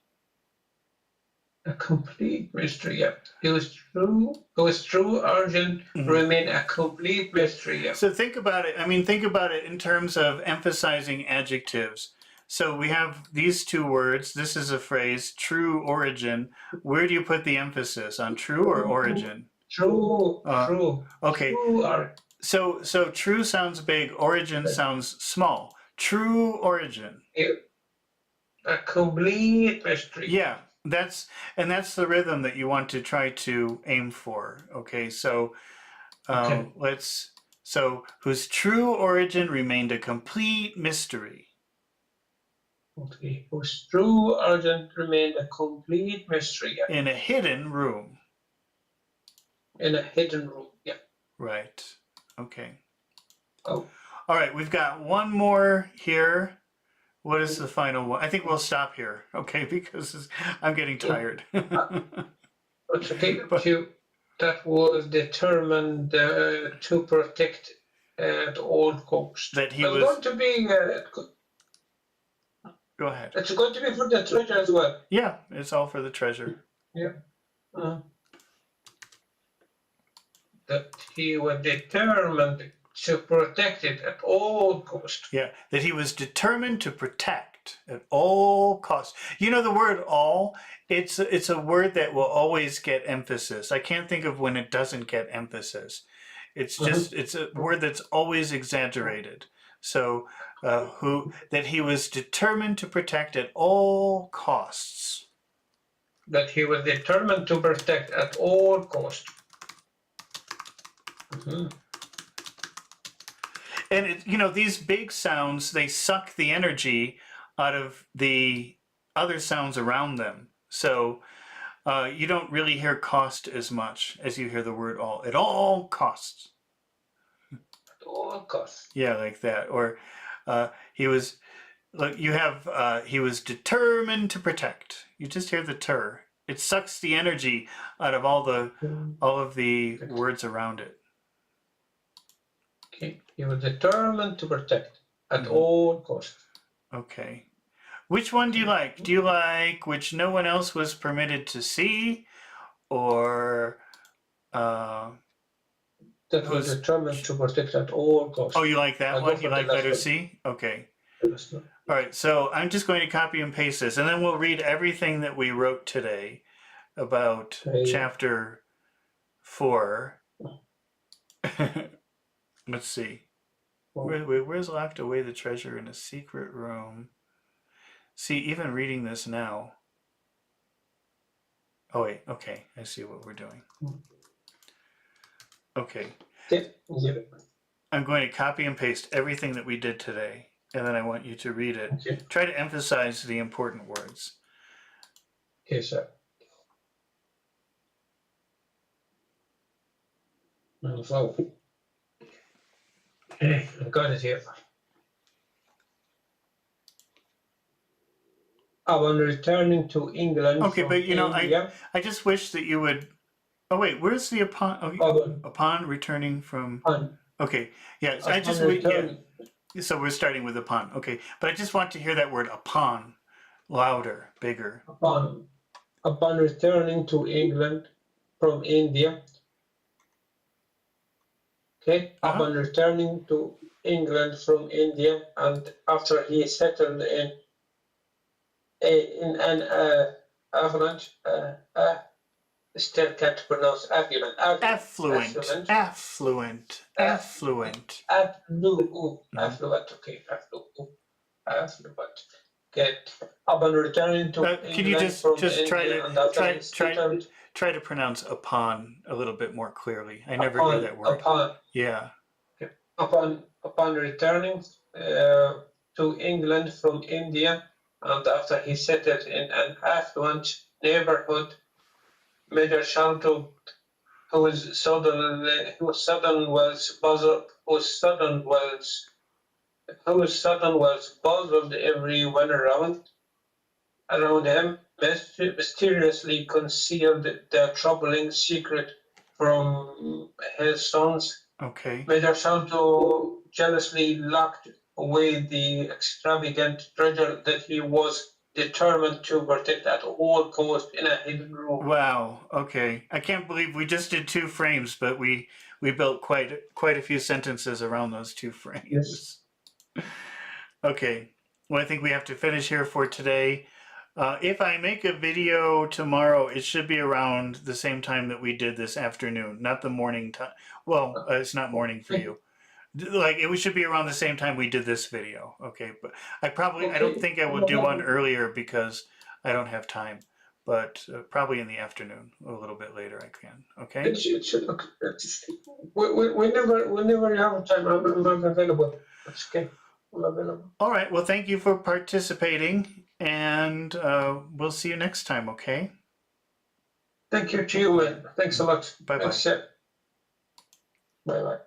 A complete mystery, yeah. Whose true origin remain a complete mystery, yeah. So think about it. I mean, think about it in terms of emphasizing adjectives. So we have these two words. This is a phrase, true origin. Where do you put the emphasis, on true or origin? True. Okay. True. So true sounds big, origin sounds small. True origin. Yeah. A complete mystery. Yeah, that's the rhythm that you want to try to aim for. Okay, so Okay. whose true origin remained a complete mystery. Okay. Whose true origin remained a complete mystery, yeah. In a hidden room. In a hidden room, yeah. Right. Okay. Oh. All right, we've got one more here. What is the final one? I think we'll stop here, okay, because I'm getting tired. It's okay. That was determined to protect at all costs. That he It's was. going to be. Go ahead. It's going to be for the treasure as well. Yeah, it's all for the treasure. Yeah. That he was determined to protect it at all costs. Yeah, that he was determined to protect at all costs. You know, the word all, it's a word that will always get emphasis. I can't think of when it doesn't get emphasis. It's just, it's a word that's always exaggerated. So, that he was determined to protect at all costs. That he was determined to protect at all costs. And you know, these big sounds, they suck the energy out of the other sounds around them. So you don't really hear cost as much as you hear the word all. At all costs. At all costs. Yeah, like that. Or he was, look, you have, he was determined to protect. You just hear the ter. It sucks the energy out of all of the words around it. Okay, he was determined to protect at all costs. Okay. Which one do you like? Do you like which no one else was permitted to see, or that was determined to protect at all costs? Oh, you like that one? You like letter C? Okay. All right. So I'm just going to copy and paste this, and then we'll read everything that we wrote today about chapter 4. Let's see. Where's locked away the treasure in a secret room? See, even reading this now. Oh, wait. Okay. I see what we're doing. Okay. I'm going to copy and paste everything that we did today, and then I want you to read it. Okay. Try to emphasize the important words. Okay, sir. Okay, I've got it here. Upon returning to England Okay, from but you know, India, I just wish that you would. Oh wait, where's the upon? Oh, upon returning from. upon, Okay, yeah. So I upon just yeah. returning, So we're starting with upon. Okay, but I just want to hear that word upon louder, bigger. upon returning to England from India, okay, upon returning to England from India, and after he settled in an affluent, still can't pronounce affluent, Affluent, affluent, affluent, uh, affluent. affluent, okay, affluent. Get upon returning to Can you England from just India, and after he settled try to pronounce upon a little bit more clearly? I never hear upon that word. Yeah. upon returning to England from India, and after he settled in an affluent neighborhood, Major Sholto, whose sudden was puzzled everyone around him, mysteriously concealed the troubling secret from his sons. Okay. Major Sholto jealously locked away the extravagant treasure that he was determined to protect at all costs in a hidden room. Wow. Okay. I can't believe we just did 2 frames, but we built quite a few sentences around those 2 frames. Yes. Okay. Well, I think we have to finish here for today. If I make a video tomorrow, it should be around the same time that we did this afternoon, not the morning time. Well, it's not morning for you. Like it should be around the same time we did this video. Okay, but I don't think I will do one earlier because I don't have time. But probably in the afternoon, a little bit later, I can. Okay. It should look. Whenever you have time, I'm available. That's okay. I'm available. All right. Well, thank you for participating, and we'll see you next time. Okay. Thank you to you, man. Thanks a lot. Bye bye. Bye bye.